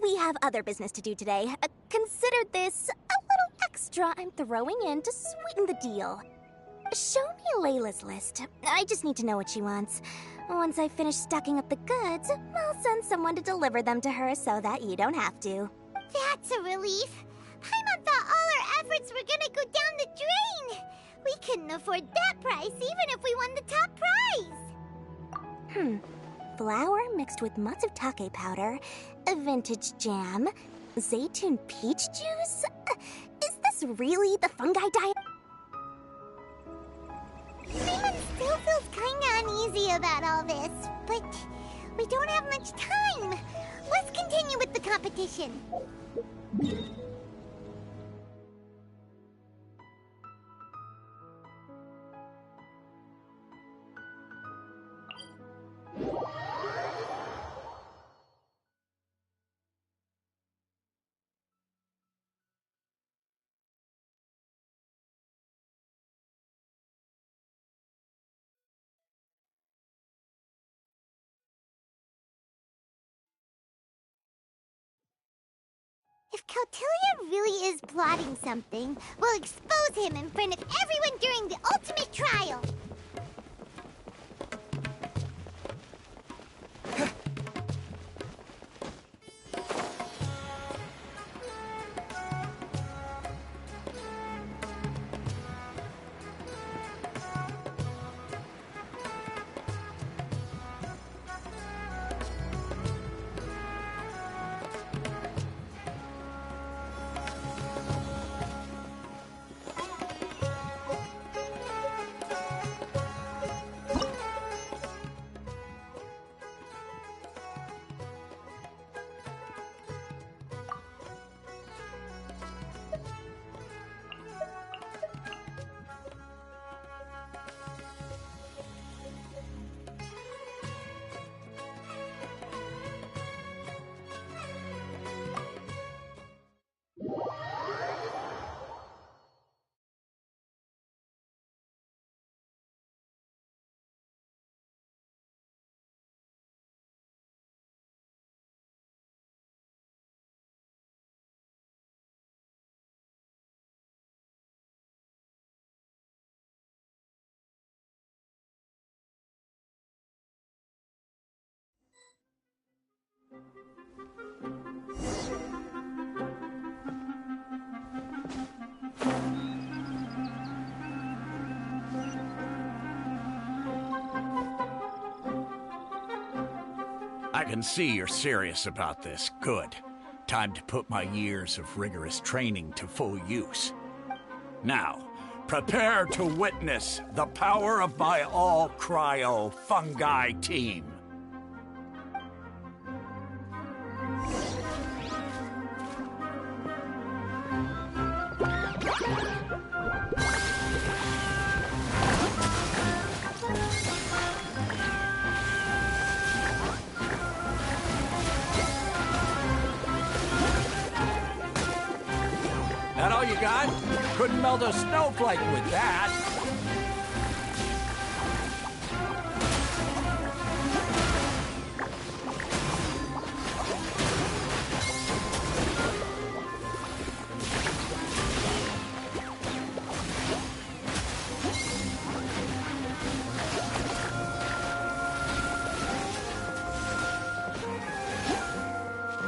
L: We have other business to do today. considered this a little extra I'm throwing in to sweeten the deal. Show me Layla's list. I just need to know what she wants. Once I finish stocking up the goods, I'll send someone to deliver them to her so that you don't have to.
A: That's a relief. Paimon thought all our efforts were gonna go down the drain. We couldn't afford that price even if we won the top prize.
L: Flour mixed with matsutake powder, a vintage jam, zaytun peach juice? Is this really the fungi diet?
A: Paimon still feels kinda uneasy about all this, but we don't have much time. Let's continue with the competition. If Kautilya really is plotting something, we'll expose him in front of everyone during the ultimate trial.
F: I can see you're serious about this. Good. Time to put my years of rigorous training to full use. Now, prepare to witness the power of my all-cryo fungi team.
N: That all you got? Couldn't melt a snowflake with that.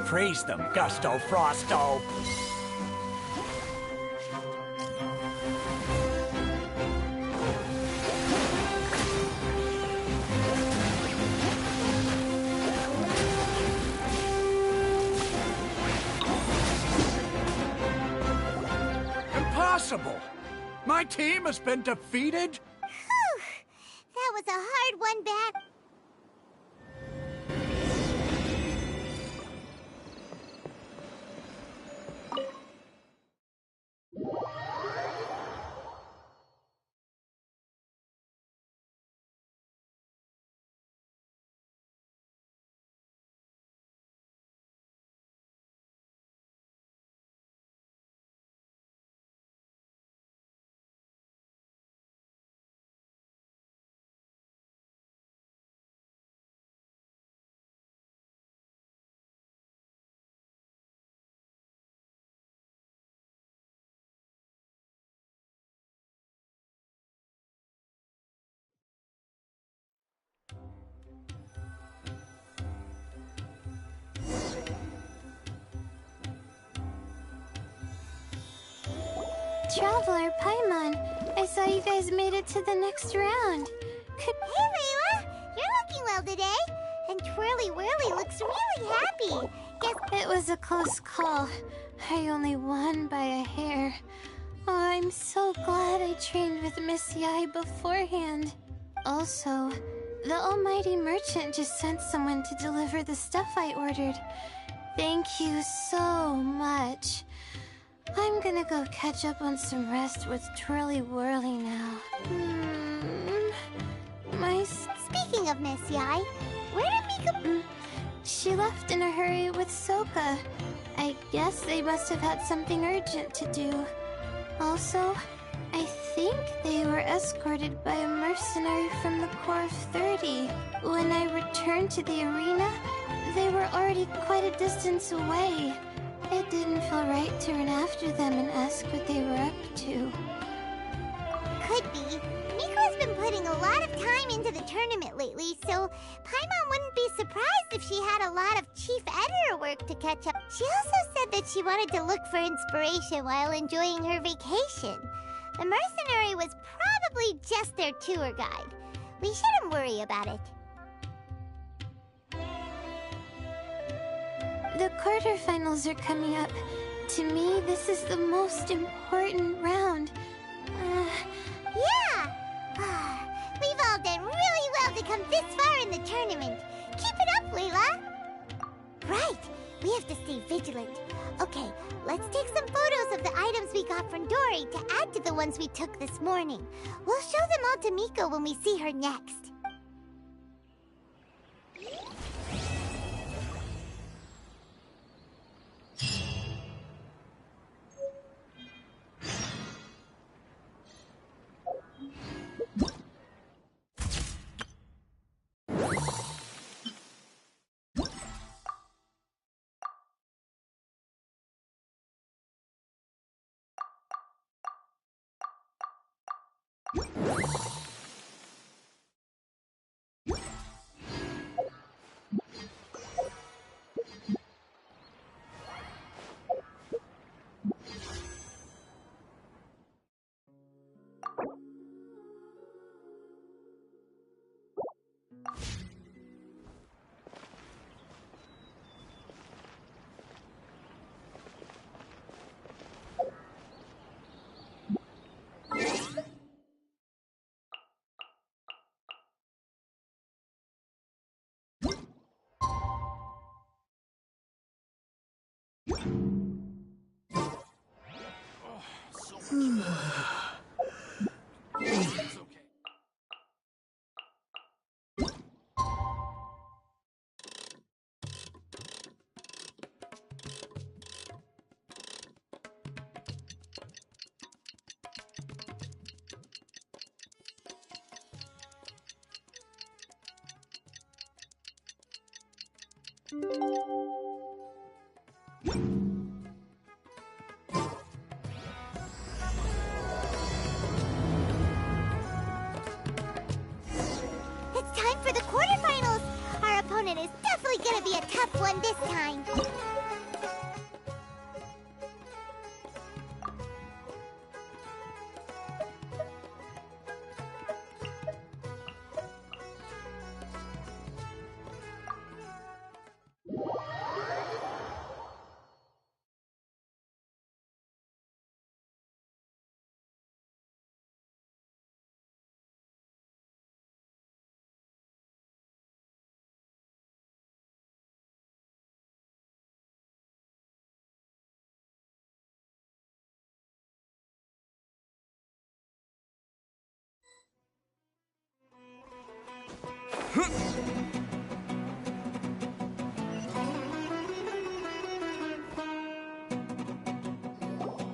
F: Freeze them, Gusto Frosto! Impossible! My team has been defeated?
A: Whew! That was a hard one back.
M: Traveler, Paimon, I saw you guys made it to the next round.
A: Hey, Layla! You're looking well today. And Twirly Whirly looks really happy. Guess
M: it was a close call. I only won by a hair. Oh, I'm so glad I trained with Miss Yai beforehand. Also, the almighty merchant just sent someone to deliver the stuff I ordered. Thank you so much. I'm gonna go catch up on some rest with Twirly Whirly now.
A: Speaking of Miss Yai, where did Mika...
M: She left in a hurry with Sokka. I guess they must have had something urgent to do. Also, I think they were escorted by a mercenary from the Corps of 30. When I returned to the arena, they were already quite a distance away. It didn't feel right to run after them and ask what they were up to.
A: Could be. Miko's been putting a lot of time into the tournament lately, so Paimon wouldn't be surprised if she had a lot of chief editor work to catch up. She also said that she wanted to look for inspiration while enjoying her vacation. The mercenary was probably just their tour guide. We shouldn't worry about it.
M: The quarterfinals are coming up. To me, this is the most important round.
A: Yeah! We've all done really well to come this far in the tournament. Keep it up, Layla! Right! We have to stay vigilant. Okay, let's take some photos of the items we got from Dory to add to the ones we took this morning. We'll show them all to Miko when we see her next. It's time for the quarterfinals! Our opponent is definitely gonna be a tough one this time.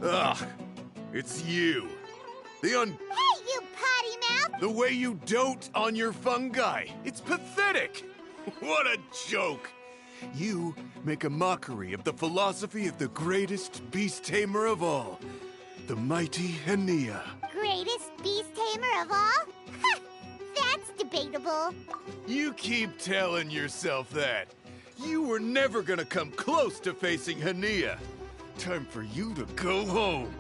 O: Ugh, it's you.
A: Hey, you potty mouth!
O: The way you dote on your fungi. It's pathetic. What a joke. You make a mockery of the philosophy of the greatest beast tamer of all, the mighty Hania.
A: Greatest beast tamer of all? Ha! That's debatable.
O: You keep telling yourself that. You were never gonna come close to facing Hania. Time for you to go home.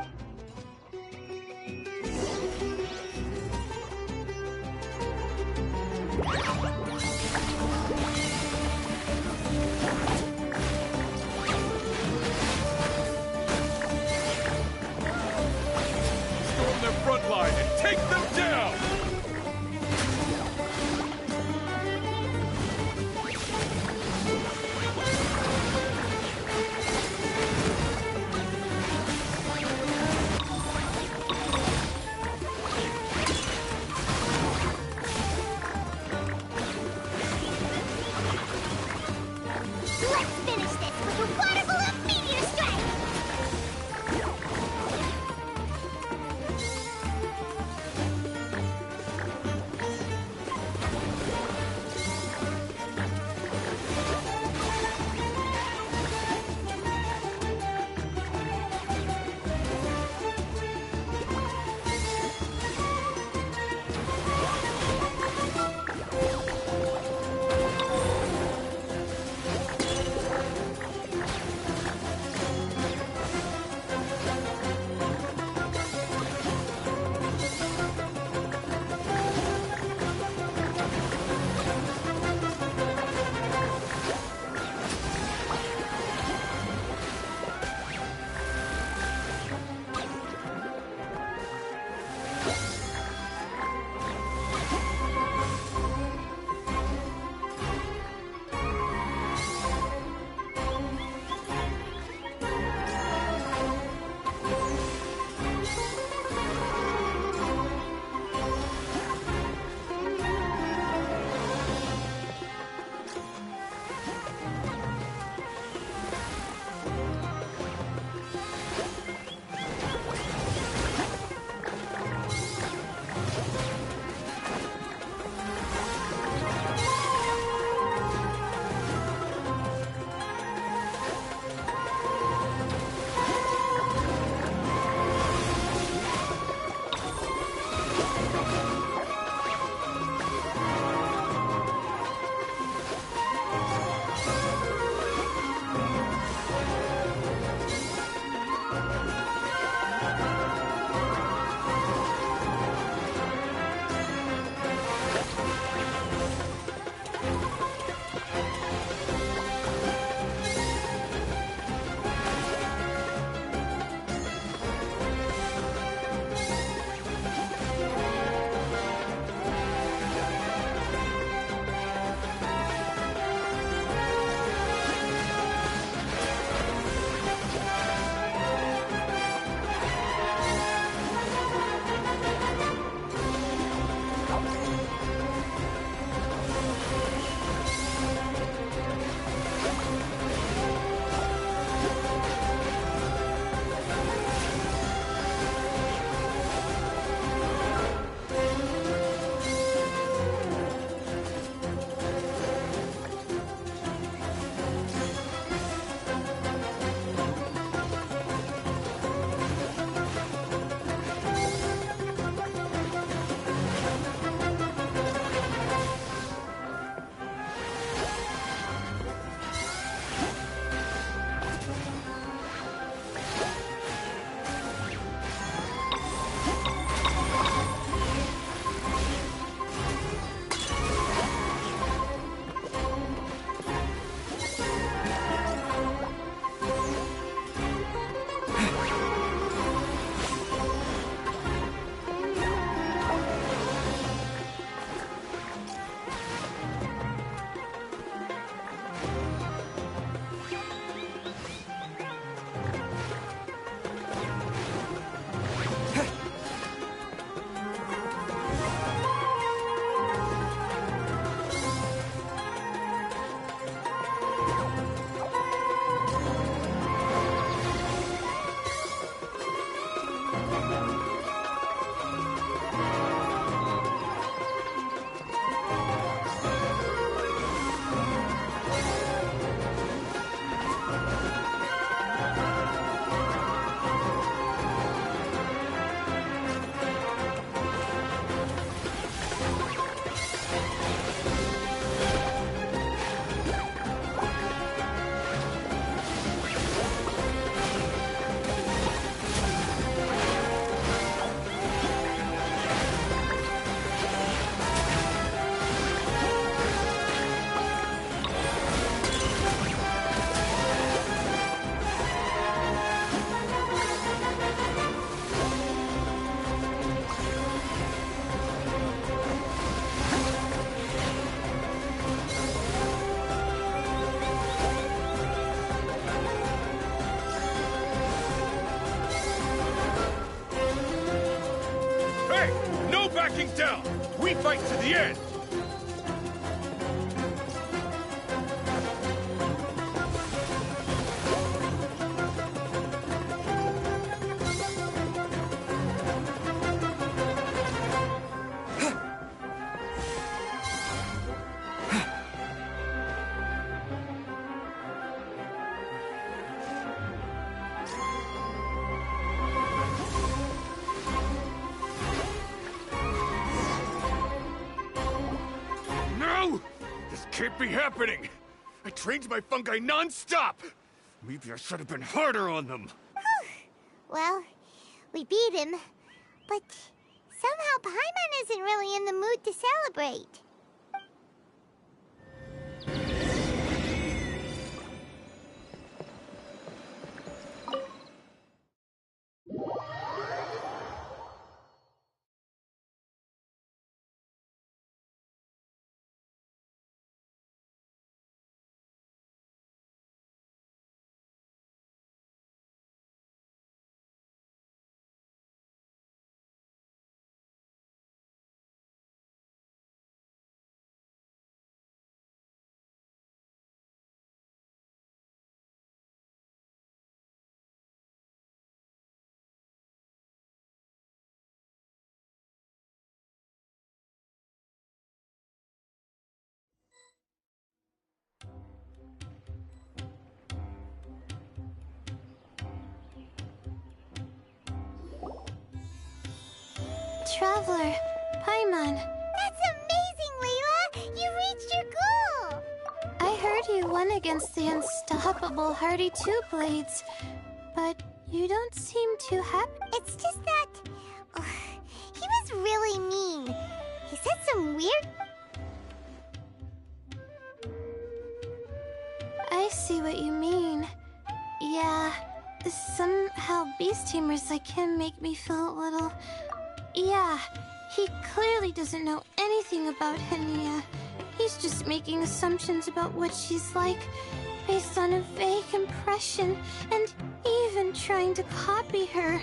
O: down! We fight to the end! No! This can't be happening! I trained my fungi non-stop! Maybe I should have been harder on them.
A: Well, we beat him, but somehow Paimon isn't really in the mood to celebrate.
M: Traveler, Paimon.
A: That's amazing, Layla! You reached your goal!
M: I heard you won against the unstoppable Hardy Two-Blades, but you don't seem too happy.
A: It's just that... he was really mean. He said some weird...
M: I see what you mean. Yeah, somehow beast tamers like him make me feel a little... Yeah, he clearly doesn't know anything about Hania. He's just making assumptions about what she's like, based on a vague impression, and even trying to copy her.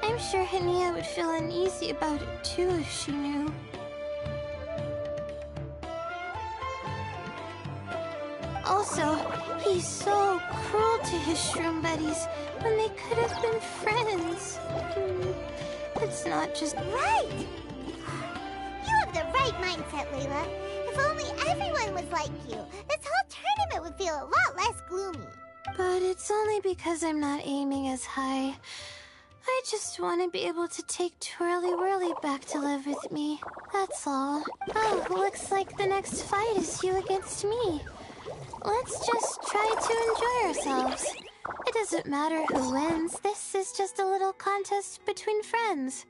M: I'm sure Hania would feel uneasy about it too if she knew. Also, he's so cruel to his shroom buddies when they could have been friends. It's not just...
A: Right! You have the right mindset, Layla. If only everyone was like you, this whole tournament would feel a lot less gloomy.
M: But it's only because I'm not aiming as high. I just want to be able to take Twirly Whirly back to live with me. That's all. Oh, looks like the next fight is you against me. Let's just try to enjoy ourselves. It doesn't matter who wins. This is just a little contest between friends.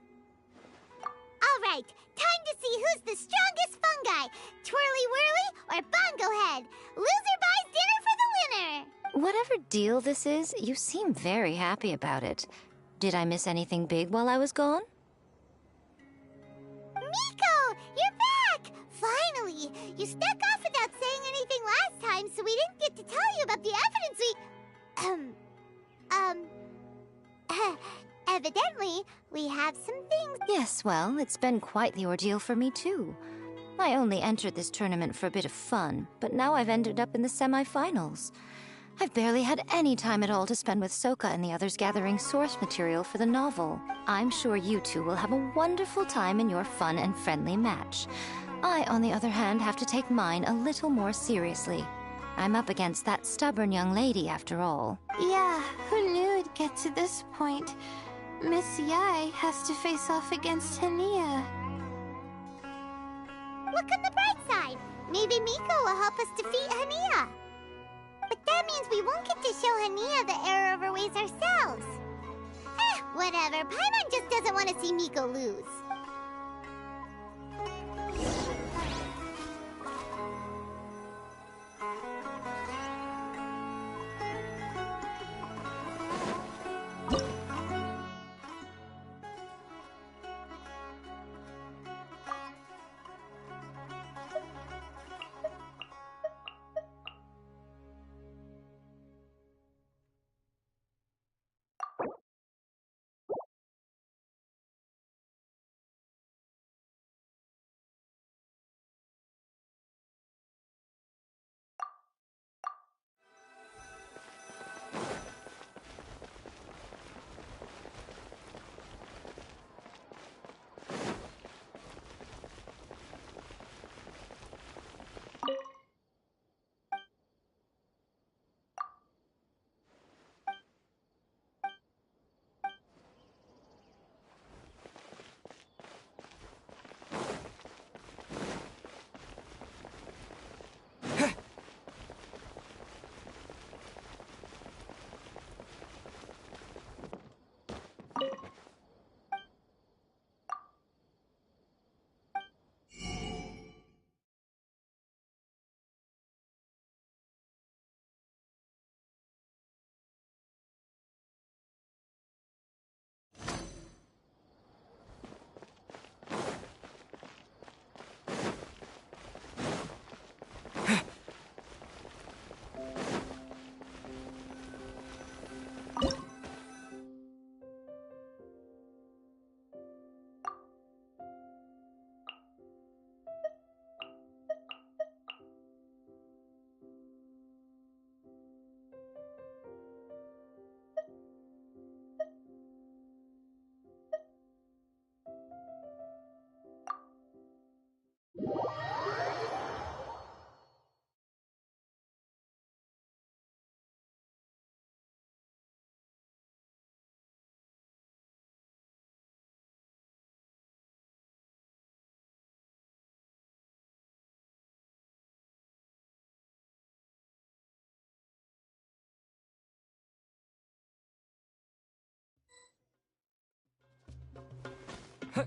A: All right, time to see who's the strongest fungi. Twirly Whirly or Bongo Head. Loser buys dinner for the winner.
I: Whatever deal this is, you seem very happy about it. Did I miss anything big while I was gone?
A: Miko, you're back! Finally! You stuck off without saying anything last time, so we didn't get to tell you about the evidence we... Evidently, we have some things...
I: Yes, well, it's been quite the ordeal for me, too. I only entered this tournament for a bit of fun, but now I've ended up in the semi-finals. I've barely had any time at all to spend with Soka and the others gathering source material for the novel. I'm sure you two will have a wonderful time in your fun and friendly match. I, on the other hand, have to take mine a little more seriously. I'm up against that stubborn young lady, after all.
M: Yeah, who knew it'd get to this point? Miss Yai has to face off against Hania.
A: Look on the bright side. Maybe Miko will help us defeat Hania. But that means we won't get to show Hania the error of our ways ourselves. Whatever. Paimon just doesn't want to see Miko lose.
M: I'm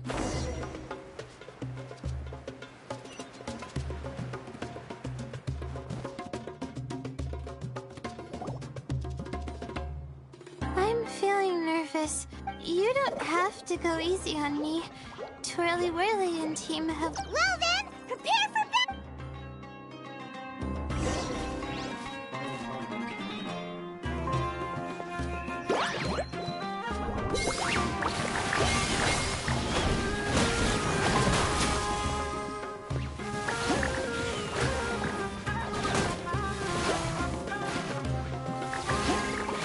M: feeling nervous. You don't have to go easy on me. Twirly Whirly and team have...
A: Well then, prepare for battle!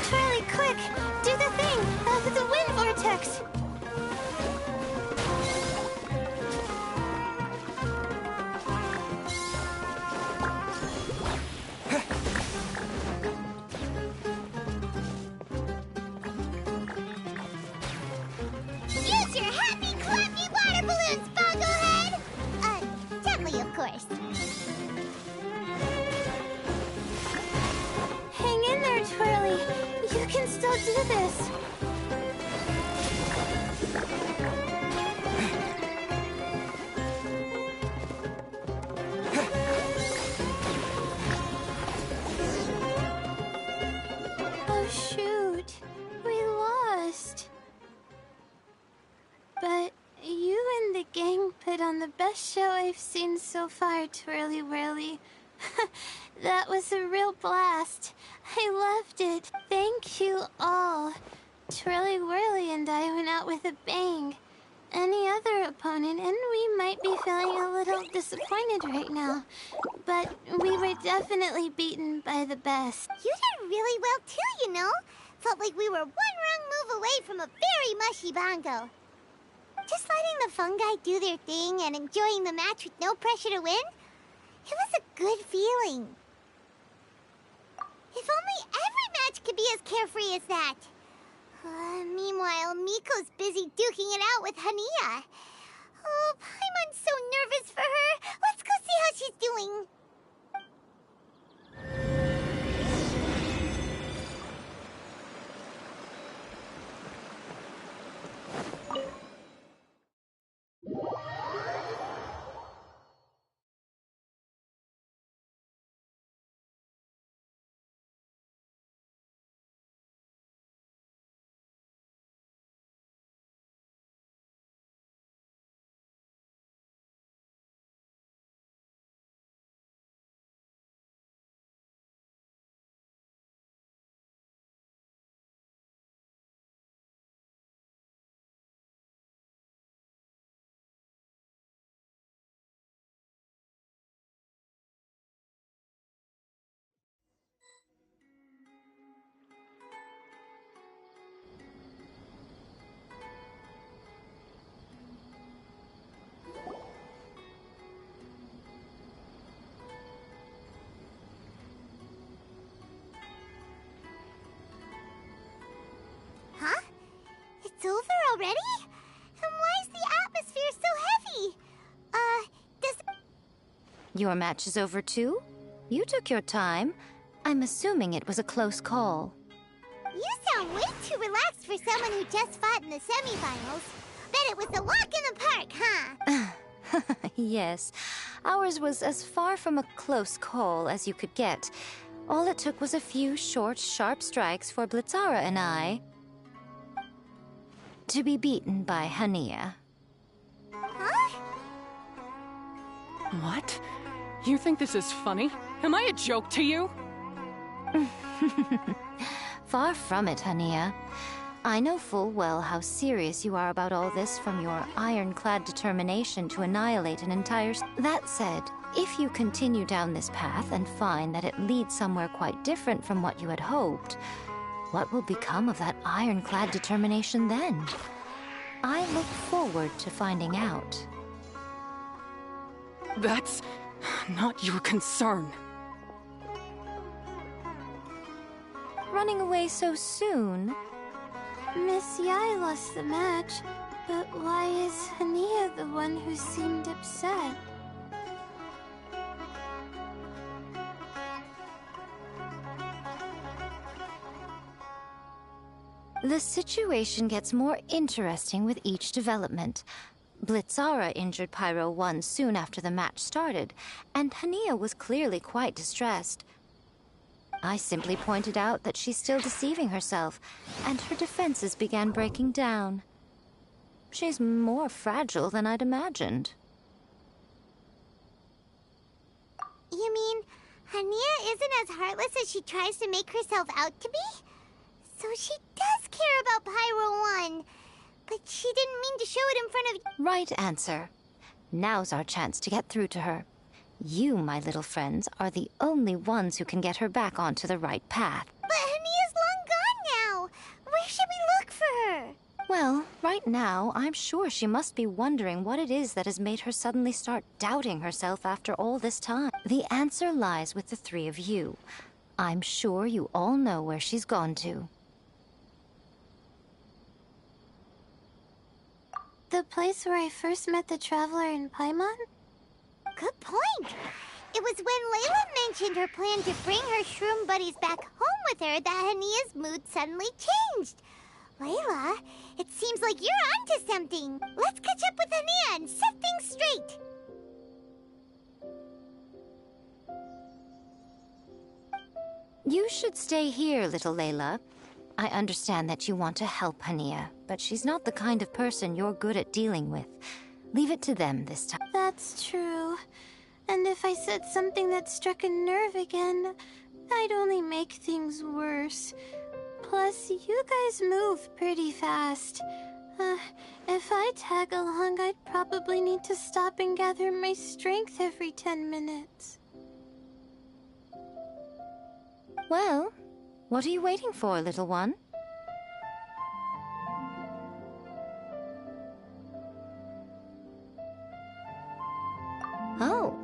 M: Twirly, quick! Do the thing! The wind vortex!
A: Use your happy, clappy water balloons, Boglehead! Gently, of course.
M: Hang in there, Twirly. You can still do this. Oh, shoot. We lost. But you and the gang put on the best show I've seen so far, Twirly Whirly. That was a real blast. I loved it. Thank you all. Twirly Whirly and I went out with a bang. Any other opponent, and we might be feeling a little disappointed right now. But we were definitely beaten by the best.
A: You did really well too, you know. Felt like we were one wrong move away from a very mushy bongo. Just letting the fungi do their thing and enjoying the match with no pressure to win, it was a good feeling. If only every match could be as carefree as that. Meanwhile, Miko's busy duking it out with Hania. Oh, Paimon's so nervous for her. Let's go see how she's doing. Huh? It's over already? And why is the atmosphere so heavy? Does...
I: Your match is over too? You took your time. I'm assuming it was a close call.
A: You sound way too relaxed for someone who just fought in the semifinals. Bet it was a walk in the park, huh?
I: Yes. Ours was as far from a close call as you could get. All it took was a few short, sharp strikes for Blitzara and I to be beaten by Hania.
A: Huh?
H: What? You think this is funny? Am I a joke to you?
I: Far from it, Hania. I know full well how serious you are about all this, from your ironclad determination to annihilate an entire... That said, if you continue down this path and find that it leads somewhere quite different from what you had hoped, what will become of that ironclad determination then? I look forward to finding out.
H: That's not your concern.
I: Running away so soon?
M: Miss Yai lost the match, but why is Hania the one who seemed upset?
I: The situation gets more interesting with each development. Blitzara injured Pyro 1 soon after the match started, and Hania was clearly quite distressed. I simply pointed out that she's still deceiving herself, and her defenses began breaking down. She's more fragile than I'd imagined.
A: You mean, Hania isn't as heartless as she tries to make herself out to be? So she does care about Pyro 1, but she didn't mean to show it in front of...
I: Right answer. Now's our chance to get through to her. You, my little friends, are the only ones who can get her back onto the right path.
A: But Hania's long gone now! Where should we look for her?
I: Well, right now, I'm sure she must be wondering what it is that has made her suddenly start doubting herself after all this time. The answer lies with the three of you. I'm sure you all know where she's gone to.
M: The place where I first met the traveler in Paimon?
A: Good point. It was when Layla mentioned her plan to bring her shroom buddies back home with her that Hania's mood suddenly changed. Layla, it seems like you're onto something. Let's catch up with Hania and set things straight.
I: You should stay here, little Layla. I understand that you want to help Hania, but she's not the kind of person you're good at dealing with. Leave it to them this time.
M: That's true. And if I said something that struck a nerve again, I'd only make things worse. Plus, you guys move pretty fast. If I tag along, I'd probably need to stop and gather my strength every 10 minutes.
I: Well, what are you waiting for, little one? Oh,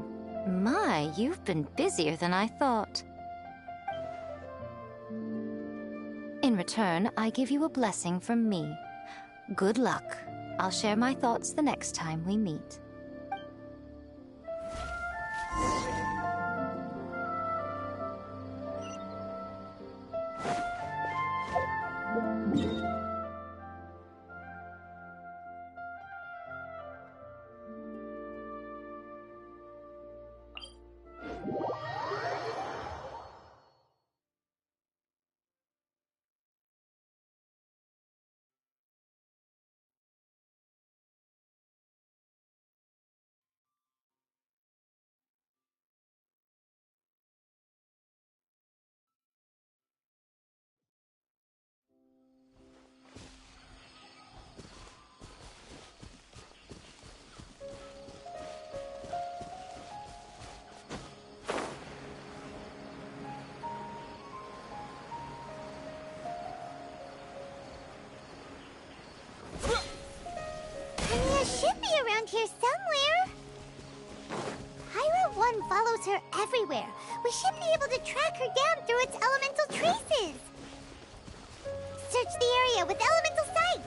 I: my, you've been busier than I thought. In return, I give you a blessing from me. Good luck. I'll share my thoughts the next time we meet.
A: Should be around here somewhere. Pyro 1 follows her everywhere. We should be able to track her down through its elemental traces. Search the area with elemental sight.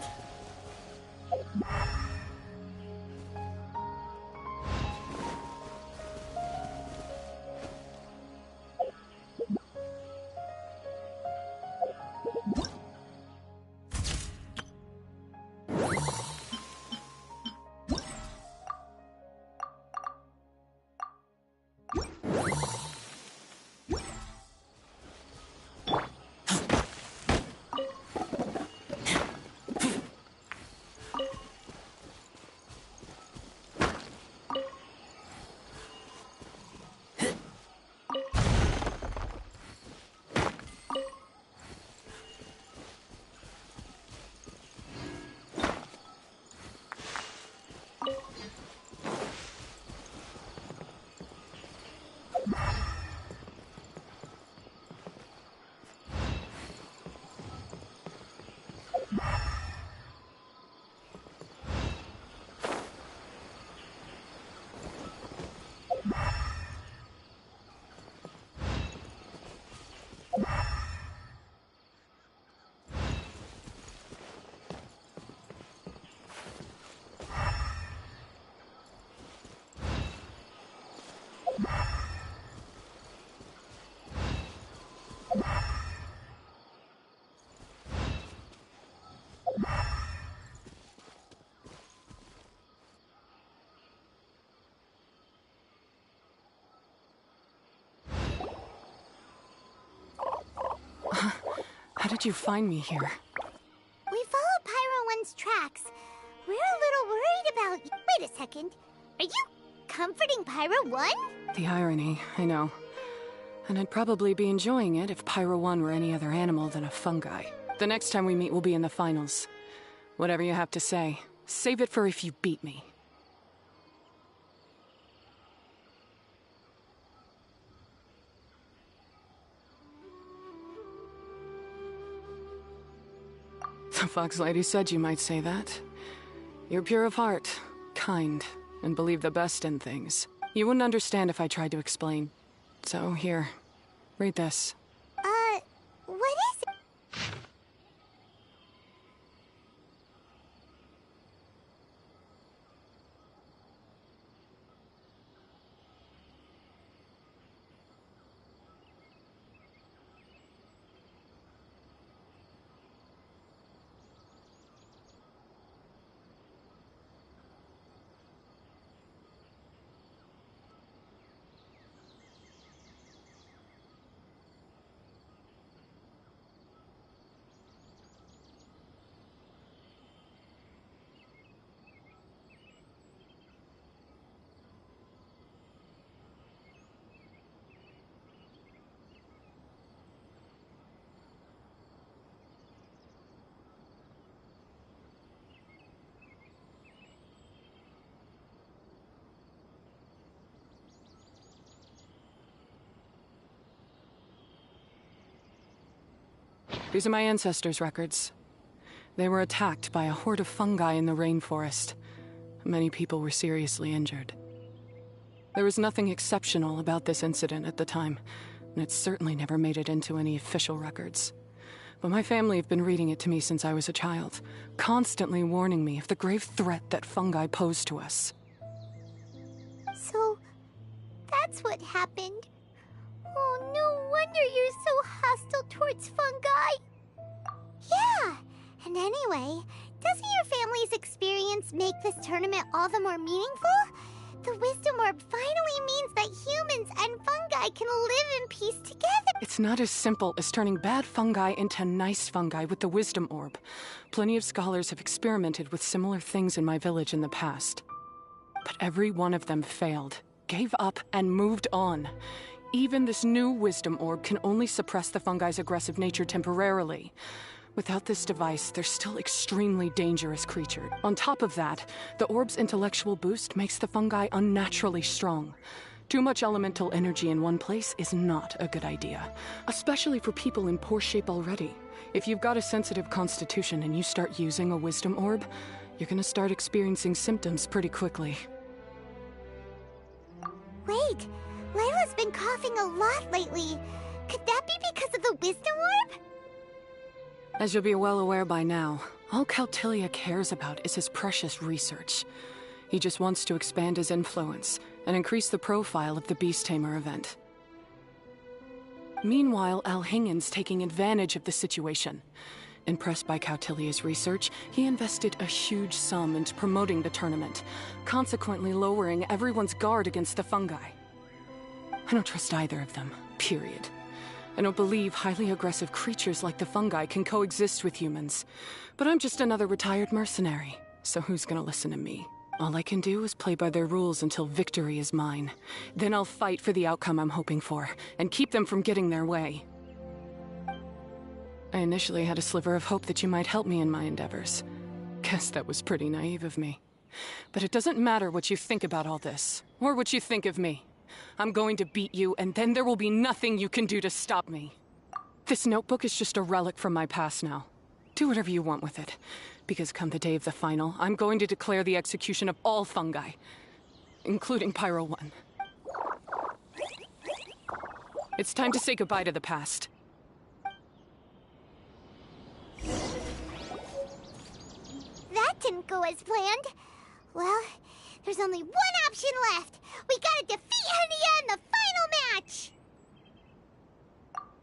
H: did you find me here?
A: We followed Pyro 1's tracks. We're a little worried about... Wait a second. Are you comforting Pyro 1?
H: The irony, I know. And I'd probably be enjoying it if Pyro 1 were any other animal than a fungi. The next time we meet will be in the finals. Whatever you have to say, save it for if you beat me. The Fox Lady said you might say that. You're pure of heart, kind, and believe the best in things. You wouldn't understand if I tried to explain. So here, read this.
A: What is it?
H: These are my ancestors' records. They were attacked by a horde of fungi in the rainforest. Many people were seriously injured. There was nothing exceptional about this incident at the time, and it certainly never made it into any official records. But my family have been reading it to me since I was a child, constantly warning me of the grave threat that fungi pose to us.
A: So, that's what happened. Oh, no wonder you're so hostile towards fungi. Yeah, and anyway, doesn't your family's experience make this tournament all the more meaningful? The Wisdom Orb finally means that humans and fungi can live in peace together.
H: It's not as simple as turning bad fungi into nice fungi with the Wisdom Orb. Plenty of scholars have experimented with similar things in my village in the past. But every one of them failed, gave up, and moved on. Even this new Wisdom Orb can only suppress the fungi's aggressive nature temporarily. Without this device, they're still extremely dangerous creatures. On top of that, the orb's intellectual boost makes the fungi unnaturally strong. Too much elemental energy in one place is not a good idea, especially for people in poor shape already. If you've got a sensitive constitution and you start using a Wisdom Orb, you're gonna start experiencing symptoms pretty quickly.
A: Wait, Layla's been coughing a lot lately. Could that be because of the Wisdom Orb?
H: As you'll be well aware by now, all Caltilia cares about is his precious research. He just wants to expand his influence and increase the profile of the Beast Tamer event. Meanwhile, Alhingen's taking advantage of the situation. Impressed by Cautilia's research, he invested a huge sum into promoting the tournament, consequently lowering everyone's guard against the fungi. I don't trust either of them, period. I don't believe highly aggressive creatures like the fungi can coexist with humans. But I'm just another retired mercenary, so who's gonna listen to me? All I can do is play by their rules until victory is mine. Then I'll fight for the outcome I'm hoping for, and keep them from getting their way. I initially had a sliver of hope that you might help me in my endeavors. Guess that was pretty naive of me. But it doesn't matter what you think about all this, or what you think of me. I'm going to beat you, and then there will be nothing you can do to stop me. This notebook is just a relic from my past now. Do whatever you want with it, because come the day of the final, I'm going to declare the execution of all fungi, including Pyro 1. It's time to say goodbye to the past.
A: That didn't go as planned. Well, there's only one option left. We gotta defeat Hania in the final match!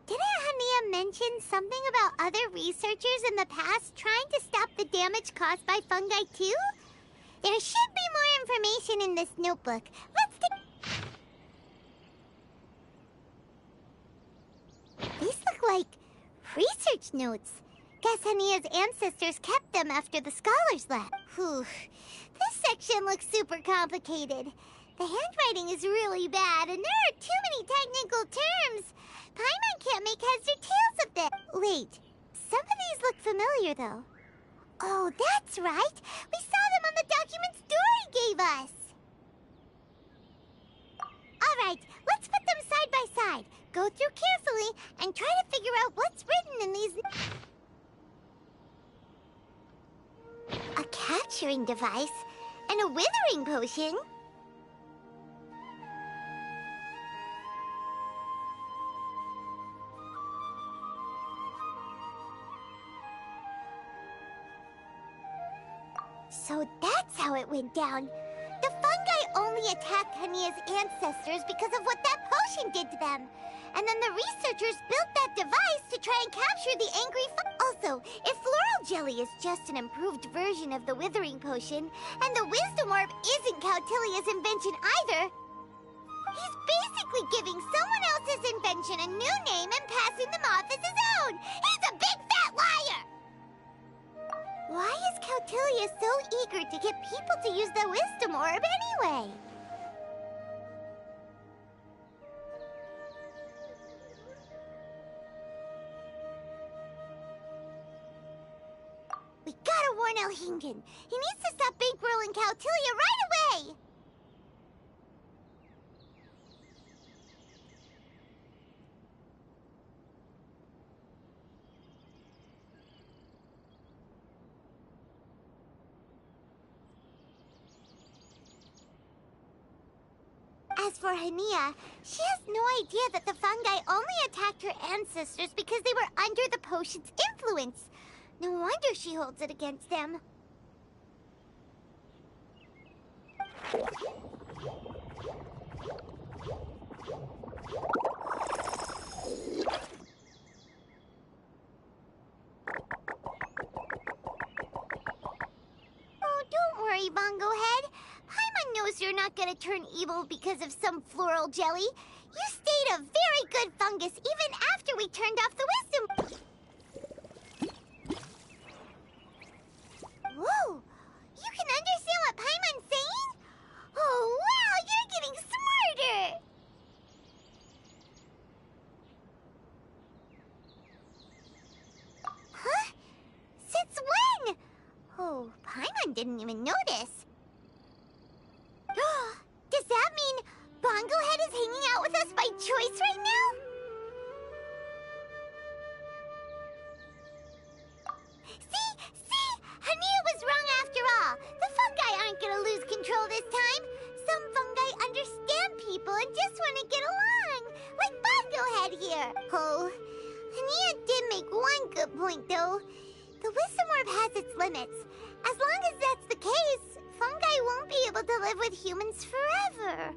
A: Didn't Hania mention something about other researchers in the past trying to stop the damage caused by fungi too? There should be more information in this notebook. Let's take... These look like research research notes. Guess Hania's ancestors kept them after the scholars left. Whew. This section looks super complicated. The handwriting is really bad, and there are too many technical terms. Paimon can't make heads or tails of this. Wait, some of these look familiar, though. Oh, that's right. We saw them on the documents Dory gave us. All right, let's put them side by side. Go through carefully and try to figure out what's written in these... A capturing device and a withering potion. So that's how it went down. The fungi only attacked Hania's ancestors because of what that potion did to them. And then the researchers built that device to try and capture the angry Also, if floral jelly is just an improved version of the withering potion, and the wisdom orb isn't Cautilia's invention either, he's basically giving someone else's invention a new name and passing them off as his own. He's a big fat liar! Why is Cautilia so eager to get people to use the wisdom orb anyway? We gotta warn Elhingen. He needs to stop bankrolling Cautilia right away! As for Hania, she has no idea that the fungi only attacked her ancestors because they were under the potion's influence. No wonder she holds it against them. Oh, don't worry, Bongo Head. Paimon knows you're not gonna turn evil because of some floral jelly. You stayed a very good fungus even after we turned off the wisdom. Whoa! You can understand what Paimon's saying? Oh, wow! You're getting smarter! Huh? Since when? Oh, Paimon didn't even notice. Does that mean Bongo Head is hanging out with us by choice right now? See? Hania was wrong after all. The fungi aren't gonna lose control this time. Some fungi understand people and just want to get along. Like Bongo Head here. Oh, Hania did make one good point, though. The wisdom orb has its limits. As long as that's the case, fungi won't be able to live with humans forever.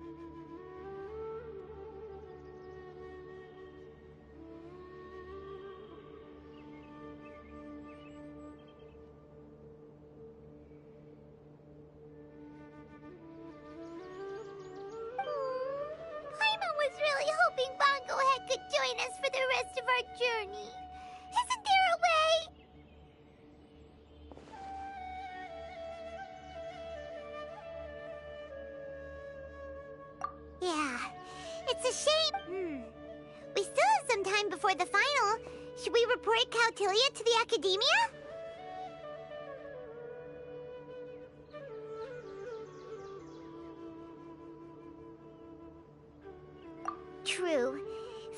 A: Paimon was really hoping Bongo Head could join us for the rest of our journey. Isn't there a way? Yeah, it's a shame. We still have some time before the final. Should we report Cautilia to the academia? True.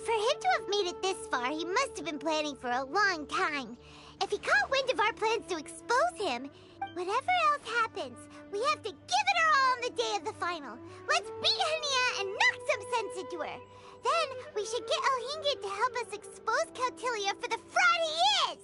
A: For him to have made it this far, he must have been planning for a long time. If he caught wind of our plans to expose him, whatever else happens, we have to give it our all on the day of the final. Let's beat Hania and knock some sense into her. Then we should get Elhingen to help us expose Cautilia for the fraud he is!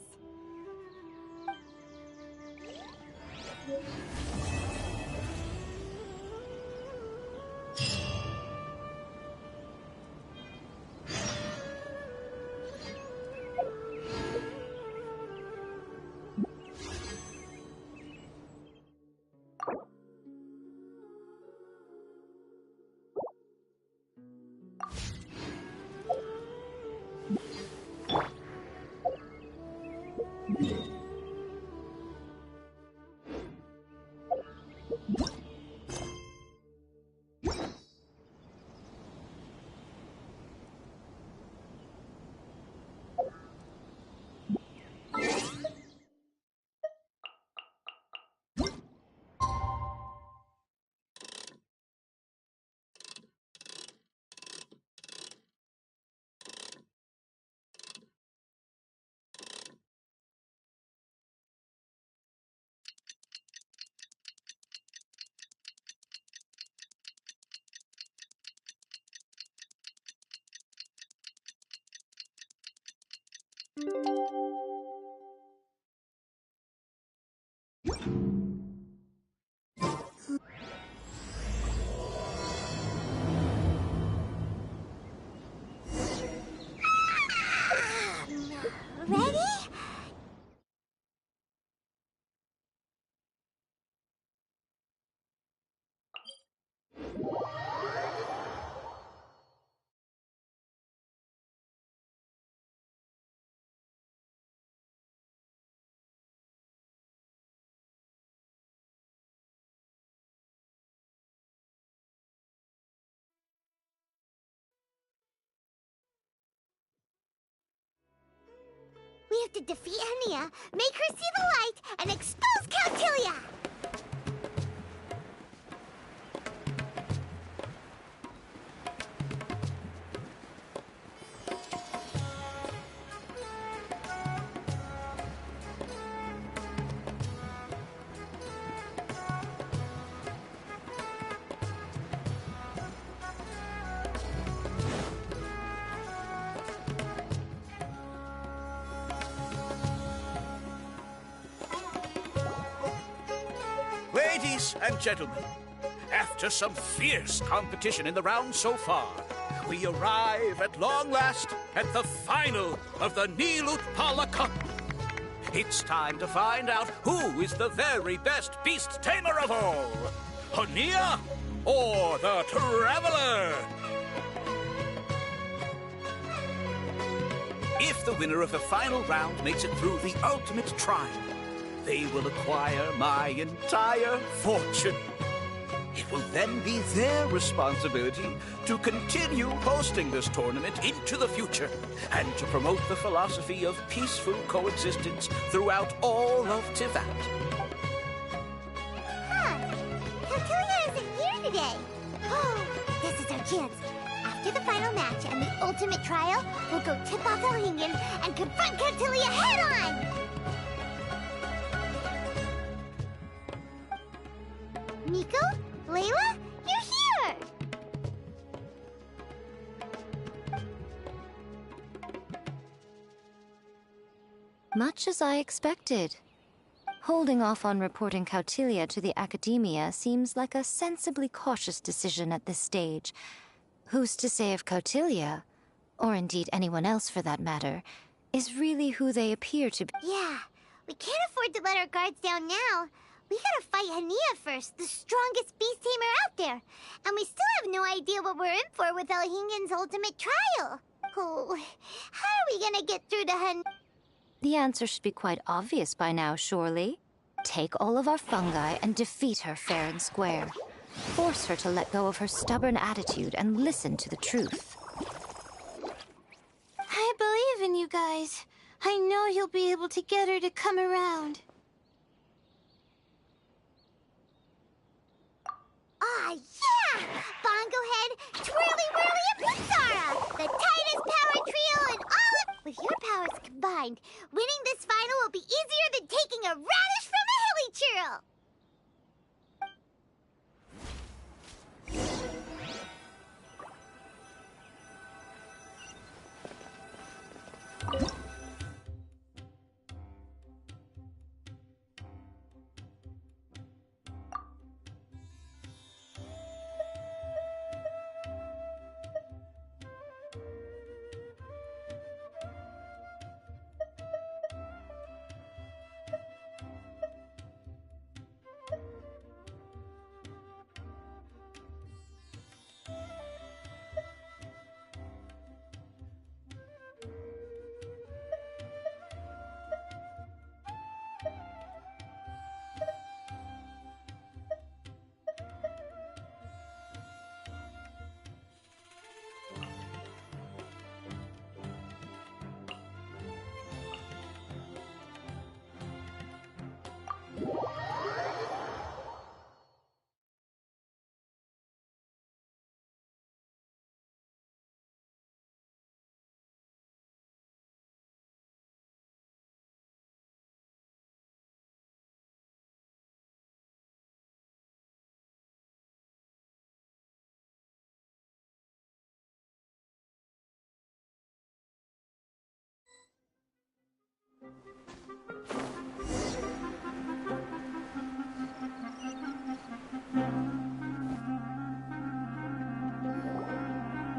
A: Ready? We have to defeat Enia, make her see the light, and expose Caltilia!
F: Ladies and gentlemen, after some fierce competition in the round so far, we arrive at long last at the final of the Nilutpala Cup. It's time to find out who is the very best beast tamer of all, Hania or the Traveler? If the winner of the final round makes it through the ultimate trial, they will acquire my entire fortune. It will then be their responsibility to continue hosting this tournament into the future and to promote the philosophy of peaceful coexistence throughout all of Tivat.
A: Huh. Caltilia isn't here today. This is our chance. After the final match and the ultimate trial, we'll go tip off Elhingen and confront Caltilia head-on! Nico? Layla? You're here!
I: Much as I expected. Holding off on reporting Caltilia to the Academia seems like a sensibly cautious decision at this stage. Who's to say if Caltilia, or indeed anyone else for that matter, is really who they appear to be?
A: Yeah, we can't afford to let our guards down now. We gotta fight Hania first, the strongest beast tamer out there. And we still have no idea what we're in for with Elhingen's ultimate trial. Oh, how are we gonna get through to Hania?
I: The answer should be quite obvious by now, surely. Take all of our fungi and defeat her fair and square. Force her to let go of her stubborn attitude and listen to the truth.
M: I believe in you guys. I know you'll be able to get her to come around.
A: Ah, yeah! Bongo Head, Twirly Whirly, and Pixara! The tightest power trio in all of... With your powers combined, winning this final will be easier than taking a radish from a hilly churl!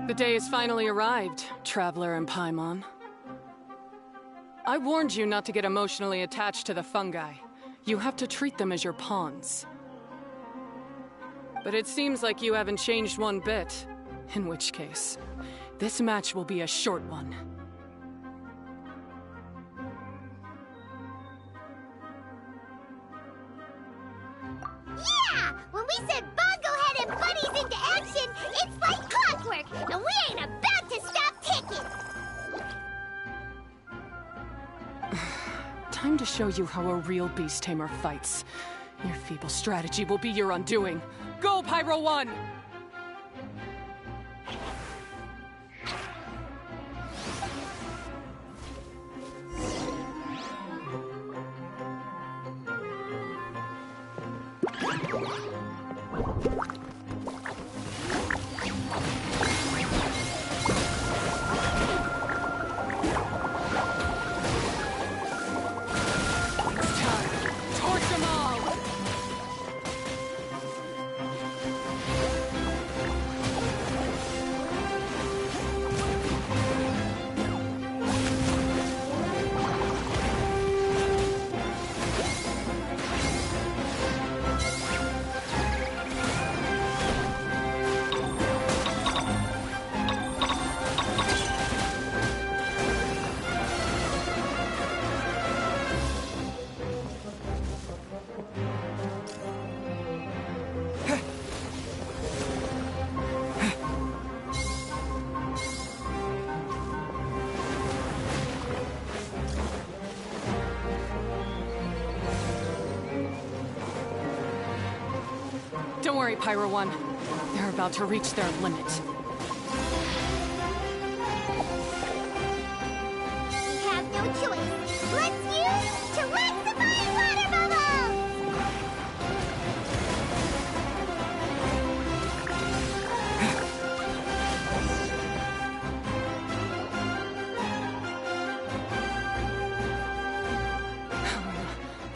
H: The day has finally arrived, Traveler and Paimon. I warned you not to get emotionally attached to the fungi. You have to treat them as your pawns. But it seems like you haven't changed one bit. In which case, this match will be a short one.
A: Yeah! When we send Bongo Head and Bunnies into action, it's like clockwork, and we ain't about to stop ticking!
H: Time to show you how a real beast tamer fights. Your feeble strategy will be your undoing. Go, Pyro 1! Don't worry, Pyro 1. They're about to reach their limit.
A: We have no choice. Let's use Terraxifying Water Bubbles!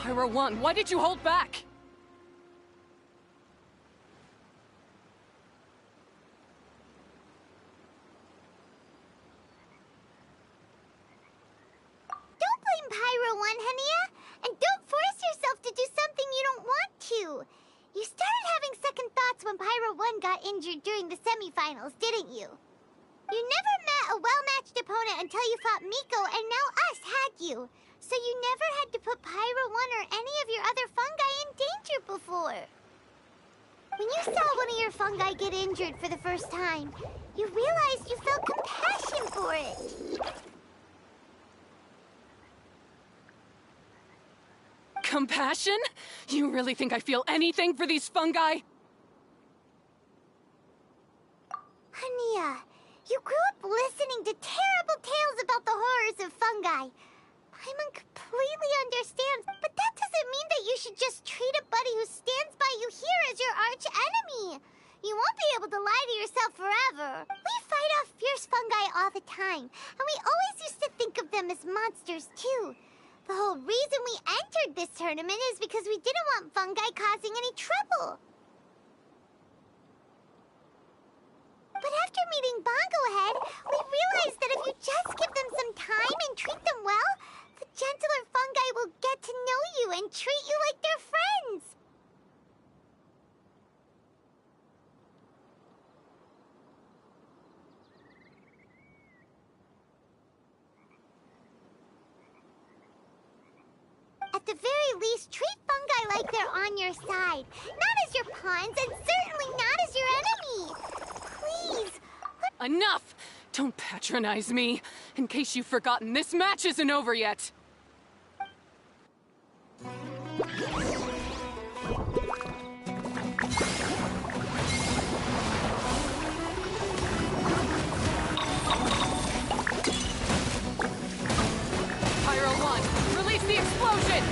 H: Pyro 1, why did you hold back?
A: Pyro 1, Hania, and don't force yourself to do something you don't want to. You started having second thoughts when Pyro 1 got injured during the semifinals, didn't you? You never met a well-matched opponent until you fought Miko, and now us, had you? So you never had to put Pyro 1 or any of your other fungi in danger before. When you saw one of your fungi get injured for the first time, you realized you felt compassion for it.
H: Compassion? You really think I feel anything for these fungi?
A: Hania, you grew up listening to terrible tales about the horrors of fungi. Paimon completely understands, but that doesn't mean that you should just treat a buddy who stands by you here as your arch enemy. You won't be able to lie to yourself forever. We fight off fierce fungi all the time, and we always used to think of them as monsters too. The whole reason we entered this tournament is because we didn't want fungi causing any trouble. But after meeting Bongo Head, we realized that if you just give them some time and treat them well, the gentler fungi will get to know you and treat you like their friends. At the very least, treat fungi like they're on your side. Not as your pawns, and certainly not as your enemy. Please.
H: Enough! Don't patronize me. In case you've forgotten, this match isn't over yet. Pyro 1, release the explosion!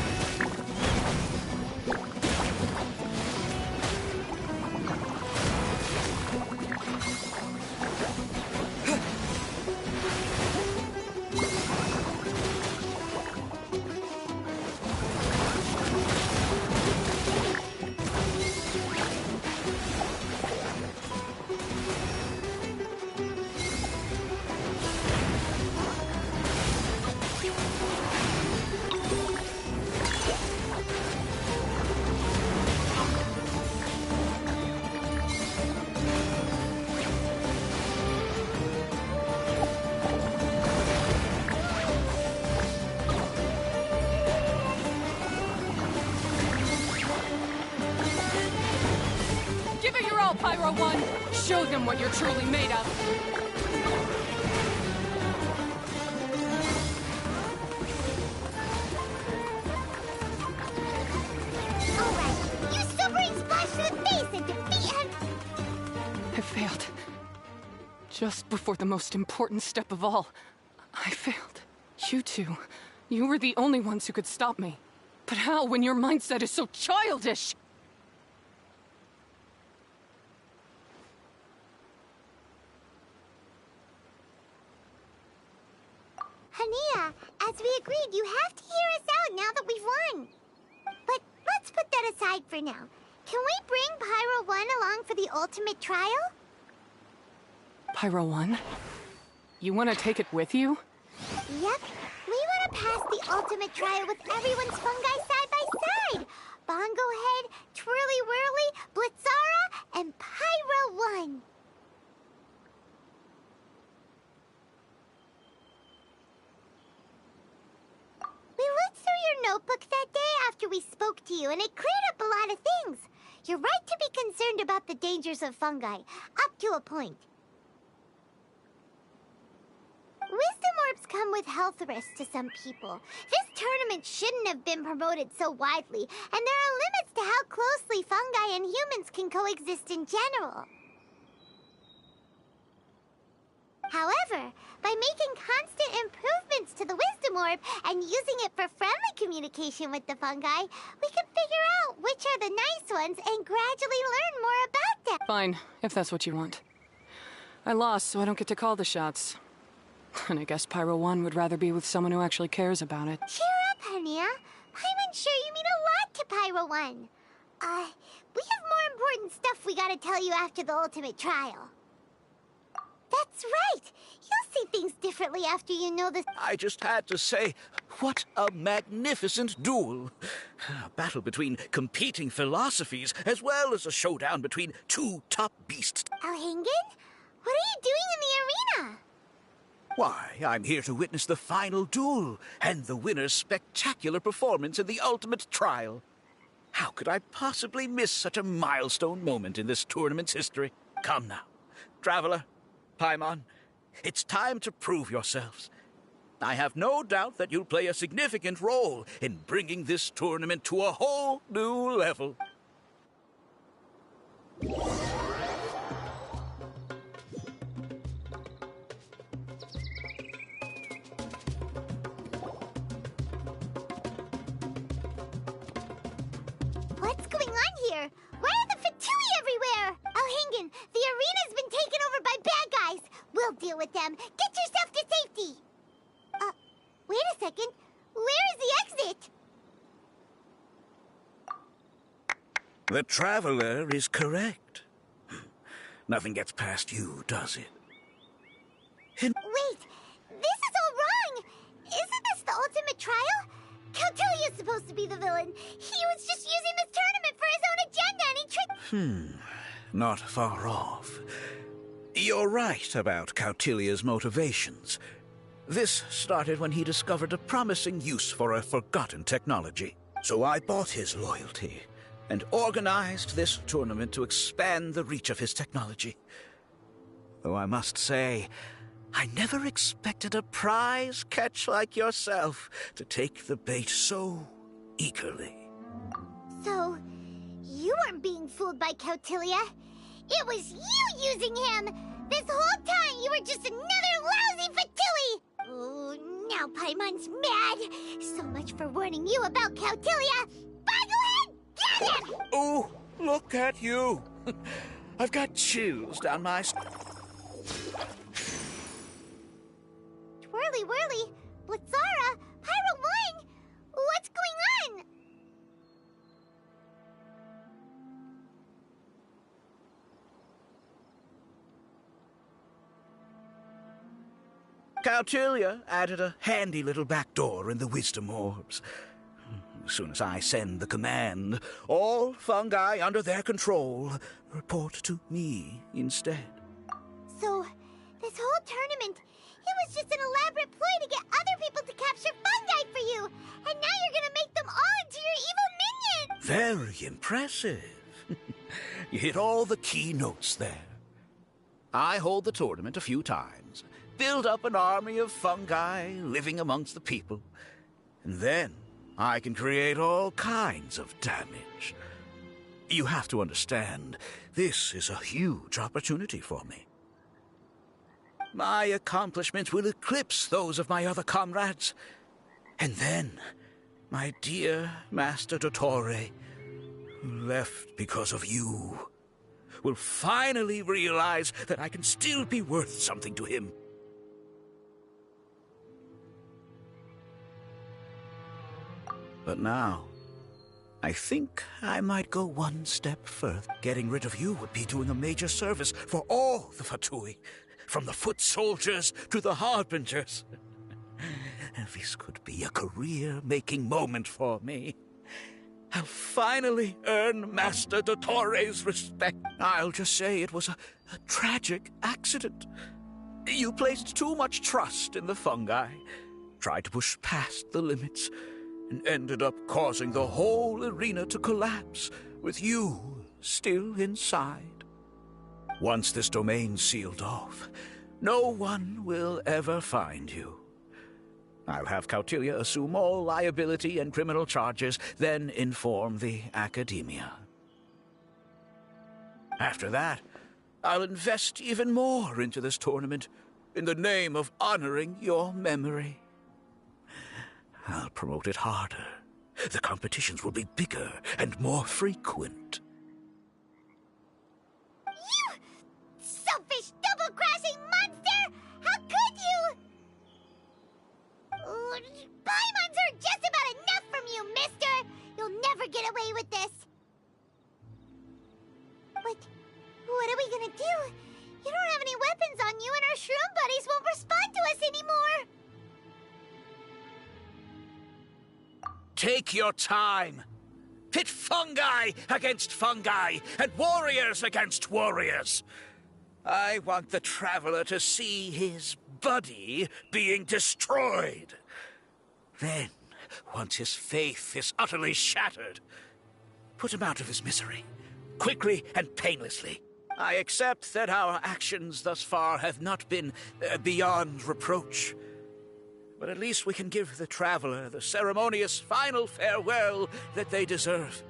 H: now, Pyro 1! Show them what you're truly made of!
A: Alright, use Sobering Splash to the face and defeat him!
H: I failed. Just before the most important step of all, I failed. You two, you were the only ones who could stop me. But how when your mindset is so childish?
A: Hania, as we agreed, you have to hear us out now that we've won. But let's put that aside for now. Can we bring Pyro 1 along for the ultimate trial?
H: Pyro 1? You want to take it with you?
A: Yep. We want to pass the ultimate trial with everyone's fungi side by side. Bongo Head, Twirly Whirly, Blitzara, and Pyro 1. We looked through your notebook that day after we spoke to you, and it cleared up a lot of things. You're right to be concerned about the dangers of fungi, up to a point. Wisdom orbs come with health risks to some people. This tournament shouldn't have been promoted so widely, and there are limits to how closely fungi and humans can coexist in general. However, by making constant improvements to the Wisdom Orb and using it for friendly communication with the fungi, we can figure out which are the nice ones and gradually learn more about them.
H: Fine, if that's what you want. I lost, so I don't get to call the shots. And I guess Pyro 1 would rather be with someone who actually cares about it.
A: Cheer up, Hania. I'm sure you mean a lot to Pyro 1. We have more important stuff we gotta tell you after the ultimate trial. That's right. You'll see things differently after you know this.
F: I just had to say, what a magnificent duel. A battle between competing philosophies, as well as a showdown between two top beasts.
A: Alhingen? What are you doing in the arena?
F: Why, I'm here to witness the final duel and the winner's spectacular performance in the ultimate trial. How could I possibly miss such a milestone moment in this tournament's history? Come now, Traveler, Paimon, it's time to prove yourselves. I have no doubt that you'll play a significant role in bringing this tournament to a whole new level.
A: What's going on here? Why are the Fatui everywhere? Alhingen, the arena's been taken over by bad guys. We'll deal with them. Get yourself to safety. Wait a second. Where is the exit?
F: The Traveler is correct. Nothing gets past you, does it?
A: Wait, this is all wrong. Isn't this the ultimate trial? Cautilia's supposed to be the villain. He was just using this tournament for his own agenda and he tricked...
F: Not far off. You're right about Cautilia's motivations. This started when he discovered a promising use for a forgotten technology. So I bought his loyalty and organized this tournament to expand the reach of his technology. Though I must say, I never expected a prize catch like yourself to take the bait so eagerly.
A: So, you weren't being fooled by Cautilia. It was you using him! This whole time you were just another lousy Fatui! Oh, now Paimon's mad! So much for warning you about Cautilia! Boglehead, get him!
F: Oh, look at you! I've got chills down my...
A: Twirly Whirly, Blitzara, Pyro 1! What's going on?
F: Cautilia added a handy little back door in the Wisdom Orbs. As soon as I send the command, all fungi under their control report to me instead.
A: So, this whole tournament, it was just an elaborate ploy to get other people to capture fungi for you! And now you're gonna make them all into your evil minions!
F: Very impressive. You hit all the key notes there. I hold the tournament a few times, build up an army of fungi living amongst the people, and then I can create all kinds of damage. You have to understand, this is a huge opportunity for me. My accomplishments will eclipse those of my other comrades. And then, my dear Master Dottore, who left because of you, will finally realize that I can still be worth something to him. But now, I think I might go one step further. Getting rid of you would be doing a major service for all the Fatui, from the foot soldiers to the harbingers. And this could be a career-making moment for me. I'll finally earn Master Dottore's respect. I'll just say it was a tragic accident. You placed too much trust in the fungi, tried to push past the limits, and ended up causing the whole arena to collapse, with you still inside. Once this domain's sealed off, no one will ever find you. I'll have Cautilia assume all liability and criminal charges, then inform the Academia. After that, I'll invest even more into this tournament, in the name of honoring your memory. I'll promote it harder. The competitions will be bigger and more frequent.
A: You selfish, double-crashing monster! How could you? Paimons are just about enough from you, mister! You'll never get away with this! But what are we gonna do? You don't have any weapons on you, and our shroom buddies won't respond to us anymore!
F: Take your time. Pit fungi against fungi, and warriors against warriors. I want the Traveler to see his buddy being destroyed. Then, once his faith is utterly shattered, put him out of his misery, quickly and painlessly. I accept that our actions thus far have not been beyond reproach. But at least we can give the Traveler the ceremonious final farewell that they deserve.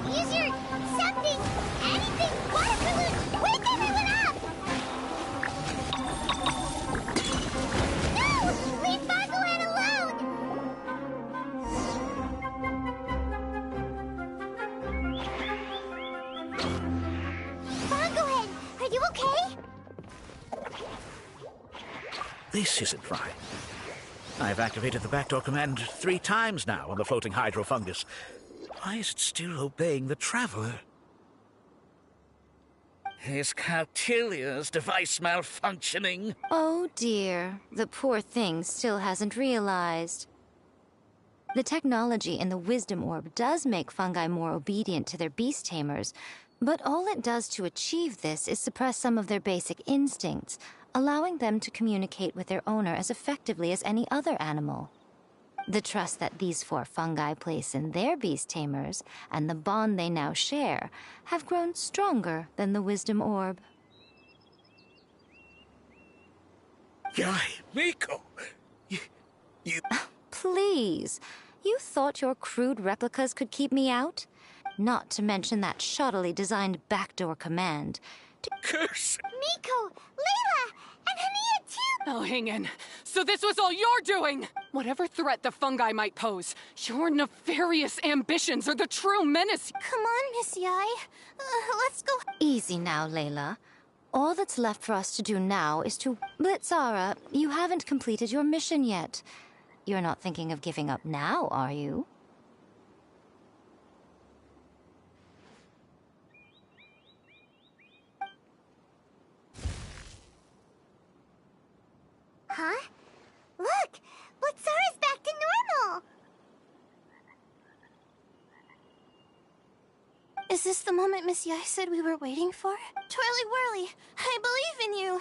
A: Use your something, anything, water balloon! Wake everyone up! No! Leave Bongohan alone! Bongohan, are you okay?
F: This isn't right. I've activated the backdoor command 3 times now on the floating hydrofungus. Why is it still obeying the Traveler? Is Cautilia's device malfunctioning?
I: Oh dear, the poor thing still hasn't realized. The technology in the Wisdom Orb does make fungi more obedient to their beast tamers, but all it does to achieve this is suppress some of their basic instincts, allowing them to communicate with their owner as effectively as any other animal. The trust that these 4 fungi place in their beast tamers, and the bond they now share, have grown stronger than the Wisdom Orb.
F: Yai, Miko! You...
I: Please, you thought your crude replicas could keep me out? Not to mention that shoddily designed backdoor command.
F: Curse!
A: Miko, Layla, and Hania too!
H: Elhingen, so this was all you're doing! Whatever threat the fungi might pose, your nefarious ambitions are the true menace.
L: Come on, Miss Yai. Let's go.
I: Easy now, Layla. All that's left for us to do now is to... Blitzara, you haven't completed your mission yet. You're not thinking of giving up now, are you?
A: Huh? Look! Blitzara's back to normal!
M: Is this the moment Miss Yai said we were waiting for? Twirly Whirly, I believe in you.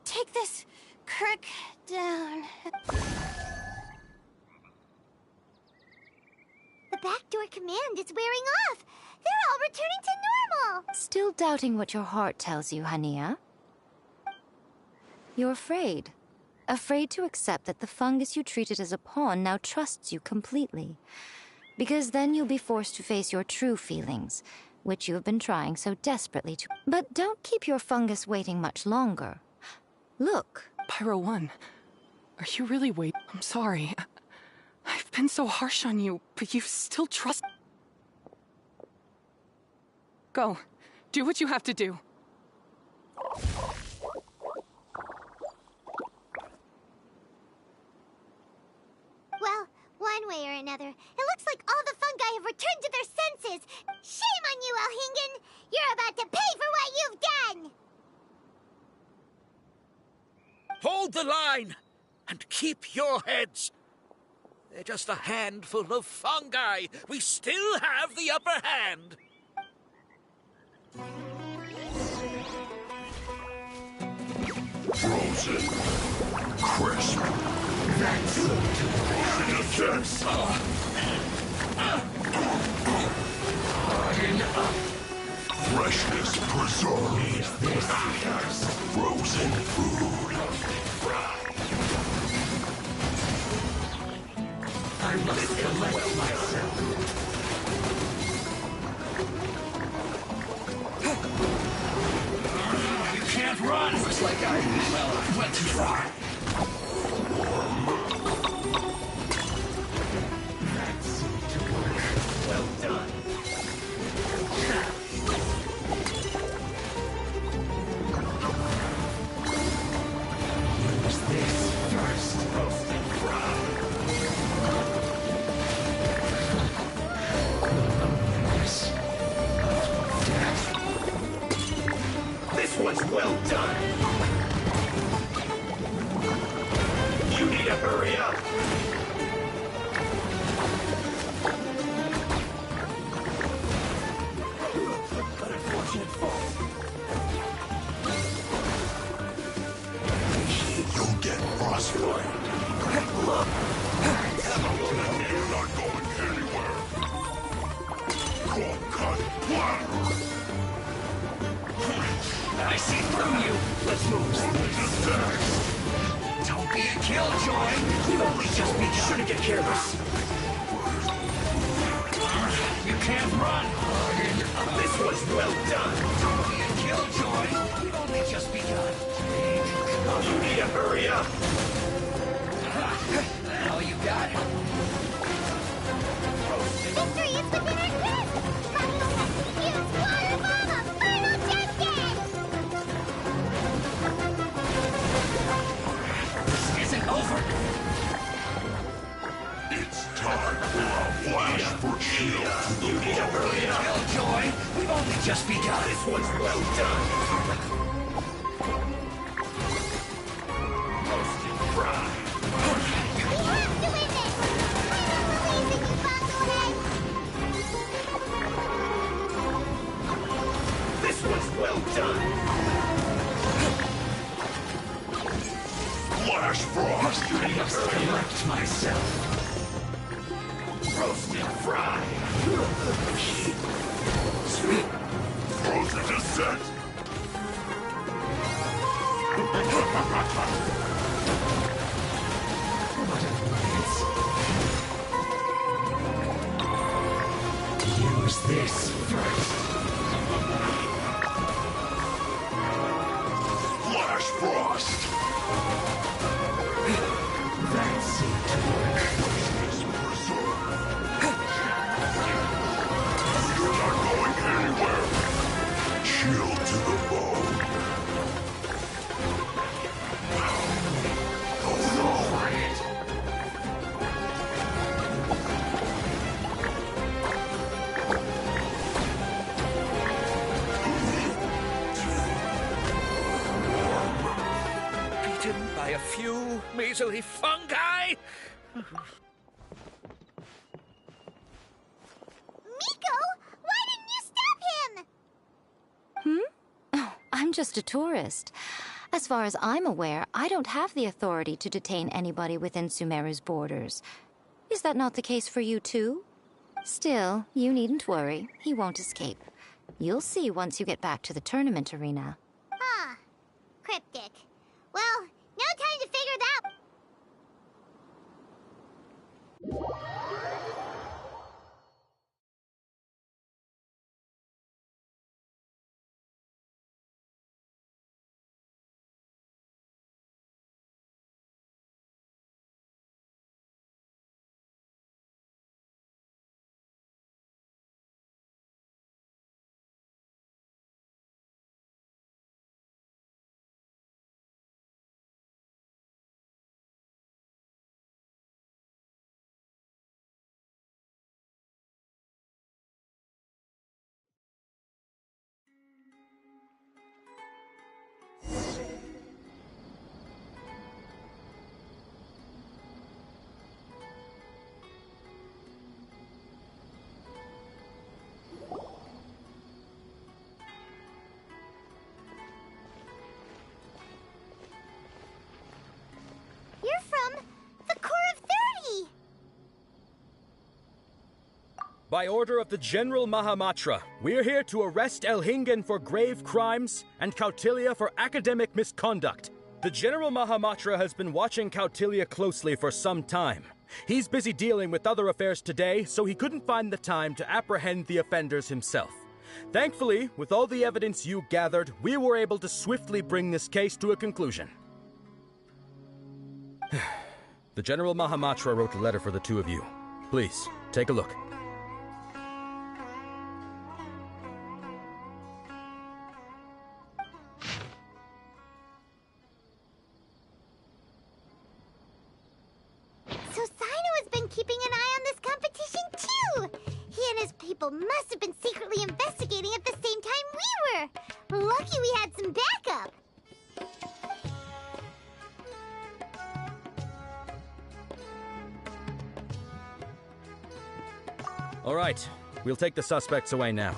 M: Take this crook down.
A: The backdoor command is wearing off. They're all returning to normal.
I: Still doubting what your heart tells you, Hania? You're afraid. Afraid to accept that the fungus you treated as a pawn now trusts you completely. Because then you'll be forced to face your true feelings, which you have been trying so desperately to. But don't keep your fungus waiting much longer. Look.
H: Pyro 1, are you really waiting? I'm sorry. I've been so harsh on you, but you still trust. Go. Do what you have to do.
A: Well, one way or another, it looks like all the fungi have returned to their senses. Shame on you, Elhingen! You're about to pay for what you've done!
F: Hold the line and keep your heads. They're just a handful of fungi. We still have the upper hand.
P: Frozen. Crisp. That's intense. Freshness preserved. Frozen food. I must collect myself.
N: You can't run! Looks like I went too far.
P: That seemed to work. Well done. Use this first. Roast and fry. This one's well done. You need to hurry up. An unfortunate fault. You'll get frostbite. Look. You're not going anywhere. Cold cut plan.
N: I see through you. Let's move. Don't be a killjoy. We've only just begun. Shouldn't get careless. You can't run.
P: This was well done.
N: Don't be a killjoy. We've only just begun.
P: You need to hurry up.
N: Now you got it.
A: Victory is within our grasp! But we'll have to use Water Bomb, a final testing!
N: This isn't over.
P: It's time for a flash for Childe to the bone.
N: Killjoy, we've only just begun.
P: This one's well done. Roast and fry.
A: We have to win this! I don't believe in you, Bottlehead!
P: This one's well done. Flash frost.
N: I must collect myself.
P: Roast and fry.
N: Sweet.
P: Frozen descent.
N: What a glance. Use this first.
P: Flash frost.
N: That seemed to work.
P: Freshness preserved. You're not going anywhere. Childe to the bone. Go for it.
F: Beaten by a few measly fungi?
A: Miko, why didn't you stop
I: just a tourist. As far as I'm aware, I don't have the authority to detain anybody within Sumeru's borders. Is that not the case for you too? Still, you needn't worry. He won't escape. You'll see once you get back to the tournament arena.
A: Huh. Cryptic. Well, no time to figure that. You're from the Corps of 30!
Q: By order of the General Mahamatra, we're here to arrest Elhingen for grave crimes and Kautilya for academic misconduct. The General Mahamatra has been watching Kautilya closely for some time. He's busy dealing with other affairs today, so he couldn't find the time to apprehend the offenders himself. Thankfully, with all the evidence you gathered, we were able to swiftly bring this case to a conclusion. The General Mahamatra wrote a letter for the two of you. Please, take a look.
A: So Sino has been keeping an eye on this competition too! He and his people must have been secretly investigating at the same time we were! Lucky we had some backup!
Q: All right, we'll take the suspects away now.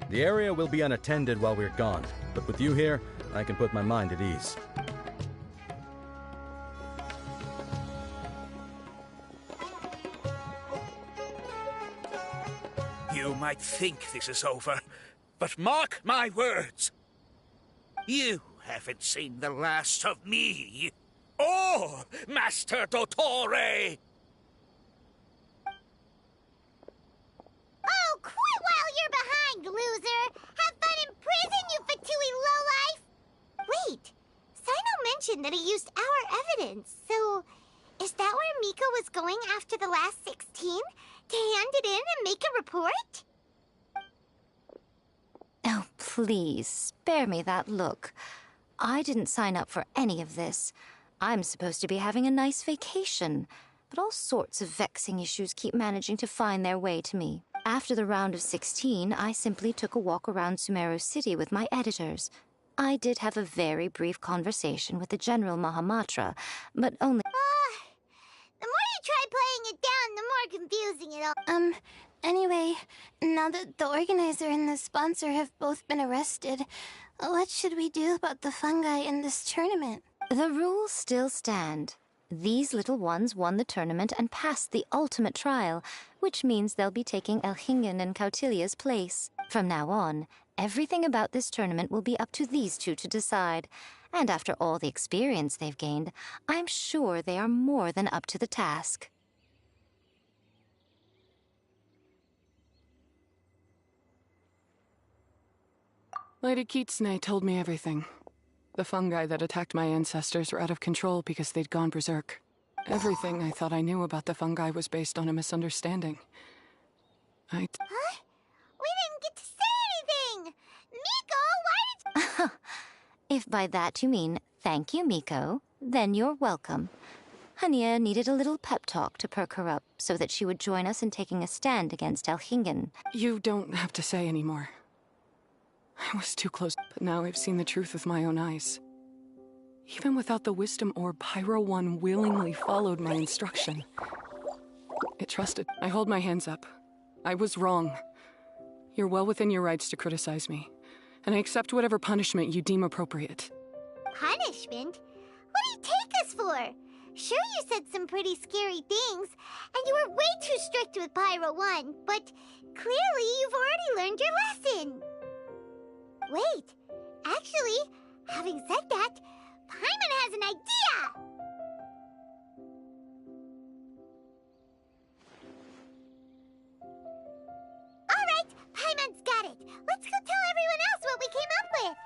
Q: The area will be unattended while we're gone, but with you here, I can put my mind at ease.
F: You might think this is over, but mark my words. You haven't seen the last of me. Or Master Dottore!
A: Oh, quit while you're behind, loser! Have fun in prison, you Fatui lowlife! Wait, Sino mentioned that he used our evidence, so is that where Miko was going after the last 16? To hand it in and make a report?
I: Oh, please, spare me that look. I didn't sign up for any of this. I'm supposed to be having a nice vacation, but all sorts of vexing issues keep managing to find their way to me. After the round of 16, I simply took a walk around Sumeru City with my editors. I did have a very brief conversation with the General Mahamatra, but only...
A: The more you try playing it down, the more confusing it all...
M: Anyway, now that the organizer and the sponsor have both been arrested, what should we do about the fungi in this tournament?
I: The rules still stand. These little ones won the tournament and passed the ultimate trial, which means they'll be taking Elhingen and Kautilya's place. From now on, everything about this tournament will be up to these two to decide. And after all the experience they've gained, I'm sure they are more than up to the task.
H: Lady Kitsune told me everything. The fungi that attacked my ancestors were out of control because they'd gone berserk. Everything I thought I knew about the fungi was based on a misunderstanding.
A: Huh? We didn't get to say anything! Miko, why did...
I: If by that you mean, thank you, Miko, then you're welcome. Hania needed a little pep talk to perk her up so that she would join us in taking a stand against Elhingen.
H: You don't have to say anymore. I was too close, but now I've seen the truth with my own eyes. Even without the wisdom orb, Pyro One willingly followed my instruction. It trusted. I hold my hands up. I was wrong. You're well within your rights to criticize me. and I accept whatever punishment you deem appropriate.
A: Punishment? What do you take us for? Sure, you said some pretty scary things, and you were way too strict with Pyro 1, but clearly you've already learned your lesson. Wait, actually, having said that, Paimon has an idea! Alright, Paimon's got it. Let's go tell everyone else what we came up with.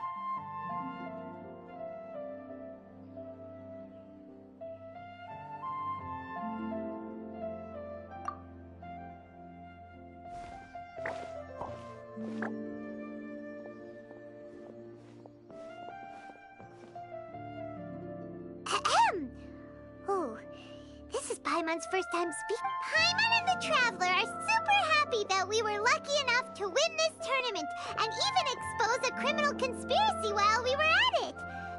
A: Ahem. Oh, this is Paimon's first time speaking. Paimon and the Traveler are super happy that we were lucky enough to win this tournament and even expose a criminal conspiracy while we were at it.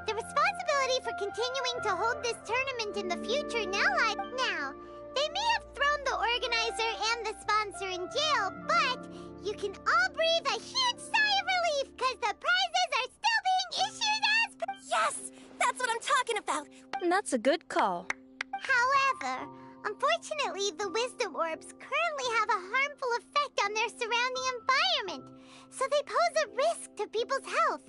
A: The responsibility for continuing to hold this tournament in the future now, they may have thrown the organizer and the sponsor in jail, but you can all breathe a huge sigh of relief because the prizes are still being issued as
L: Yes! That's what I'm talking about!
E: That's a good call.
A: However, unfortunately, the wisdom orbs currently have a harmful effect on their surrounding environment, so they pose a risk to people's health.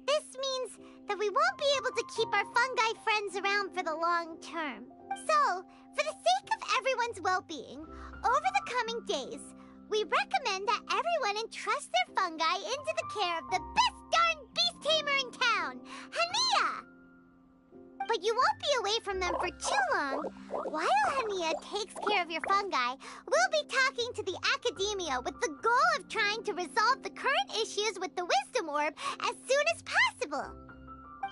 A: This means that we won't be able to keep our fungi friends around for the long term. So, for the sake of everyone's well-being, over the coming days, we recommend that everyone entrust their fungi into the care of the best darn beast tamer in town, Hania! But you won't be away from them for too long. While Hania takes care of your fungi, we'll be talking to the academia with the goal of trying to resolve the current issues with the wisdom orb as soon as possible.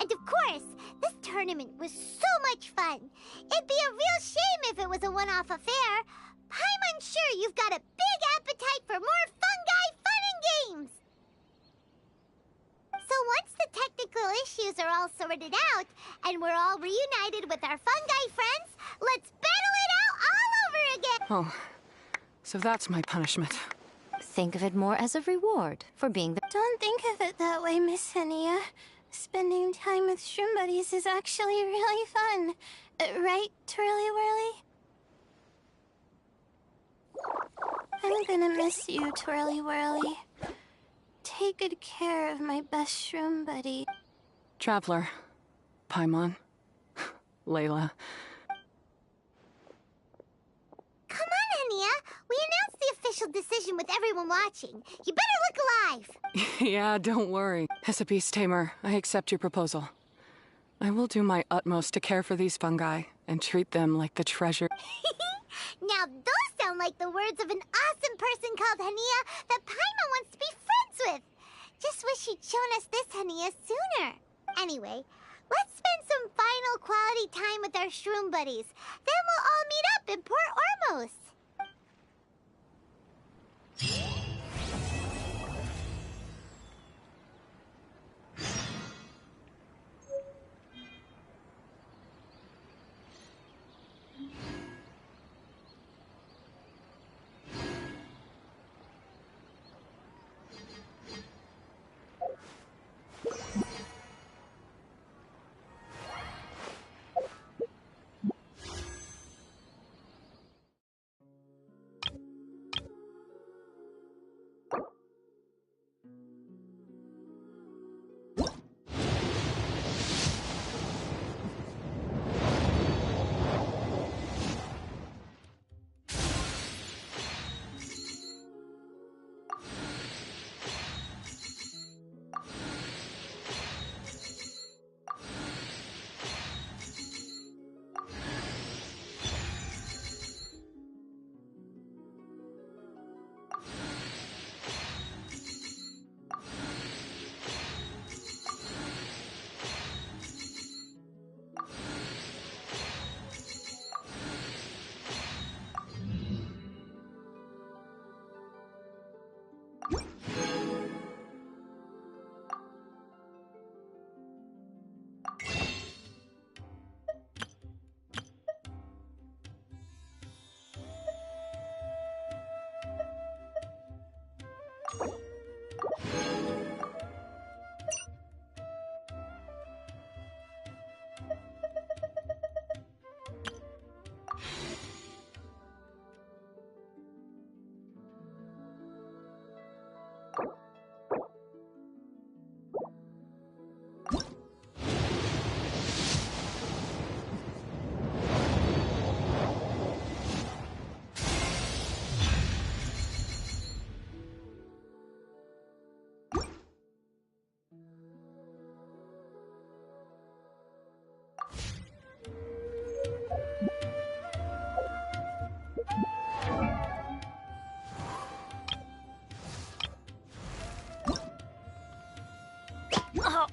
A: And of course, this tournament was so much fun. It'd be a real shame if it was a one-off affair. I'm sure you've got a big appetite for more fungi fun and games. So once the technical issues are all sorted out, and we're all reunited with our fungi friends, let's battle it out all over again!
H: Oh, so that's my punishment.
I: Think of it more as a reward for being the...
M: Don't think of it that way, Miss Hania. Spending time with shroom buddies is actually really fun. Right, Twirly Whirly? I'm gonna miss you, Twirly Whirly. Take good care of my best shroom buddy.
H: Traveler. Paimon. Layla.
A: Come on, Hania. We announced the official decision with everyone watching. You better look alive.
H: Yeah, don't worry. As a beast tamer, I accept your proposal. I will do my utmost to care for these fungi and treat them like the treasure.
A: Now those sound like the words of an awesome person called Hania that Paimon wants to be friends with. Just wish you'd shown us this Hania sooner. Anyway, let's spend some final quality time with our shroom buddies. Then we'll all meet up in Port Ormos.
L: Oh,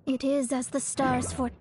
L: It is as the stars fore...